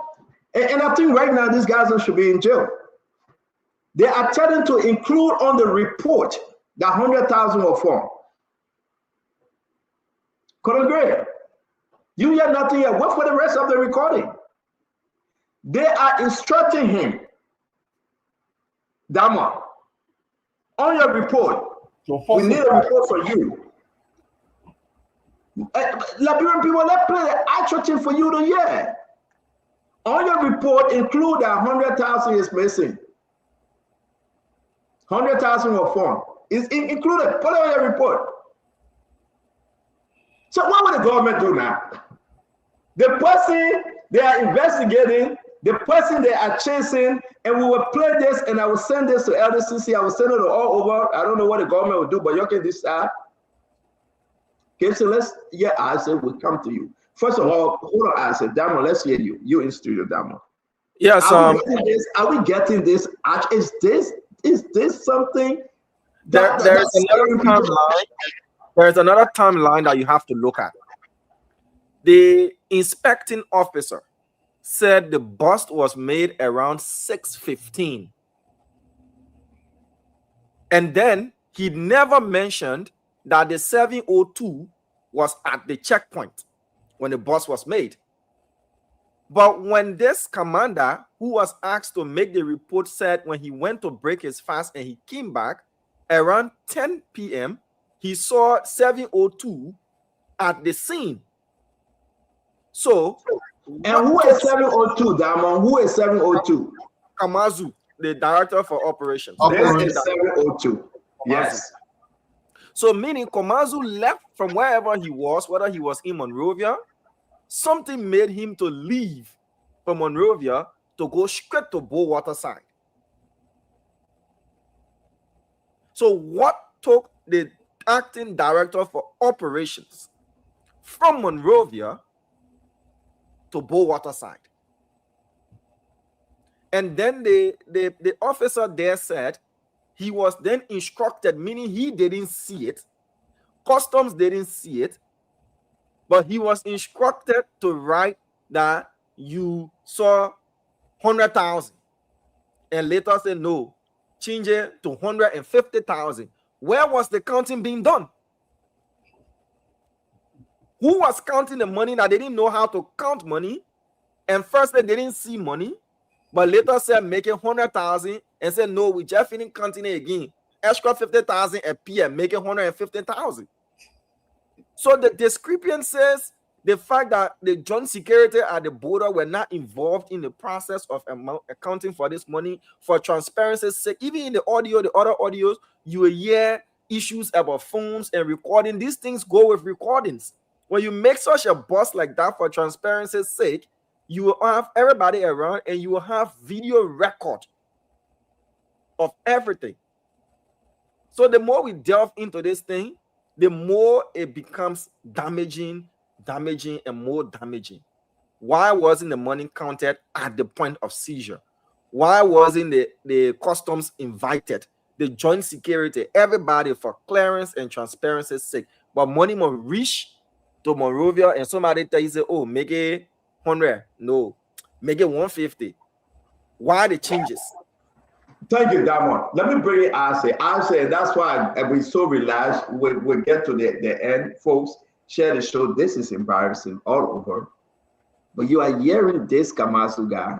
And I think right now these guys should be in jail. They are telling to include on the report the 100,000 of form. Colonel Gray, you hear nothing yet. What for the rest of the recording? They are instructing him, Dama, on your report, we need a report for you. Liberian people, let's play the actual thing for you to hear. On your report, include that 100,000 is missing. 100,000 of form is included. Put it on your report. So what will the government do now? The person they are investigating, the person they are chasing, and we will play this, and I will send this to LDCC. I will send it all over. I don't know what the government will do, but you can decide. Okay, so I said we'll come to you. First of all, hold on, I said, Damo, let's hear you. You in studio, Damo. Yes. Are we getting this? Is this something? There's another timeline that you have to look at. The inspecting officer said the bust was made around 6:15. And then he never mentioned that the 702 was at the checkpoint when the bust was made. But when this commander who was asked to make the report said when he went to break his fast and he came back around 10 p.m., he saw 702 at the scene. So, and who is 702, Damon? Who is 702? Kamazu, the director for operations. This is 702. Yes. So meaning Kamazu left from wherever he was, whether he was in Monrovia, something made him to leave from Monrovia to go straight to Bowater side. So what took the acting director for operations from Monrovia to Bowater side? And then the officer there said he was then instructed, meaning he didn't see it, customs didn't see it, but he was instructed to write that you saw 100,000 and later said no, change it to 150,000. Where was the counting being done? Who was counting the money that they didn't know how to count money? And first they didn't see money, but later said making 100,000 and said no, we just finished counting it again. Extra 50,000 a PM, making 150,000. So the discrepancy says the fact that the joint security at the border were not involved in the process of accounting for this money for transparency's sake. Even in the audio, the other audios, you will hear issues about phones and recording. These things go with recordings. When you make such a bust like that for transparency's sake, you will have everybody around and you will have video record of everything. So the more we delve into this thing, the more it becomes damaging, and more damaging. Why wasn't the money counted at the point of seizure? Why wasn't the customs invited? the joint security, everybody for clearance and transparency's sake. But money must reach to Monrovia and somebody tell you, say, oh, make it 100. No, make it 150. Why the changes? Thank you, Damon. Let me bring it I say, that's why we're so relaxed. We get to the end, folks. Share the show. This is embarrassing all over. But you are hearing this Kamasu guy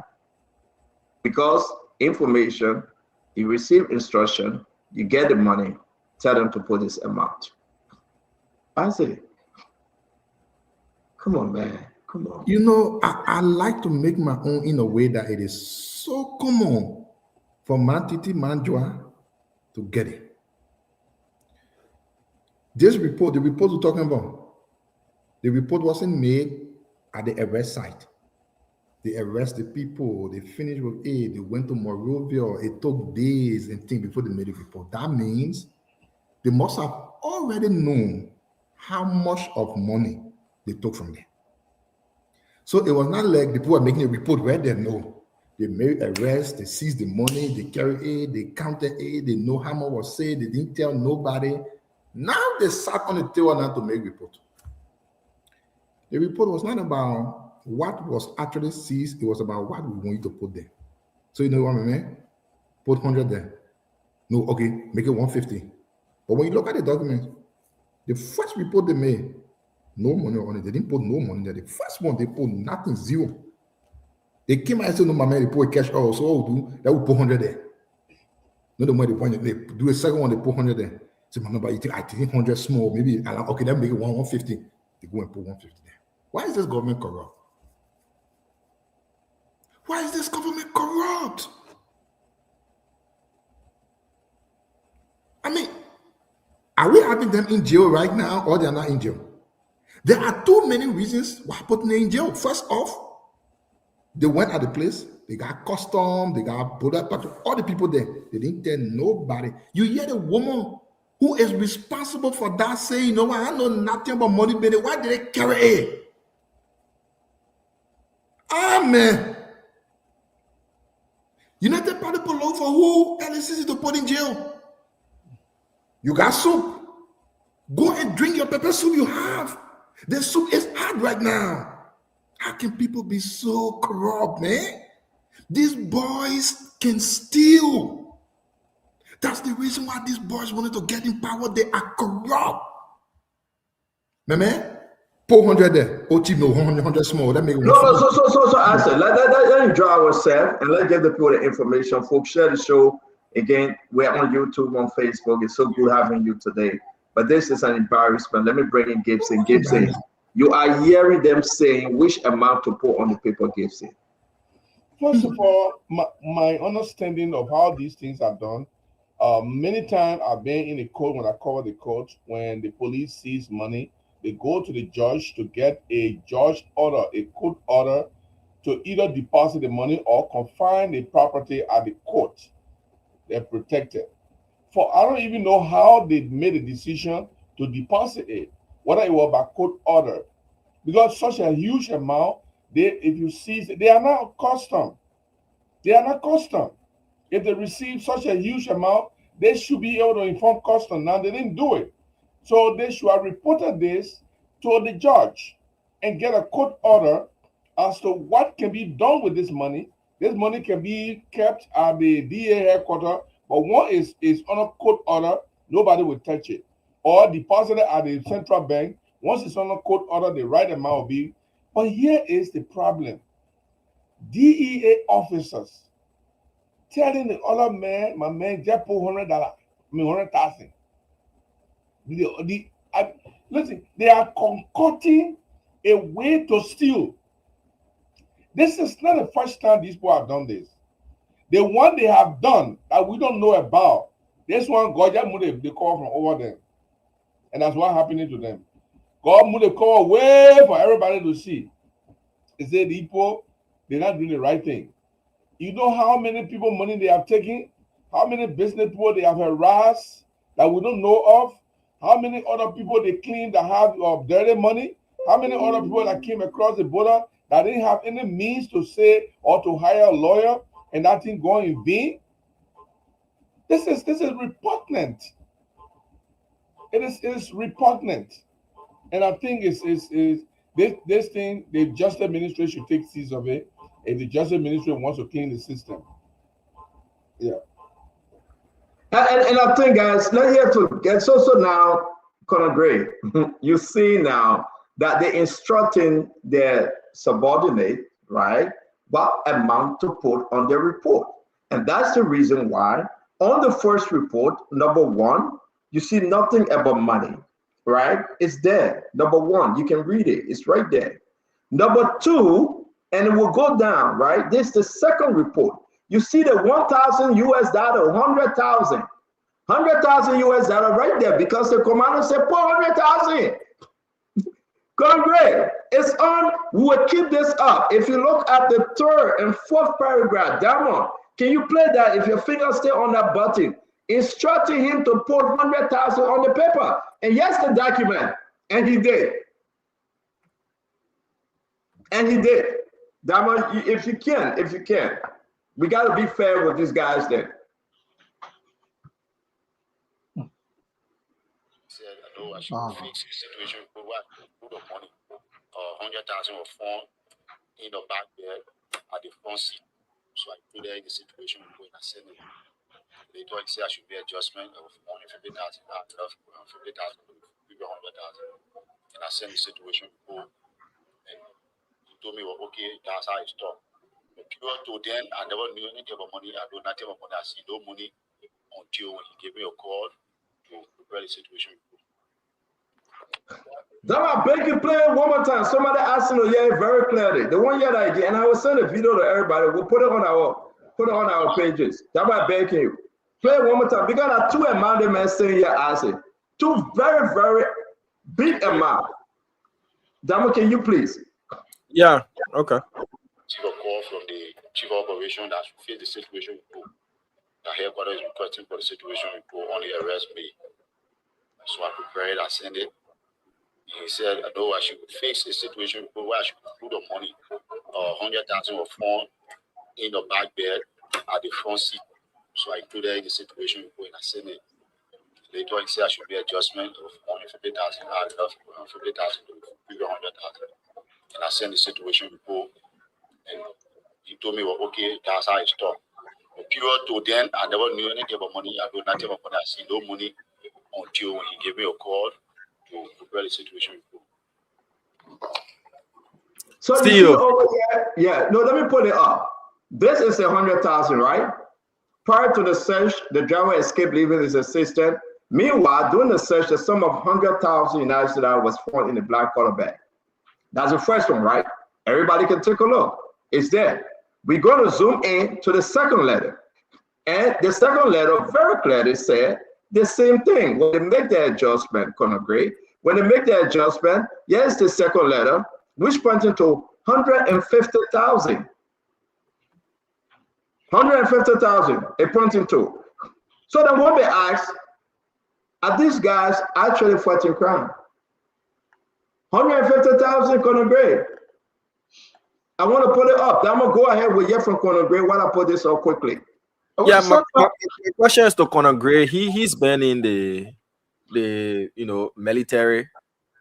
because information, you receive instruction, you get the money, tell them to put this amount. I say, come on, man. Come on. You know, I like to make my own in a way that it is so common for Mantiti Manjwa to get it. This report, the report we're talking about, the report wasn't made at the arrest site. They arrest the people, they finished with it, they went to Monrovia, it took days and things before they made the report. That means they must have already known how much of money they took from there. So it was not like the people were making a report where they know. They made arrests, they seized the money, they carried it, they counted it, they know how much was said, they didn't tell nobody. Now they sat on the table now to make a report. The report was not about what was actually seized, it was about what we want you to put there. So you know what I mean? Put 100 there. No, okay, make it 150. But when you look at the document, the first report they made, no money on it. They didn't put no money there. The first one, they put nothing, zero. They came out and said, no, my man, they put cash out. So what we do, that will put 100 there. No, the money, they do a second one, they put 100 there. Say, my number, I think 100 small, maybe, okay, then make it 150. They go and put 150 there. Why is this government corrupt? Why is this government corrupt? I mean, are we having them in jail right now or they are not in jail? There are too many reasons why putting them in jail. First off, they went at the place, they got custom, they got border patrol, all the people there, they didn't tell nobody. You hear the woman who is responsible for that say, you know what, I know nothing about money, baby. Why did they carry it? Amen. United Party Polo for who? LCC to put in jail. You got soup. Go and drink your pepper soup you have. The soup is hard right now. How can people be so corrupt, man? These boys can steal. That's the reason why these boys wanted to get in power. They are corrupt. Man, 400 there. Oh, cheap, no, 100 small. That make no, so answer. Let him draw ourselves and let's give the people the information. Folks, share the show. Again, we're on YouTube, on Facebook. It's so good having you today. But this is an embarrassment. Let me bring in Gibson. Gibson, you are hearing them saying which amount to put on the paper, Gibson. First of all, my understanding of how these things are done, many times I've been in a court when I cover the court, when the police seize money, they go to the judge to get a judge order, a court order to either deposit the money or confine the property at the court. They're protected. For I don't even know how they made a decision to deposit it, whether it was by court order, because such a huge amount, if you seize it, they are not custom. They are not custom. If they receive such a huge amount, they should be able to inform custom. Now they didn't do it. So they should have reported this to the judge and get a court order as to what can be done with this money. This money can be kept at the DA headquarters, but one is on a court order, nobody will touch it. Or deposited at the central bank. Once it's on a court order, the right amount will be. But here is the problem. DEA officers telling the other man, my man, just put $100, $100,000. Listen, they are concocting a way to steal. This is not the first time these people have done this. The one they have done that we don't know about, this one, God just moved the call from over there. And that's what happening to them. God moved the call way for everybody to see. He said, the people, they're not doing the right thing. You know how many people money they have taken? How many business people they have harassed that we don't know of? How many other people they clean that have dirty money? How many other people that came across the border that didn't have any means to say or to hire a lawyer and that thing going in vain? This is repugnant. It is repugnant, and I think is this thing the Justice Ministry should take seize of it, and the Justice Ministry wants to clean the system. Yeah. And I think, guys, let's hear to get so now, Conor Gray, you see now that they're instructing their subordinate, right, what amount to put on their report. And that's the reason why on the first report, number one, you see nothing about money, right? It's there. Number one, you can read it. It's right there. Number two, and it will go down, right? This is the second report. You see the 1,000 US dollar, 100,000 US dollar right there because the commander said 400,000. Congress, it's on. We will keep this up. If you look at the third and fourth paragraph, that one, can you play that if your finger stay on that button? Instructing him to put 100,000 on the paper. And yes, the document. And he did. And he did. That one, if you can. We got to be fair with these guys then. Said, I know I should fix the situation. Put the money, 100,000 of phone in the back there at the front seat. So I put there in the situation when I send it. They told me I should be adjustment of 150,000. I love 50,000, maybe 100,000. And I sent the situation before. And he told me, well, okay, that's how it's done. But pure to then, I never knew anything about money. I know nothing about money. I see no money until when he gave me a call to prepare the situation. Now I beg you, play it one more time. Somebody asked me, yeah, very clearly. The one year that I get, and I will send a video to everybody. We'll put it on our pages. That's why I beg you. Play it one more time. Because there are two amount of men saying here asking. Two very, very big amount. Damo, can you please? Yeah, okay. Receive a call from the chief of operation that should face the situation report. The headquarters is requesting for the situation report on the arrest me. So I prepared, I sent it. He said, I know I should fix the situation report where I should put the money, 100,000 of phone in the back bed at the front seat. So I put there in the situation report and I sent it. Later he said I should be adjustment of 150,000. I love 150,000 to 100,000. And I sent the situation report. And he told me, well, okay, that's how it's done. But pure to then, I never knew anything about money. I know nothing about money. I see no money until when he gave me a call to prepare the situation report. So you see over here, yeah, no, let me put it up. This is 100,000, right? Prior to the search, the driver escaped leaving his assistant. Meanwhile, during the search, the sum of 100,000 United States was found in the black collar bag. That's the first one, right? Everybody can take a look. It's there. We're going to zoom in to the second letter. And the second letter very clearly said the same thing. When they make the adjustment, Conor Gray, when they make the adjustment, yes, the second letter, which pointing to 150,000. 150,000, it pointing to. So then when they ask, are these guys actually fighting crime? 150,000, Conor Gray. I want to put it up. I'm gonna go ahead with from Conor Gray while I put this up quickly. Yeah, my question is to Conor Gray. He's been in the military.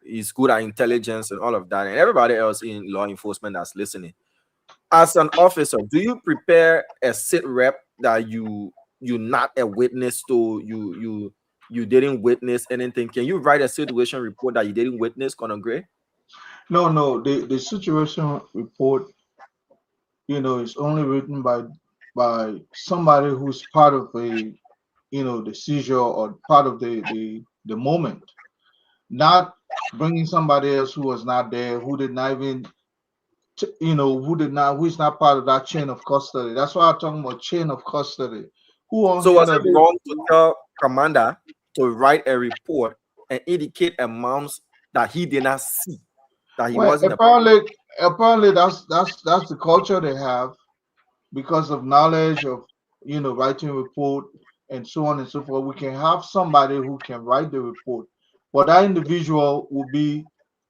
He's good at intelligence and all of that, and everybody else in law enforcement that's listening. As an officer, do you prepare a sit rep that you're not a witness to? You didn't witness anything. Can you write a situation report that you didn't witness, Conor Gray? No. The situation report, is only written by somebody who's part of the seizure or part of the moment, not bringing somebody else who was not there, who did not even, who's not part of that chain of custody. That's why I'm talking about chain of custody. So was it wrong to tell Commander to write a report and indicate amounts that he did not see? That he wasn't apparently that's the culture they have because of knowledge of writing a report and so on and so forth. We can have somebody who can write the report, but that individual will be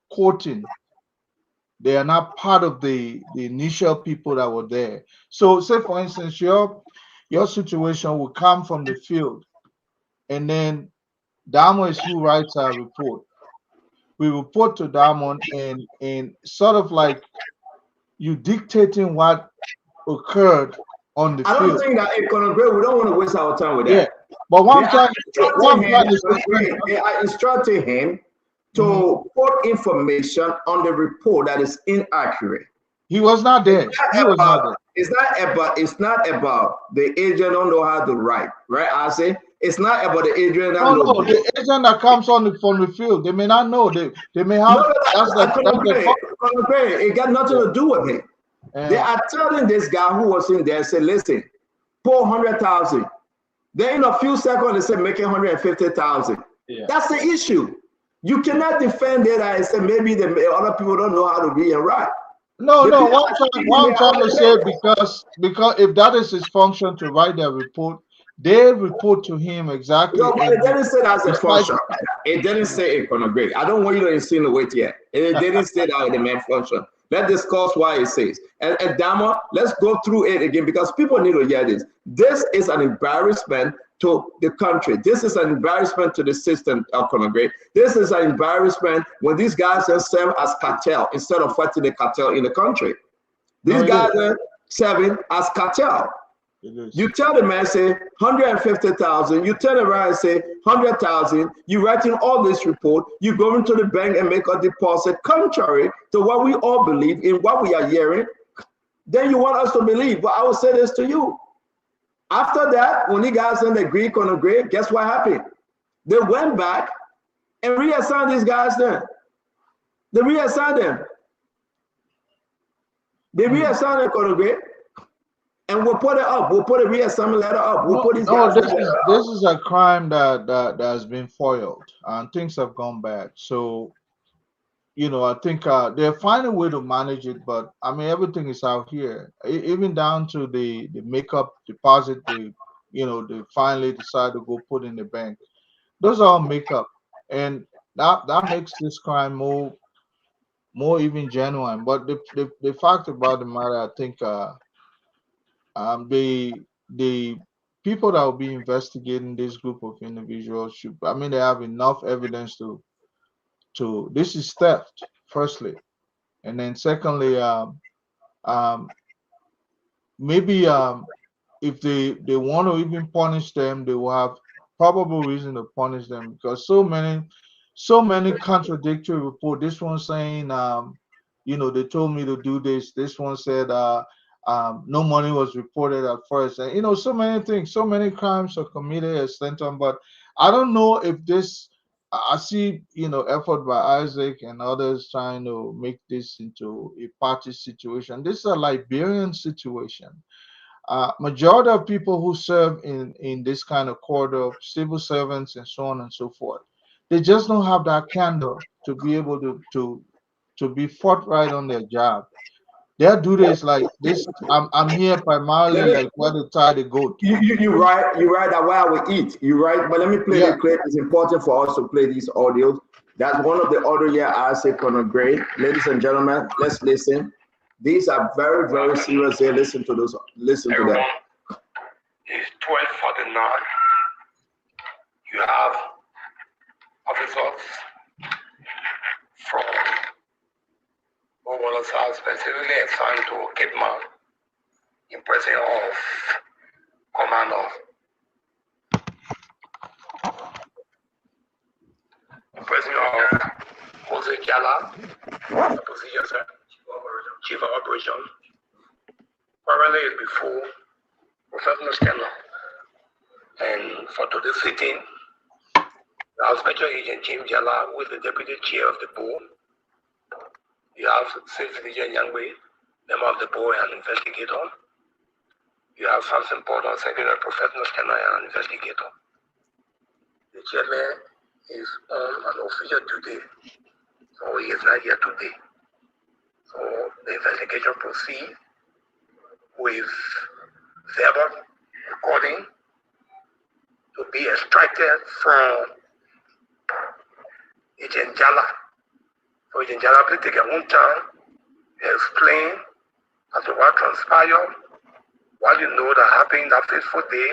quoting. They are not part of the initial people that were there. So say for instance, your your situation will come from the field, and then Diamond is who writes our report. We report to Diamond, and sort of like you dictating what occurred on the I don't field. think that it gonna agree. We don't want to waste our time with that. Yeah, but what They I'm are trying to instructing him, they are instructing him to put information on the report that is inaccurate. He was not there. He was not there. It's not about the agent don't know how to write, right? I say it's not about the agent that No, knows. no, the agent that comes from the field, they may not know. They may have. It got nothing to do with him. They are telling this guy who was in there, say, listen, pour 100,000. Then in a few seconds, they say making 150,000. Yeah. That's the issue. You cannot defend it and say maybe the other people don't know how to read and write. No, what I'm trying to say, because if that is his function to write their report, they report to him exactly. No, but it didn't say that's a function. It didn't say it's gonna break. I don't want you to insinuate yet. It didn't say that in the main function. Let's discuss why it says. And Dama, let's go through it again because people need to hear this. This is an embarrassment to the country. This is an embarrassment to the system of Congress. This is an embarrassment when these guys are serve as cartel instead of fighting the cartel in the country. These guys are serving as cartel. You tell the man, say 150,000, you turn around and say 100,000, you writing all this report, you go into the bank and make a deposit contrary to what we all believe in, what we are hearing, then you want us to believe. But I will say this to you. After that, when you guys in the Greek on the grade, guess what happened? They went back and reassigned these guys then. They reassigned them. They reassigned them on the grade. And we'll put it up. We'll put a reassignment letter up. We'll put these guys this is a crime that has been foiled, and things have gone bad. So, I think they're finding a way to manage it. But I mean, everything is out here, even down to the makeup deposit. They finally decide to go put in the bank. Those are all makeup, and that makes this crime more even genuine. But the fact about the matter, I think. The people that will be investigating this group of individuals should, I mean, they have enough evidence to this is theft, firstly, and then secondly, maybe if they want to even punish them, they will have probable reason to punish them because so many contradictory reports. This one saying they told me to do this. This one said no money was reported at first, and so many things, so many crimes are committed at Stanton. But I don't know if this. I see, effort by Isaac and others trying to make this into a party situation. This is a Liberian situation. Majority of people who serve in this kind of corridor, civil servants and so on and so forth, they just don't have that candor to be able to be forthright on their job. Their duty is like this. I'm here primarily like where to tie the goat. You're right that while we eat. You're right, but let me play the clip. It's important for us to play these audios. That's one of the audio here I say Conor Gray. Ladies and gentlemen, let's listen. These are very, very serious here. Listen to those. Listen to that. It's 12:49. You have officers from Buenos Aires, specifically assigned to Kidman, in presence of Commander. In presence of Jose Jala, the position, sir, Chief of Operations. Currently is before Professional Scanner. And for today's sitting, our Special Agent Jim Jala, who is the Deputy Chair of the Board. You have Sales Agent Yangwei, member of the board and investigator. You have Samson Porter, Secretary of Professional Scanner and investigator. The chairman is on an official duty, so he is not here today. So the investigation proceeds with verbal recording to be extracted from Agent Jala. So Agent Jala, please take a one time to explain as to what transpired What you know that happened that fateful day,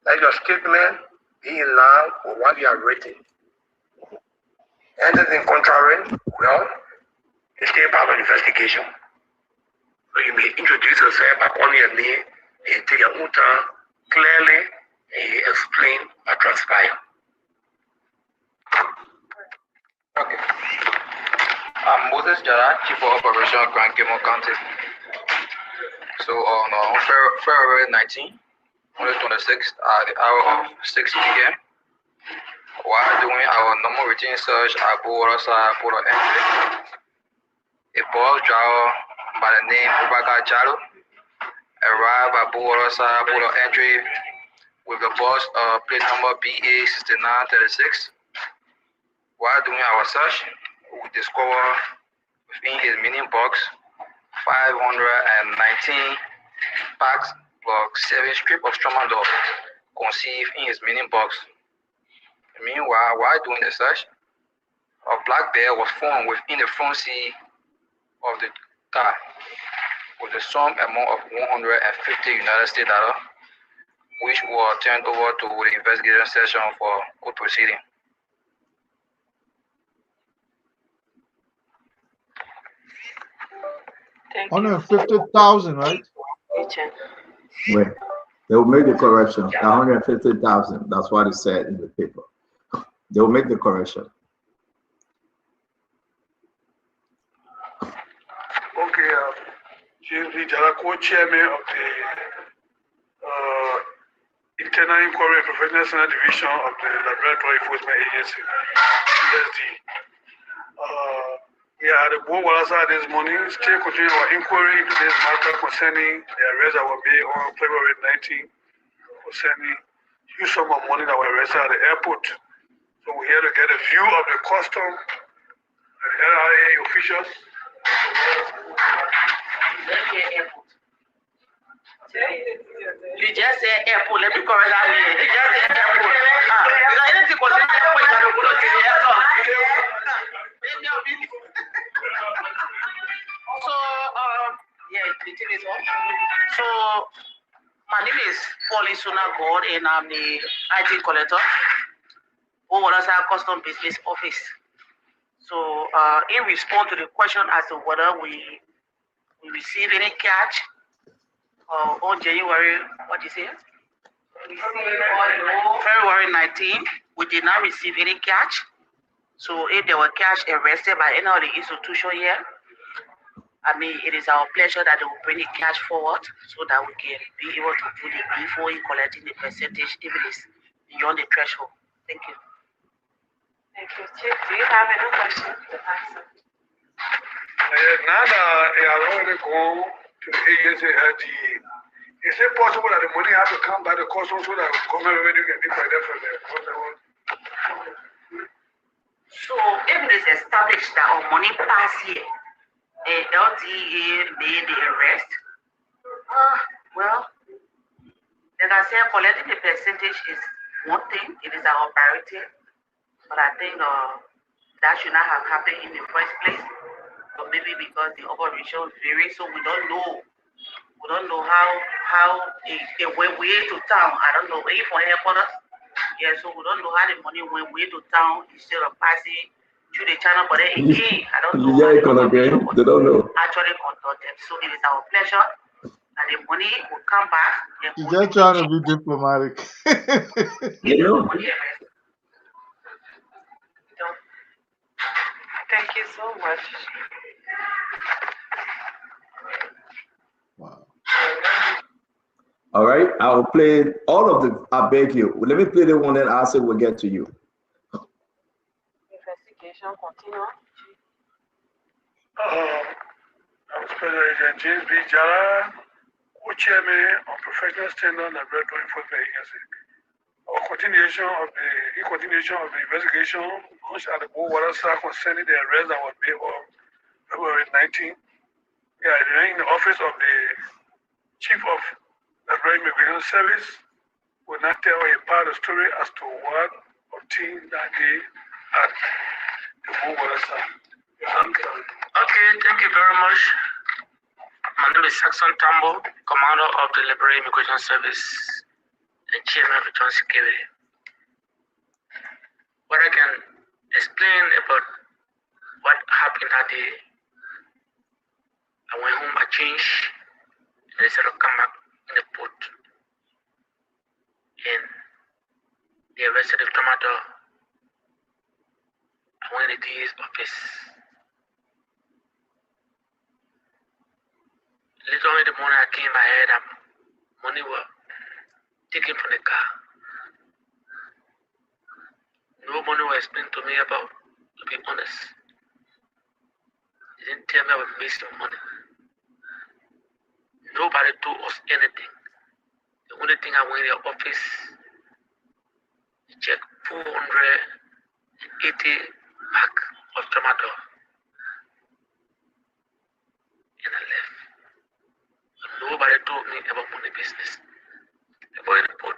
let your statement be in line with what you have written. Anything contrary, well, it's still part of the investigation. So you may introduce yourself by calling your name and take your own time clearly and explain what transpired. Okay. I'm Moses Jara, Chief of Operation Grand Cayman County. So on February 19, 2026, at the hour of 6 p.m., while doing our normal routine search at Buwarasa Port of Entry, a bus driver by the name Bubaka Jalo arrived at Buwarasa Port of Entry with the bus plate number BA6936. While doing our search, we discovered within his mini box 519 packs plus 7 strips of tramadol conceived in his mini box. Meanwhile, while doing the search, a black bear was found within the front seat of the car with a sum amount of 150 United States dollars, which were turned over to the investigation section for court proceeding. Thank 150,000, right? Wait, they will make the correction. 150,000. That's what it said in the paper. They will make the correction. Okay, James B. Jala, co-chairman of the Internal Inquiry and Professional Standard Division of the Laboratory Enforcement Agency, CSD. We are at the Buwarasa this morning, still continuing our inquiry into this matter concerning the arrest that were made on February 19, concerning huge sum of money that were arrested at the airport. So we're here to get a view of the custom and LIA officials. You just said airport. Let me correct that. You just said airport. Anything concerning airport, you have to go to the airport. So, yeah, the thing is on. So, my name is Pauline God, and I'm the IT collector who was our custom business office. So, in response to the question as to whether we receive any cash on January, what you say? February 19, we did not receive any cash. So if there were cash arrested by any of the institution here, I mean, it is our pleasure that they will bring the cash forward so that we can be able to do the before in collecting the percentage if it is beyond the threshold. Thank you. Thank you. Chief, do you have any questions to answer? Now that I already gone to the agency LTE, is it possible that the money has to come by the customs so that government revenue can be collected from the customer? So if it is established that our money pass here, LTA made the arrest, well, like I said, collecting the percentage is one thing, it is our priority, but I think that should not have happened in the first place, but maybe because the operation varies, so we don't know how it went way to town. I don't know, maybe for headquarters. Yeah, so we don't know how the money went way to town instead of passing through the channel. But then again, I don't know how the operation was actually conducted. So it is our pleasure that the money will come back. You're just trying to be diplomatic. Thank you so much. Wow. All right, I'll play all of the. I beg you. Let me play the one that I said will get to you. Investigation continue. I'm Special Agent James B. Jala, co-chairman of Professional Standard Laboratory Enforcement Agency. In continuation of the investigation launched at the Buwarasa concerning the arrest that was made on February 19. Yeah, in the office of the Chief of the Immigration Service will not tell a part of the story as to what obtained that day at the Buwarasa. Okay, thank you very much. My name is Saxon Tambo, Commander of the Liberal Immigration Service and Chairman of the Joint Security. What I can explain about what happened that day, I went home, I changed, and I said I'll come back in the port. And they arrested the tomato. I went to the DA's office. Later on in the morning, I came, I heard that money was taken from the car. No money was explained to me about, to be honest. They didn't tell me I was wasting money. Nobody told us anything. The only thing I went in the office, to check 480 pack of tomato. And I left. Nobody told me about money business, about the port.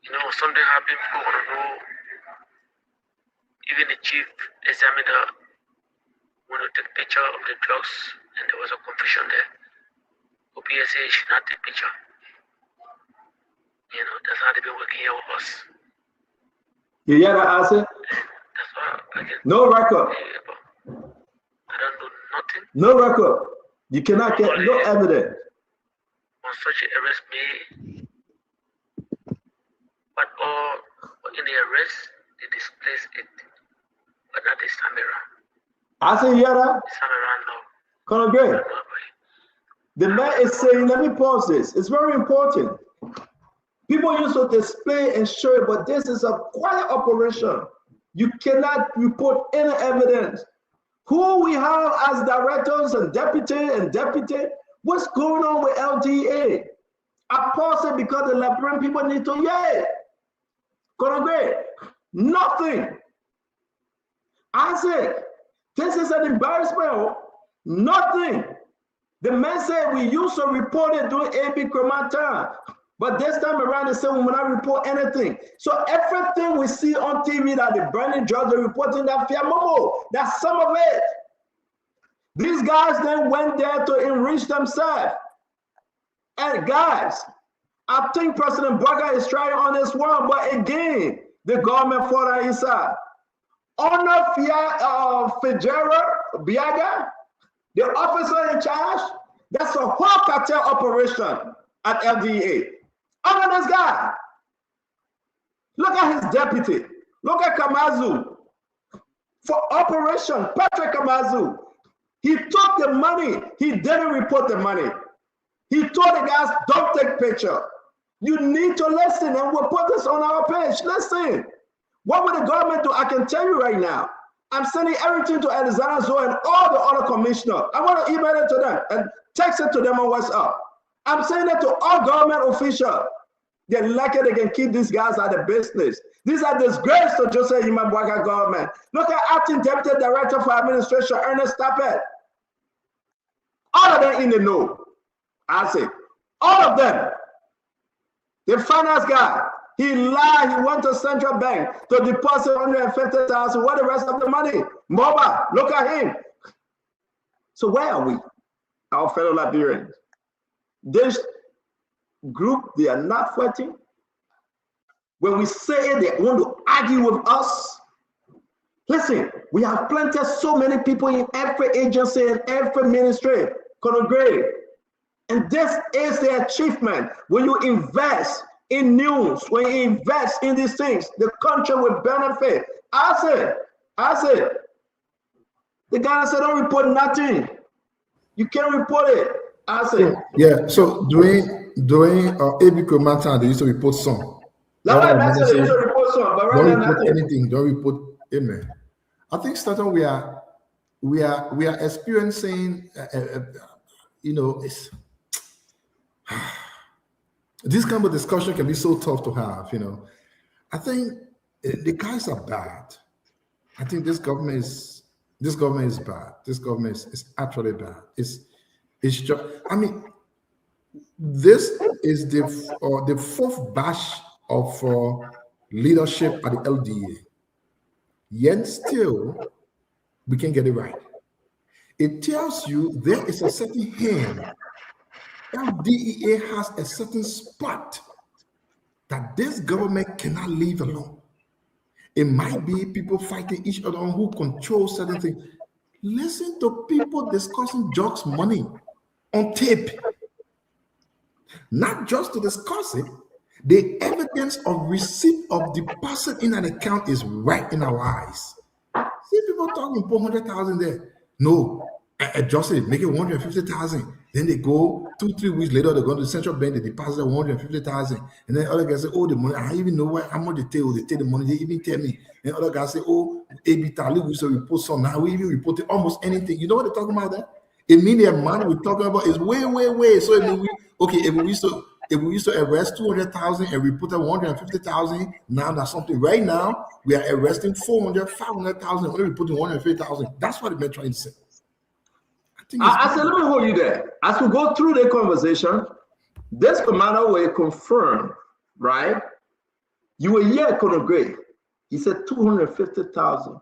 You know, something happened, people want to know. Even the chief examiner wanted to take picture of the drugs, and there was a confusion there. OPSA should not take picture. You know, that's how they've been working here with us. You hear that, Asa? That's why I can. No record. I don't do nothing. No record. You cannot get no evidence. On such an arrest made, but all in the arrest, they displace it, but not this time around. I say, you hear that? This time around, no. Colonel Gray, the man is saying, let me pause this. It's very important. People used to display and show it, but this is a quiet operation. You cannot report any evidence. Who we have as directors and deputy, what's going on with LDA? I pause it because the Liberian people need to hear it. Colonel Gray, nothing. I said, this is an embarrassment. Nothing. The man said we used to report it during AB Kremata, but this time around they said we will not report anything. So everything we see on TV that the burning drugs are reporting that Fiamomo, that's some of it. These guys then went there to enrich themselves. And guys, I think President Burger is trying on this one, but again, the government for that inside. Honor Fitzgerald Biaga, the officer in charge, that's a whole cartel operation at LDA. Honor this guy. Look at his deputy. Look at Kamazu. For Operation Patrick Kamazu, he took the money. He didn't report the money. He told the guys, don't take picture. You need to listen, and we'll put this on our page. Listen. What will the government do? I can tell you right now. I'm sending everything to Alexander Zoe and all the other commissioners. I want to email it to them and text it to them on WhatsApp. I'm saying that to all government officials. They're lucky they can keep these guys out of business. These are disgrace to Joseph Imabwaga government. Look at Acting Deputy Director for Administration, Ernest Tappet. All of them in the know. I say, all of them. The finance guy, he lied. He went to Central Bank to deposit 150,000. Where the rest of the money? Moba, look at him. So where are we, our fellow Liberians? This group, they are not fighting. When we say they want to argue with us, listen, we have planted so many people in every agency and every ministry, Colonel Gray. And this is the achievement. When you invest in news, when you invest in these things, the country will benefit. I said, the guy said, don't report nothing. You can't report it. I said. Yeah, so during AB Kremata, they used to report some. They used to report some, but right don't now report nothing. anything, don't report amen. I think Staton, we are experiencing it's this kind of discussion can be so tough to have, I think the guys are bad. I think this government is bad. This government is actually bad. It's just, I mean, this is the fourth batch of leadership at the LDA. Yet still, we can't get it right. It tells you there is a certain hand. LDEA has a certain spot that this government cannot leave alone. It might be people fighting each other on who controls certain things. Listen to people discussing Jocks' money on tape. Not just to discuss it, the evidence of receipt of deposit in an account is right in our eyes. See people talking 400,000 there. No, adjust it, make it 150,000. Then they go 2-3 weeks later, they go to the central bank, they deposit 150,000. And then other guys say, oh, the money, I even know how much they take the money, they even tell me. And other guys say, oh, AB Tali, we used to report some, now we even reported almost anything. You know what they're talking about that? It means the amount we're talking about is way. So if we used to arrest 200,000 and reported 150,000, now that's something. Right now, we are arresting 500,000, only reporting 150,000. That's what they're trying to say. I said, let me hold you there. As we go through the conversation, this commander will confirm, right? You were here, Colonel Gray. He said 250,000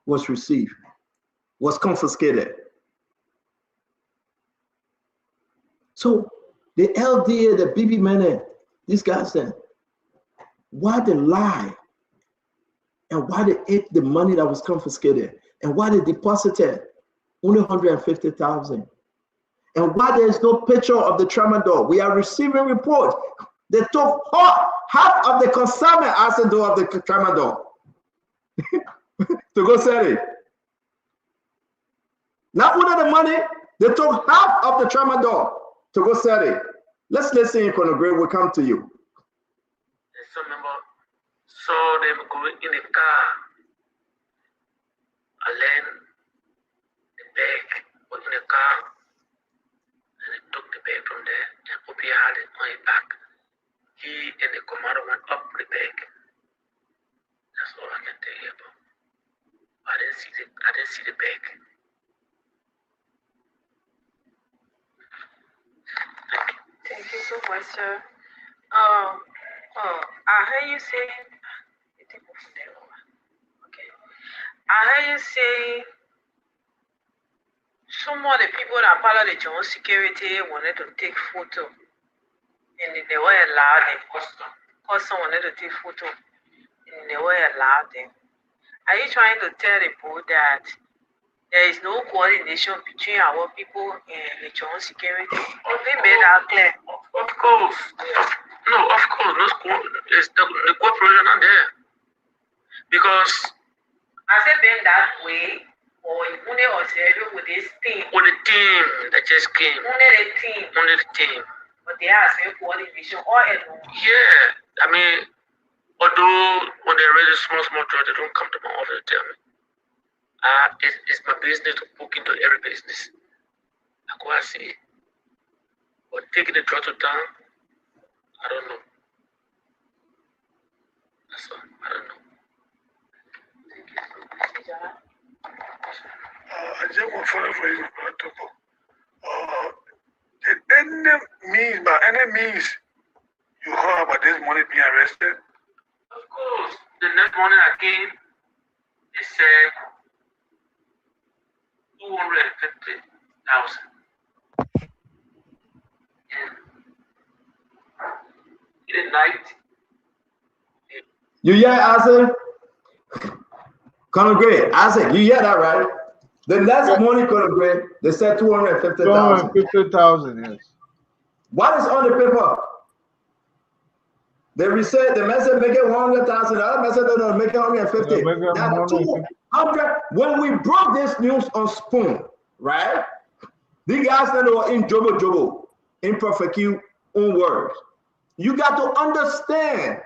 was received, was confiscated. So the LDA, the BB men, these guys said, why they lie? And why they ate the money that was confiscated? And why they deposited only 150,000? And why there is no picture of the tramadol? We are receiving reports. They took half of the consignment arsenal of the tramadol to go sell it. Not only the money, they took half of the tramadol to go sell it. Let's listen, Colonel Gray. We'll come to you. So remember, saw them go in the car, and then the bag was in the car, and they took the bag from there, and Obi had it on his back. He and the commander went up with the bag. That's all I can tell you about. I didn't see the bag. Thank you so much, sir. I heard you say, okay. I heard you say some of the people that part of the John security wanted to take photo, and they were allowed them. Custom wanted to take photo, and they were allowed them. Are you trying to tell the board that there is no coordination between our people and the John security? They made that clear. Of course. No, of course. The cooperation not there. Because I said been that way, or only observing with this team. With the team that just came. Only the team. Only the team. But they are saying coordination all alone. Yeah. I mean, although when they raise a small truck, they don't come to my office to tell me. It's my business to book into every business. I go and see. But taking the truck to town, I don't know. That's all. I don't know. I just want to follow for you, Toko. Did any means you heard about this money being arrested? Of course. The next morning I came, they said 250,000. In the night. You hear Isaac? Colonel Gray, Isaac, you hear that, right? The next morning, Colonel Gray, they said 250,000. 250,000, yes. What is on the paper? They said the message make it 100,000. The other message don't make it 150. Now 200. When we broke this news on Spoon, right? The guys that were in Jobo, imperfect own words. You got to understand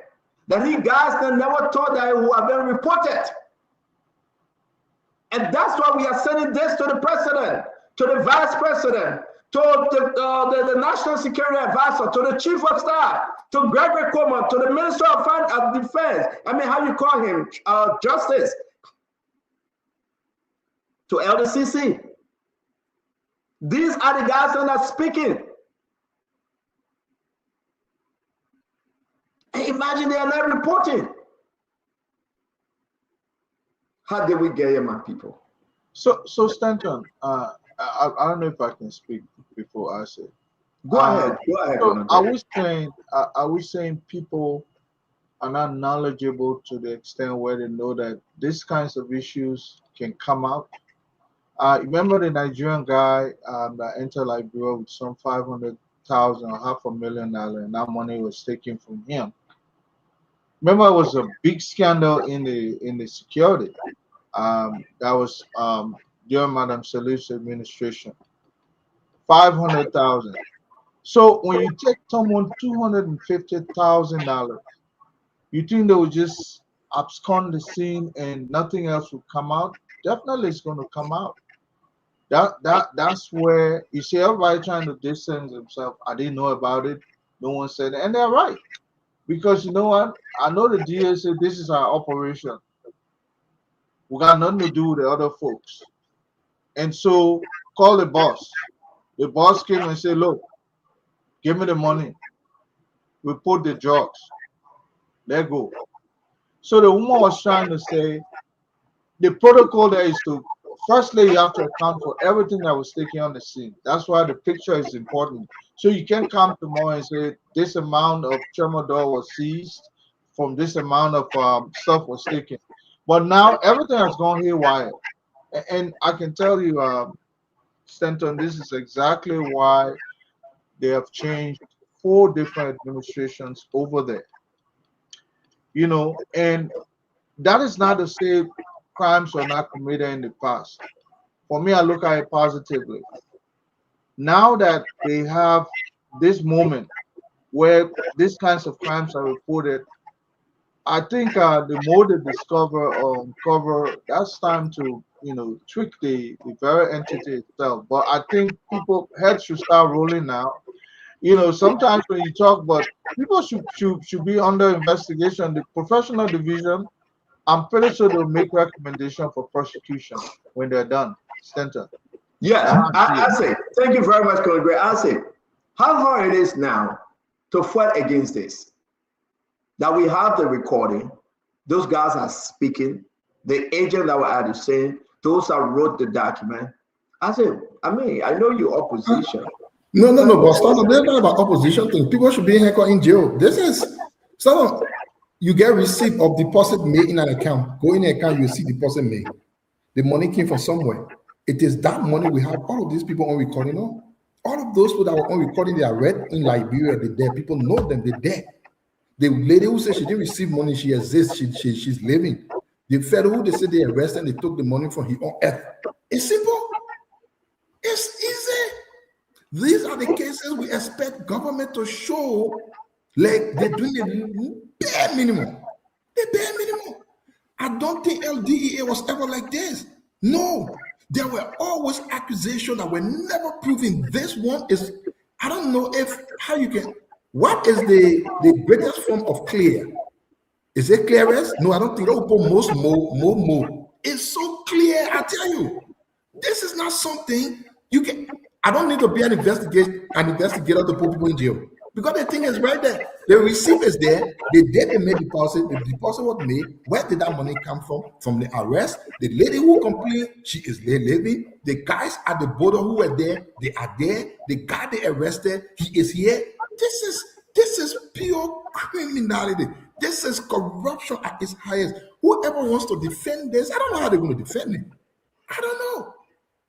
that these guys that never thought that it would have been reported. And that's why we are sending this to the president, to the vice president, to the national security advisor, to the chief of staff, to Gregory Coleman, to the minister of defense. I mean, how you call him? Justice. To LDCC. These are the guys that are speaking. And imagine they are not reporting. How did we get here, my people? So Stanton, I don't know if I can speak before I say. Go ahead. Go ahead, So I Honorable. was saying, people are not knowledgeable to the extent where they know that these kinds of issues can come out. Remember the Nigerian guy that entered Liberia with some 500,000 or $500,000, and that money was taken from him. Remember, it was a big scandal in the security. That was during Madam Salif's administration. 500,000. So when you take someone $250,000, you think they will just abscond the scene and nothing else will come out? Definitely, it's going to come out. That's where you see everybody trying to distance themselves. I didn't know about it. No one said it, and they're right because you know what? I know the DA said this is our operation. We got nothing to do with the other folks, and so call the boss. The boss came and said, "Look, give me the money. We put the drugs. Let go." So the woman was trying to say the protocol there is to firstly you have to account for everything that was taken on the scene. That's why the picture is important. So you can come tomorrow and say this amount of tramadol was seized from this amount of stuff was taken. But now everything has gone haywire. And I can tell you, Stanton, this is exactly why they have changed 4 different administrations over there. And that is not to say crimes were not committed in the past. For me, I look at it positively. Now that they have this moment where these kinds of crimes are reported, I think the more they discover or uncover, that's time to tweak the very entity itself. But I think people heads should start rolling now. Sometimes when you talk, but people should be under investigation. The professional division, I'm pretty sure they'll make recommendation for prosecution when they're done. Stanton. Yes, I say, thank you very much, Colonel Gray. I say, how hard it is now to fight against this. That we have the recording, those guys are speaking, the agent that were at the scene, those that wrote the document. I said, I know you're opposition. No, but Stanton, they're not about opposition thing. People should be in jail. This is some. You get receipt of deposit made in an account. Go in the account, you see deposit made. The money came from somewhere. It is that money we have all of these people on recording on. All of those people that were on recording, they are red in Liberia, they're dead. People know them, they're dead. The lady who said she didn't receive money, she exists, she's living. The fellow who they said they arrested, they took the money from his own earth. It's simple. It's easy. These are the cases we expect government to show like they're doing the bare minimum. The bare minimum. I don't think LDEA was ever like this. No. There were always accusations that were never proven. This one is, I don't know how you can, what is the greatest form of clear? Is it clearest? No, I don't think that will put most more. It's so clear, I tell you. This is not something you can, I don't need to be an investigator to put people in jail. Because the thing is right there. The receipt is there. The date they made deposit. The deposit was made. Where did that money come from? From the arrest. The lady who complained, she is there living. The guys at the border who were there, they are there. The guy they arrested, he is here. This is pure criminality. This is corruption at its highest. Whoever wants to defend this, I don't know how they're going to defend it. I don't know.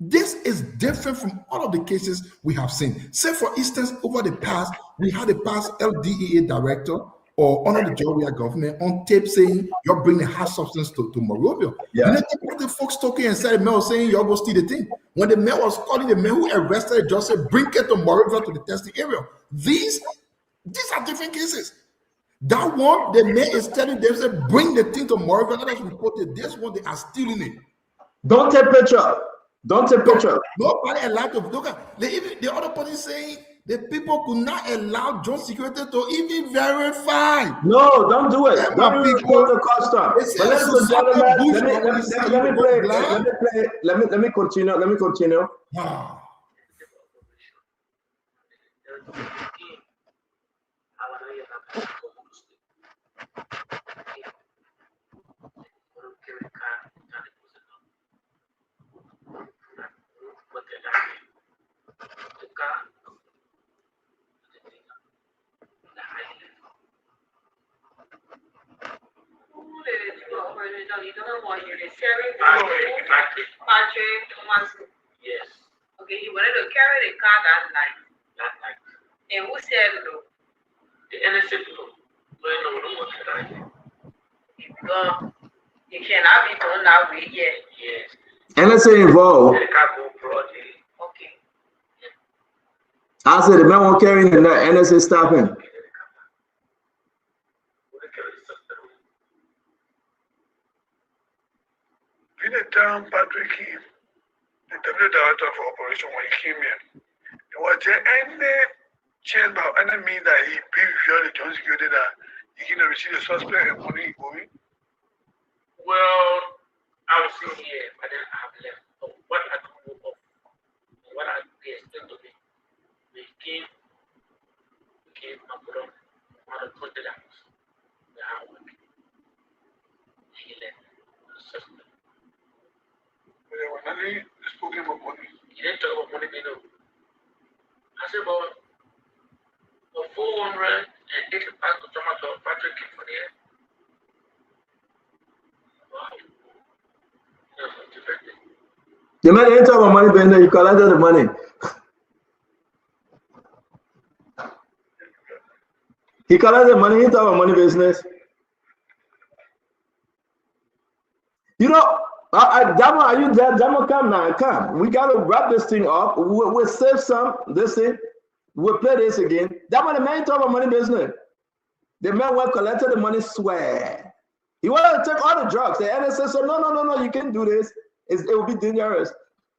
This is different from all of the cases we have seen. Say, for instance, over the past, we had a past LDEA director or under the Georgia government on tape saying you're bringing hard substance to Monrovia. Yeah. You know what the folks talking and said, the man was saying you're going to steal the thing. When the man was calling the man who arrested, just said, bring it to Monrovia to the testing area. These are different cases. That one, the man is telling them, say, bring the thing to Monrovia. Let us report it. This one, they are stealing it. Don't take picture. Don't take picture. Nobody allowed to look at the other party saying the people could not allow joint security to even verify. No, don't do it. Don't people the custom. But let me continue. No, you don't know what you're selling. Patrick Thomas. Yes. Okay, he wanted to carry the car that night. That night. And who said no? The NSA people. No, what can I do? Because you cannot be done that way, yeah. Yes. NSA involved. The car go broadly. Okay. I said the man won't carry in the NSA stopping. Anytime Patrick came, the deputy director of operation, when he came here, was there any chance about any means that he pre-reviewed the Joint Security that he can receive the suspect and money going? Well, I was in here, but then I have left. So what I don't know of, what I explained to me, we came and put on $120. The hour. He left. Suspect. When I spoke about money, he didn't talk about money, you know. I said about 480 pounds of tomato Patrick came for the air. Wow. The man didn't talk about money, but you collected the money. He collected the money, he didn't talk about money business. You know, Damo, are you there? Damo, come now, come. We gotta wrap this thing up. We'll save some. This thing. We'll play this again. Damo, the man talk about money business. The man went collected the money, swear. He wanted to take all the drugs. The NSA said, no, you can't do this. It will be dangerous.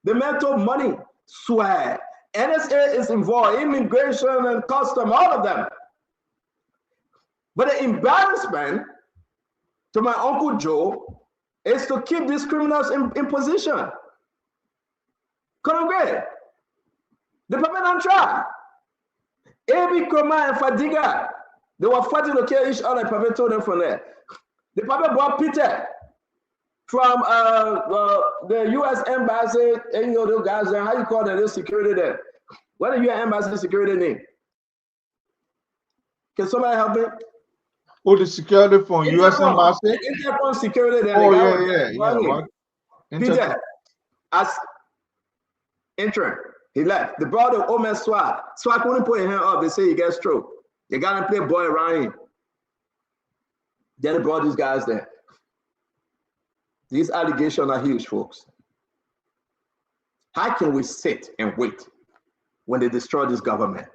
The man took money, swear. NSA is involved, immigration and custom, all of them. But the embarrassment to my Uncle Joe is to keep these criminals in position. Couldn't agree. The people don't try. Every Kroma and Fadiga, they were fighting to kill each other. Papa told them from there. The Papa brought Peter from the U.S. Embassy, and you know those guys there. How you call them? The security there. What is your embassy security name? Can somebody help me? Oh, the security from U.S. Embassy? Intercom security there. Oh, yeah. Peter, as interim, he left. They brought the old man Swag. Swag couldn't put his hand up. They say he gets stroke. They got him play boy around him. Then they brought these guys there. These allegations are huge, folks. How can we sit and wait when they destroy this government?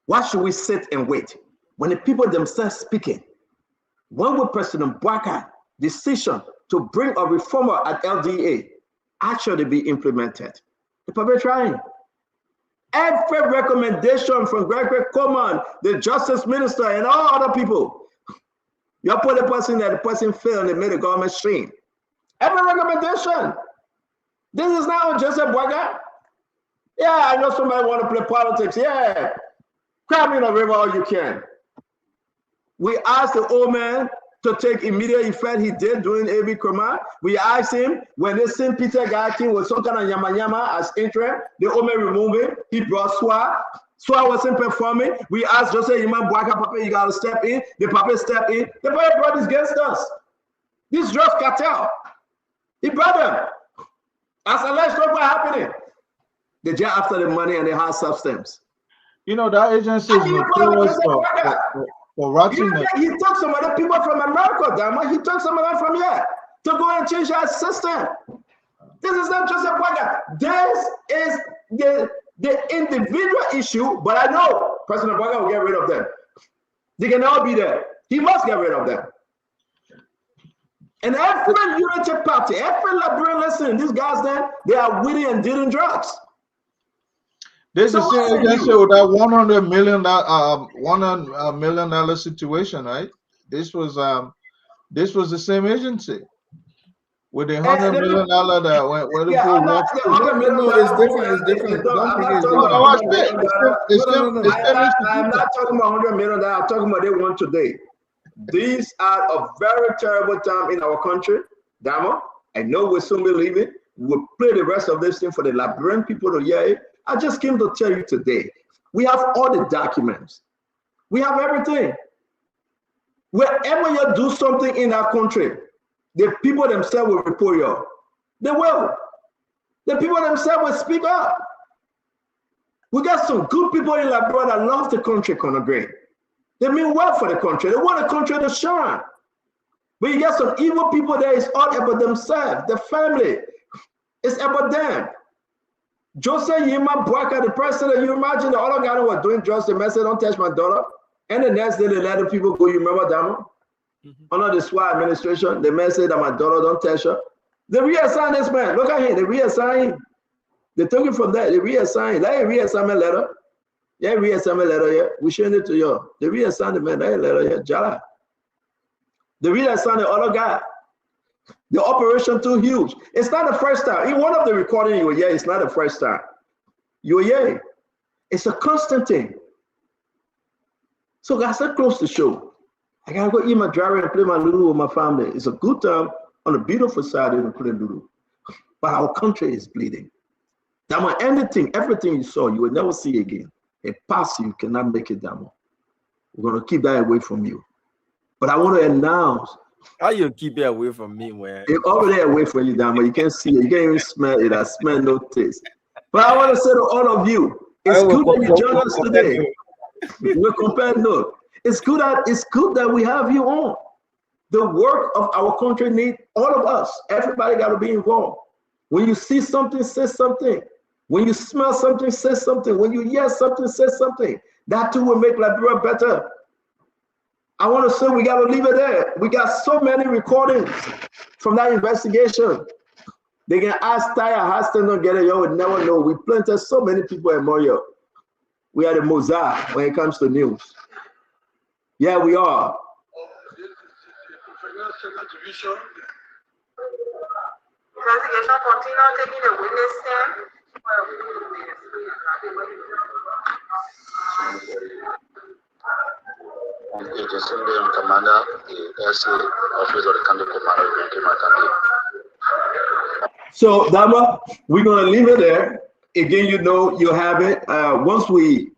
Why should we sit and wait when the people themselves speaking? When will President Bouakar's decision to bring a reformer at LDA actually be implemented? The public trying. Every recommendation from Gregory Coleman, the Justice Minister, and all other people, you put the person that the person failed and they made the government stream. Every recommendation. This is not on Joseph Bouakar. Yeah, I know somebody want to play politics. Yeah. Crab in the river all you can. We asked the old man to take immediate effect. He did during AV Kroma. We asked him when they sent Peter Gakin with some kind of yama as interim, the old man removed him. He brought Swa. Swa wasn't performing. We asked Joseph Imam Bouakar, Papa, you gotta step in. The Papa stepped in. The Papa brought this against us. This drug cartel. He brought them. As alleged, what happening? They just after the money and the hard substance. You know, that agency is notorious for rotting. He took some other people from America, Dama. He took some of them from here to go and change that system. This is not just a Bouakar. This is the individual issue, but I know President Bouakar will get rid of them. They can all be there. He must get rid of them. And every unity party, every Liberian listening, these guys then, they are witty and dealing drugs. This is the same agency with that $100 million situation, right? This was the same agency with the $100 million that went where the pool walked. No, it's different. It's different. I'm not talking about $100 million. I'm talking about they want today. These are a very terrible time in our country. Damo, I know we'll soon be leaving. We'll play the rest of this thing for the Liberian people to hear it. I just came to tell you today, we have all the documents. We have everything. Wherever you do something in our country, The people themselves will report you. They will. The people themselves will speak up. We got some good people in Liberia that love the country, Conor Gray. They mean well for the country. They want the country to shine. But you got some evil people there. It's all about themselves, the family. It's about them. Joseph Yima Boaka, the president, you imagine the other guy who was doing drugs, the message, don't touch my daughter. And the next day they let the people go. You remember that one? Under the SWAT administration, the message that my daughter don't touch her. They reassign this man. Look at him. They reassign him. They took him from there. They reassign. That ain't reassignment letter. Yeah, reassignment letter. Yeah, we showing it to you. They reassign the man. That ain't letter. Yeah, Jala. They reassign the other guy. The operation too huge. It's not the first time. In one of the recording you were yeah, it's not the first time. You were yeah. It's a constant thing. So guys, let's close the show. I gotta go eat my driver and play my Lulu with my family. It's a good time on a beautiful Saturday to play Lulu. But our country is bleeding. That one, anything, everything you saw, you will never see again. A pass you cannot make it down. We're gonna keep that away from you. But I want to announce. How you keep it away from me, man? It's over there away from you, Damo. You can't see it. You can't even smell it. I smell no taste. But I want to say to all of you, it's good that you join us today. We're compared note. It's good that we have you on. The work of our country needs all of us. Everybody got to be involved. When you see something, say something. When you smell something, say something. When you hear something, say something. That too will make Liberia better. I want to say we got to leave it there. We got so many recordings from that investigation. They can ask Tyre, Haston don't get it. You would never know. We planted so many people in Moyo. We are the mosaic when it comes to news. Yeah, we are. Investigation continue taking the witness stand. Agency commander, the SA office of the county commander, So Dama, we're gonna leave it there. Again, you know, you have it. Once we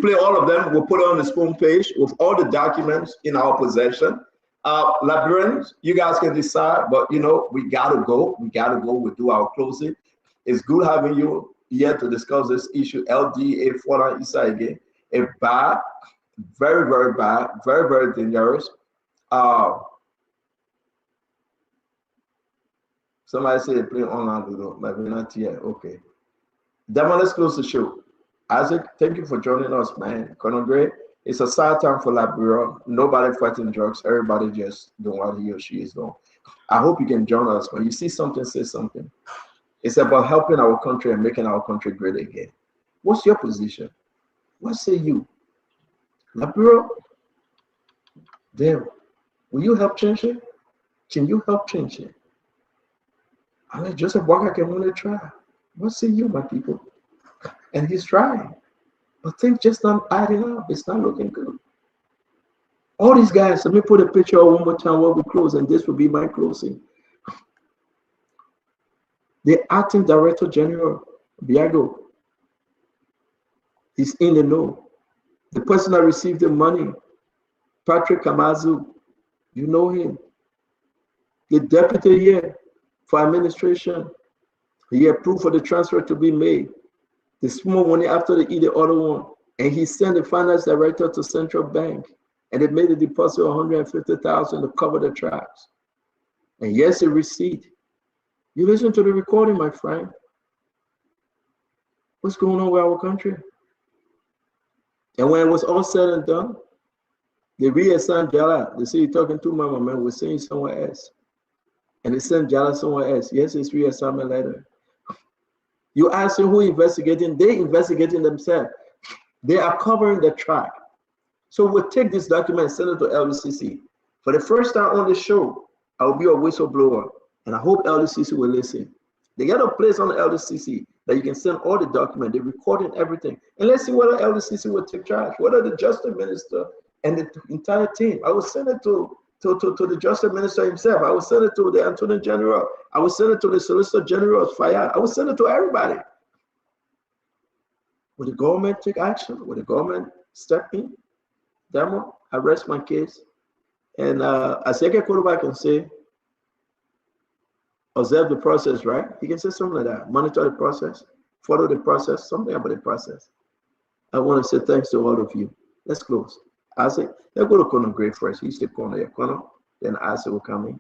play all of them, we'll put it on the spoon page with all the documents in our possession. Liberians, you guys can decide, but you know, we gotta go. We gotta go. We'll do our closing. It's good having you here to discuss this issue. LDA 4 Isa again. It's bad, very, very bad, very, very dangerous. Somebody said play online, but we're not here. Okay. Then let's close the show. Isaac, thank you for joining us, man. Conor Gray, it's a sad time for Liberia. Nobody fighting drugs. Everybody just doing what he or she is doing. I hope you can join us. When you see something, say something. It's about helping our country and making our country great again. What's your position? What say you? Liberia, there. Will you help change it? Can you help change it? I mean, Joseph Boaka can only try. What say you, my people? And he's trying. But things just not adding up. It's not looking good. All these guys, let me put a picture one more time while we close, and this will be my closing. The acting director general, Biago, is in the know. The person that received the money, Patrick Kamazu, you know him. The deputy here for administration, he approved for the transfer to be made. The small money after they eat the other one, and he sent the finance director to Central Bank, and they made a deposit of $150,000 to cover the tracks. And yes, a receipt. You listen to the recording, my friend. What's going on with our country? And when it was all said and done, they reassigned Jala. They say you're talking to Mama, man. We're saying somewhere else. And they sent Jala somewhere else. Yes, it's reassignment letter. You ask them who investigating, they investigating themselves. They are covering the track. So we'll take this document and send it to LDCC. For the first time on the show, I will be a whistleblower. And I hope LDCC will listen. They got a place on the LDCC that you can send all the documents, they're recording everything. And let's see whether LDCC will take charge, whether the Justice Minister and the entire team. I will send it to the Justice Minister himself. I will send it to the Attorney General. I will send it to the Solicitor General of Fayad. I will send it to everybody. Will the government take action? Will the government step in? Demo, I rest my case. And as I can say, observe the process, right? You can say something like that. Monitor the process, follow the process, something about the process. I want to say thanks to all of you. Let's close. Isaac, let's go to Conor Gray first. He's the corner here. Conor, then Isaac will come in.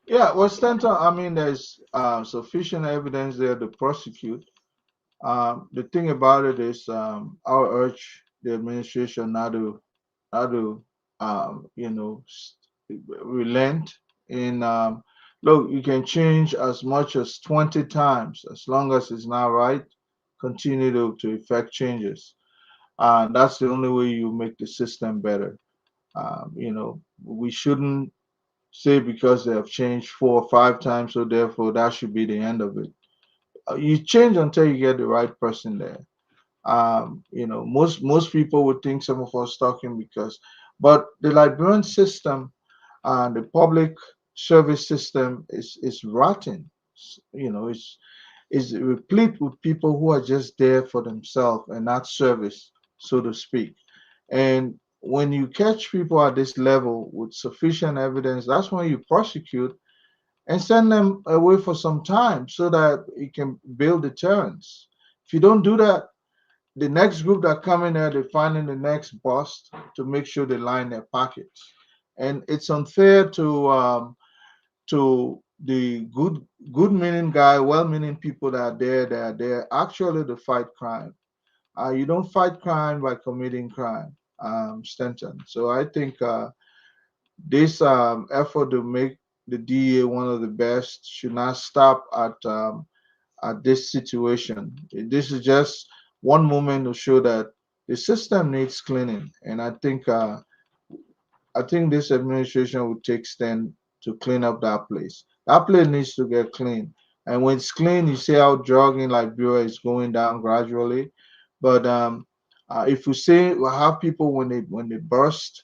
Yeah, well, Stanton, I mean, there's sufficient evidence there to prosecute. The thing about it is, I would urge the administration not to relent in look, you can change as much as 20 times as long as it's not right. Continue to effect changes. That's the only way you make the system better. We shouldn't say because they have changed 4 or 5 times, so therefore that should be the end of it. You change until you get the right person there. Most people would think some of us talking but the Liberian system and the public service system is rotten. It's replete with people who are just there for themselves and not service, so to speak. And when you catch people at this level with sufficient evidence, that's when you prosecute and send them away for some time so that it can build deterrence. If you don't do that, the next group that come in there, they're finding the next bust to make sure they line their pockets. And it's unfair to the good-meaning guy, well-meaning people that are there actually to fight crime. You don't fight crime by committing crime, Stanton. So I think this effort to make the DEA one of the best should not stop at this situation. This is just one moment to show that the system needs cleaning, and I think this administration will take stand to clean up that place. That place needs to get clean, and when it's clean, you see how drug in Liberia is going down gradually. But if we say we have people when they burst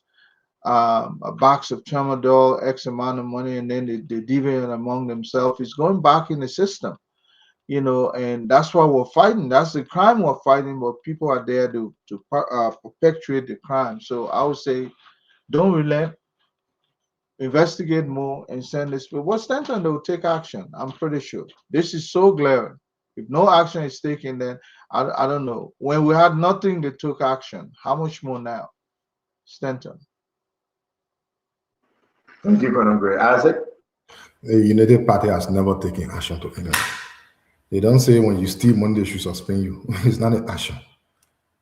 a box of tramadol, X amount of money, and then they deviate among themselves, it's going back in the system. And that's why we're fighting. That's the crime we're fighting, but people are there to perpetuate the crime. So I would say, don't relent, investigate more, and send this. But what's Stanton, they'll take action. I'm pretty sure. This is so glaring. If no action is taken, then I don't know. When we had nothing, they took action. How much more now? Stanton. Thank you, Conor Gray. Isaac? The United Party has never taken action to anything. They don't say when you steal money, they should suspend you. It's not an action.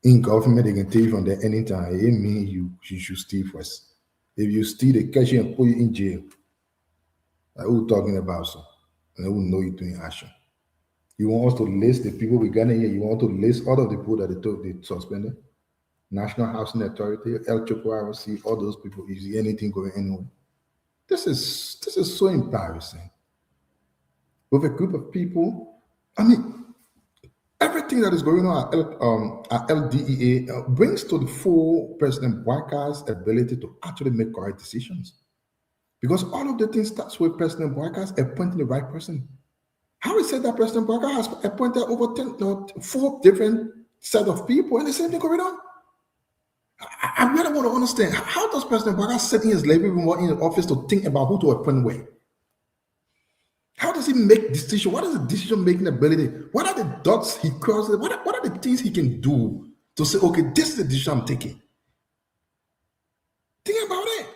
In government, they can take you from there anytime. It means you should steal first. If you steal, they catch you and put you in jail. Like who talking about so? And they will know you're doing action. You want us to list the people we got in here. You want to list all of the people that they suspended? National Housing Authority, LCCC, all those people. You see anything going anywhere? This is so embarrassing. With a group of people, I mean, everything that is going on at LDEA brings to the fore President Boakar's ability to actually make correct decisions. Because all of the things starts with President Boakar's appointing the right person. How is it that President Boakar has appointed over 4 different set of people and the same thing going on? I really want to understand, how does President Boakar sit in his labor room or in the office to think about who to appoint where? How does he make decisions? What is the decision-making ability? What are the dots he crosses? What are the things he can do to say, okay, this is the decision I'm taking? Think about it.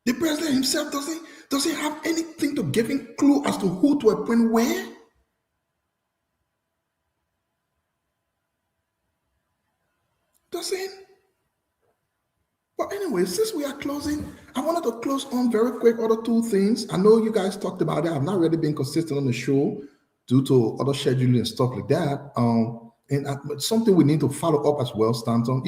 The president himself, does he have anything to give him clue as to who to appoint where? Doesn't. But anyway, since we are closing, I wanted to close on very quick other 2 things. I know you guys talked about it. I've not really been consistent on the show due to other scheduling and stuff like that. And something we need to follow up as well, Stanton.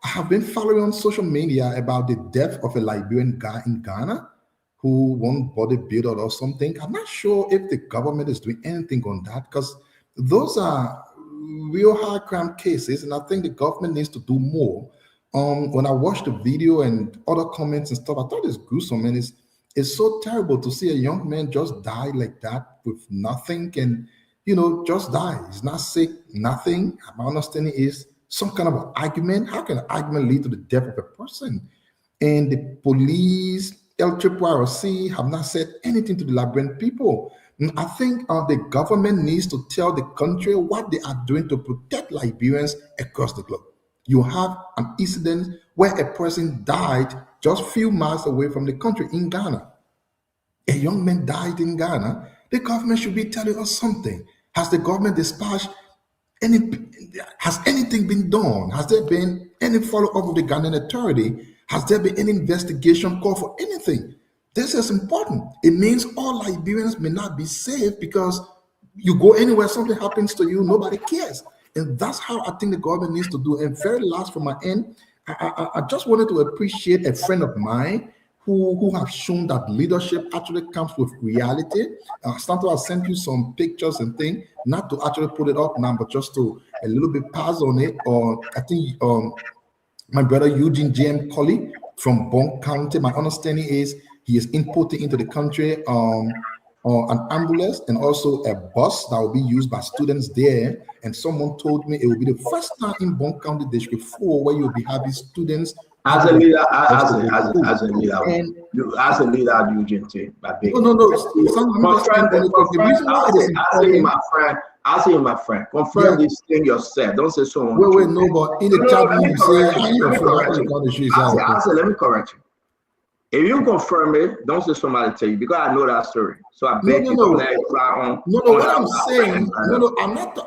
I have been following on social media about the death of a Liberian guy in Ghana who won bodybuilder or something. I'm not sure if the government is doing anything on that because those are real high crime cases, and I think the government needs to do more. When I watched the video and other comments and stuff, I thought it's gruesome, and it's so terrible to see a young man just die like that with nothing and, just die. He's not sick, nothing. My understanding is some kind of an argument. How can an argument lead to the death of a person? And the police LRRC have not said anything to the Liberian people. I think the government needs to tell the country what they are doing to protect Liberians across the globe. You have an incident where a person died just a few miles away from the country in Ghana. A young man died in Ghana. The government should be telling us something. Has the government dispatched has anything been done? Has there been any follow-up with the Ghanaian authority? Has there been any investigation call for anything? This is important. It means all Liberians may not be safe because you go anywhere, something happens to you, nobody cares. And that's how I think the government needs to do. And very last from my end, I just wanted to appreciate a friend of mine who have shown that leadership actually comes with reality. Stanton, I sent you some pictures and things, not to actually put it up now, but just to a little bit pass on it. I think my brother Eugene J.M. Colley from Bong County, my understanding is he is importing into the country an ambulance and also a bus that will be used by students there. And someone told me it will be the first time in Bong County District 4 where you'll be having students as a leader, as a leader, Eugene T. I say my friend, confirm this thing yourself. Don't say someone. Wait, no, but in the chat room you say, let me correct you. If you confirm it, don't say somebody tell you, because I know that story. So I beg you to let it fly on.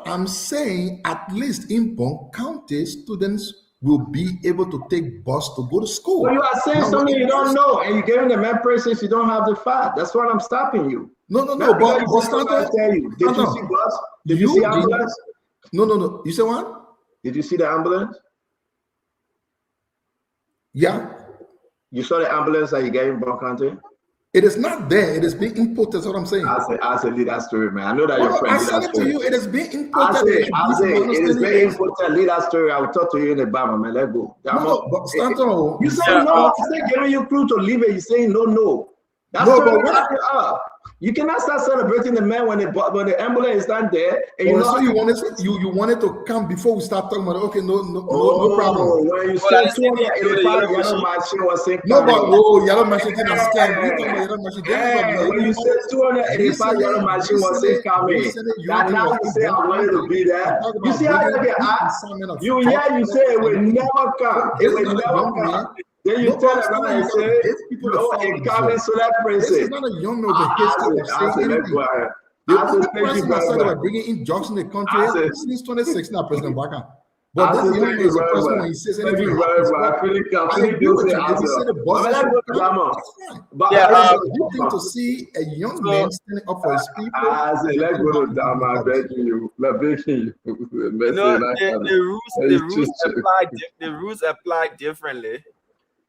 I'm saying at least in Bong County, students will be able to take bus to go to school. Well, you are saying something you don't know, and you're giving the man since you don't have the fact. That's why I'm stopping you. But tell you, did you see bus? Did you see ambulance? No. You say what? Did you see the ambulance? Yeah. You saw the ambulance that you gave in Bong County? It is not there. It is being imported. That's what I'm saying. I said, lead that story, man. I know that your friend. I said it to you. It is being imported. It is being imported. Lead that story. I will talk to you in the bar, man. Let's go. But Stanton, you say no. I said giving you clue to leave it. You saying no. That's you cannot start celebrating the man when the ambulance is not there. And you wanted to come before we start talking about it. Okay, no problem. When you said 285, yellow machine was saying yellow machine didn't scam. When you said 285, yellow machine was saying coming. That now you say I wanted to be there. You see how you get asked? You say it will never come. It will never come. Then you tell them and say, it comes so that person. This is not a young man with a history of saying anything. The only person that said about bringing in drugs in the country since 2016 are President Baka. But this young man is a person when he says anything. I agree with you. If you say the boss is it's good to see a young man standing up for his people. I say, let's go to Dama. I'm begging you. The rules apply differently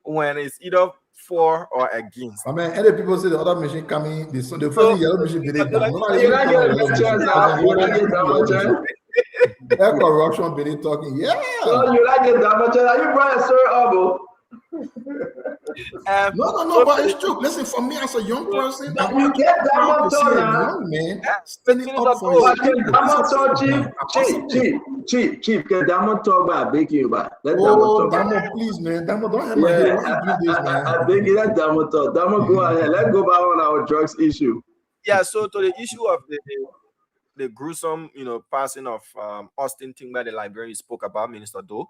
when it's either for or against. I mean, other people say the other machine coming, the first yellow machine be down. That corruption be talking. Yeah. So you like it that much? Are you Brian Sir Obo? No, but it's true. Listen, for me as a young person, you get that much a young man standing up for Chief, can Damo talk about baking you back? Damo, please, man. Damo, don't have my head. Why you do this, man? I beg you, let Damo talk. Damo, go ahead. Let's go back on our drugs issue. Yeah, so to the issue of the gruesome, passing of Austin Tingba, the librarian you spoke about, Minister Doe,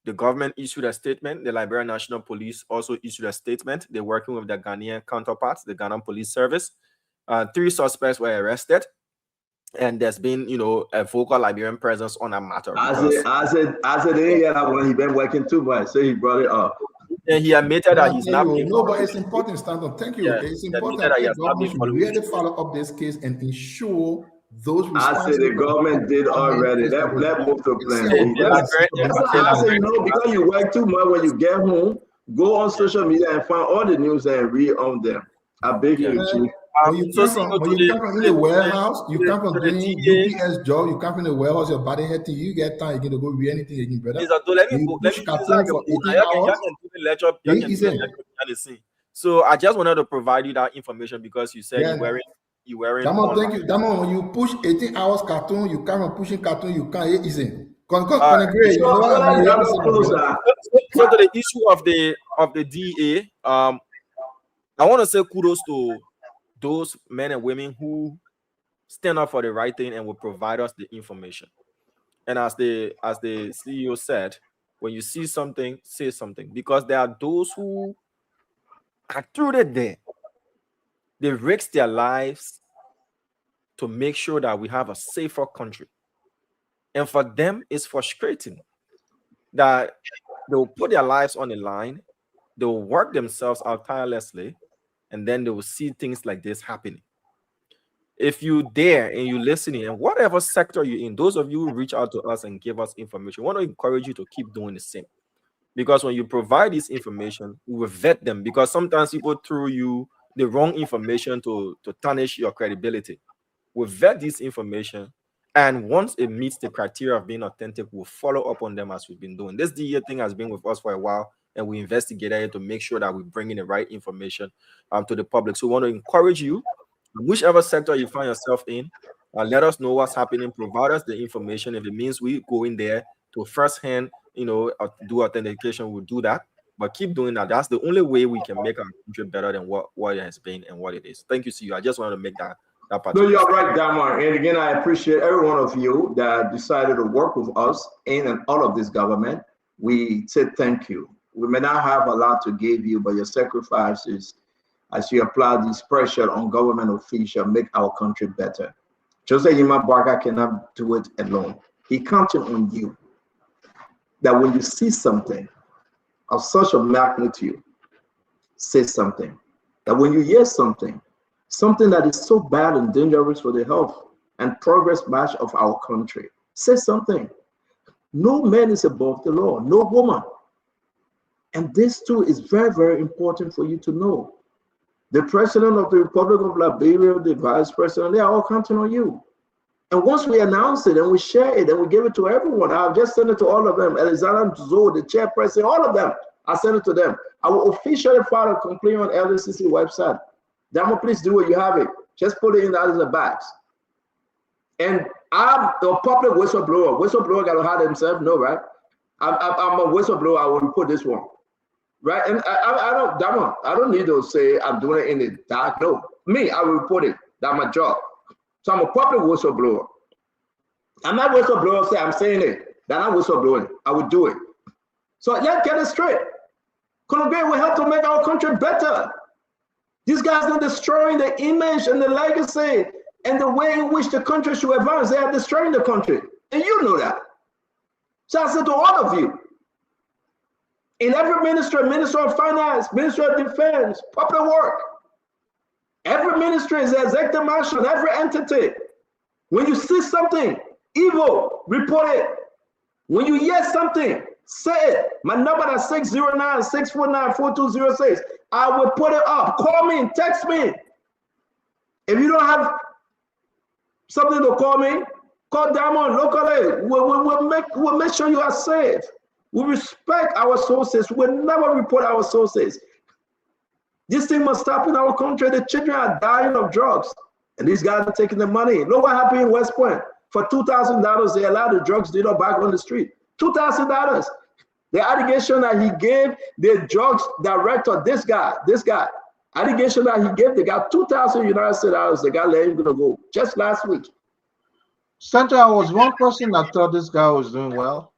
the government issued a statement. The Liberian National Police also issued a statement. They're working with their Ghanaian counterparts, the Ghana Police Service. 3 suspects were arrested, and there's been, a vocal Liberian presence on that matter. I said, when he been working too much, so he brought it up. And he admitted that he's not. No, but it's important, Stanton. Thank you. Yeah, it's important that the government should really follow up this case and ensure those. I said the government did already. Let move to plan. I said no, because you work too much. When you get home, go on social media and find all the news and read on them. I beg you, Chief. When you come from the warehouse, you come from doing UPS job, you come from the warehouse, your body head to you get time, you can go read anything again, brother. So I just wanted to provide you that information because you said you wearing. Damo, thank you. Damo, when you push 18 hours cartoon, you come from pushing cartoon, you can't easy. So to the issue of the DA, I want to say kudos to those men and women who stand up for the right thing and will provide us the information. And as the CEO said, when you see something, say something, because there are those who are through the day. They risk their lives to make sure that we have a safer country. And for them, it's frustrating that they'll put their lives on the line, they'll work themselves out tirelessly, and then they will see things like this happening. If you dare and you're listening, and whatever sector you're in, those of you who reach out to us and give us information, we want to encourage you to keep doing the same. Because when you provide this information, we will vet them, because sometimes people throw you the wrong information to tarnish your credibility. We'll vet this information, and once it meets the criteria of being authentic, we'll follow up on them as we've been doing. This DA thing has been with us for a while, and we investigated it to make sure that we bring in the right information to the public. So we want to encourage you, whichever sector you find yourself in, let us know what's happening, provide us the information. If it means we go in there to firsthand, do authentication, we'll do that. But keep doing that. That's the only way we can make our country better than what it has been and what it is. Thank you, CEO. I just wanted to make that part. No, you're right, Damar. And again, I appreciate every one of you that decided to work with us in and out of this government. We say thank you. We may not have a lot to give you, but your sacrifices as you apply this pressure on government officials make our country better. Jose Yima Barga cannot do it alone. He counted on you. That when you see something of such a magnitude, say something. That when you hear something that is so bad and dangerous for the health and progress march of our country, say something. No man is above the law, no woman. And this too is very, very important for you to know. The president of the Republic of Liberia, the vice president, they are all counting on you. And once we announce it and we share it and we give it to everyone, I've just sent it to all of them. Alexander Zoe, the chairperson, all of them, I sent it to them. I will officially file a complaint on LDCC website. Damo, please do it. You have it. Just put it in the other bags. And I'm a public whistleblower. Whistleblower got to hide themselves. No, right? I'm a whistleblower. I will report this one. Right? And I don't need to say I'm doing it in the dark. No. Me, I will report it. That's my job. So I'm a public whistleblower. I'm not whistleblower, say I'm saying it. That I'm whistleblowing. I would do it. So let's get it straight. Congress will help to make our country better. These guys are destroying the image and the legacy and the way in which the country should advance. They are destroying the country. And you know that. So I said to all of you, in every ministry, Minister of Finance, Minister of Defense, Public Work, every ministry is the executive marshal, every entity. When you see something evil, report it. When you hear something, say it. My number is 609-649-4206. I will put it up. Call me, text me. If you don't have something to call me, call Diamond locally. We'll make sure you are safe. We respect our sources. We'll never report our sources. This thing must stop in our country. The children are dying of drugs. And these guys are taking the money. Look what happened in West Point. For $2,000, they allowed the drugs dealer back on the street. $2,000. The allegation that he gave the drugs director, this guy, allegation that he gave the guy $2,000 United States dollars, the guy let him go just last week. Santa, I was one person that thought this guy was doing well.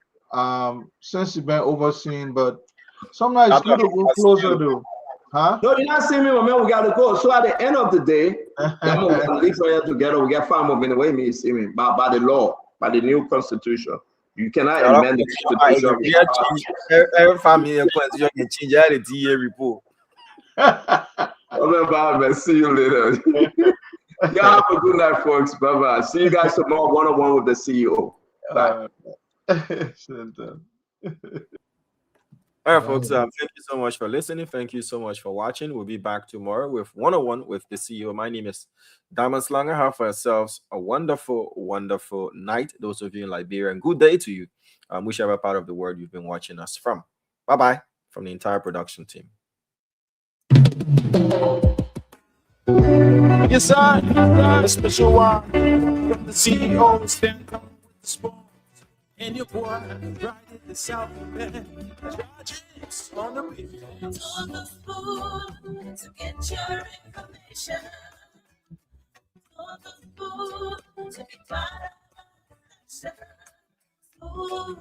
Since he's been overseen, but sometimes it's good to go closer to. Huh? No, you're not seeing me, my man. We got to go. So at the end of the day, we're going to live together. We get 5 more minutes. Wait, me see me by the law, by the new constitution. You cannot amend the constitution. Every family constitution can change the DA report. See you later. Y'all have a good night, folks. Bye bye. See you guys tomorrow, one-on-one with the CEO. Bye. All right, folks. Thank you so much for listening. Thank you so much for watching. We'll be back tomorrow with one-on-one with the CEO. My name is Diamond Slanger. Have for yourselves a wonderful, wonderful night. Those of you in Liberia, and good day to you. Whichever part of the world you've been watching us from. Bye-bye from the entire production team. Yes, sir. A special one from the CEO. Stand up with the spoon. And your boy riding the South Bend. James on the beat. To the spoon to get your information. To the spoon to be part of the nation. Spoon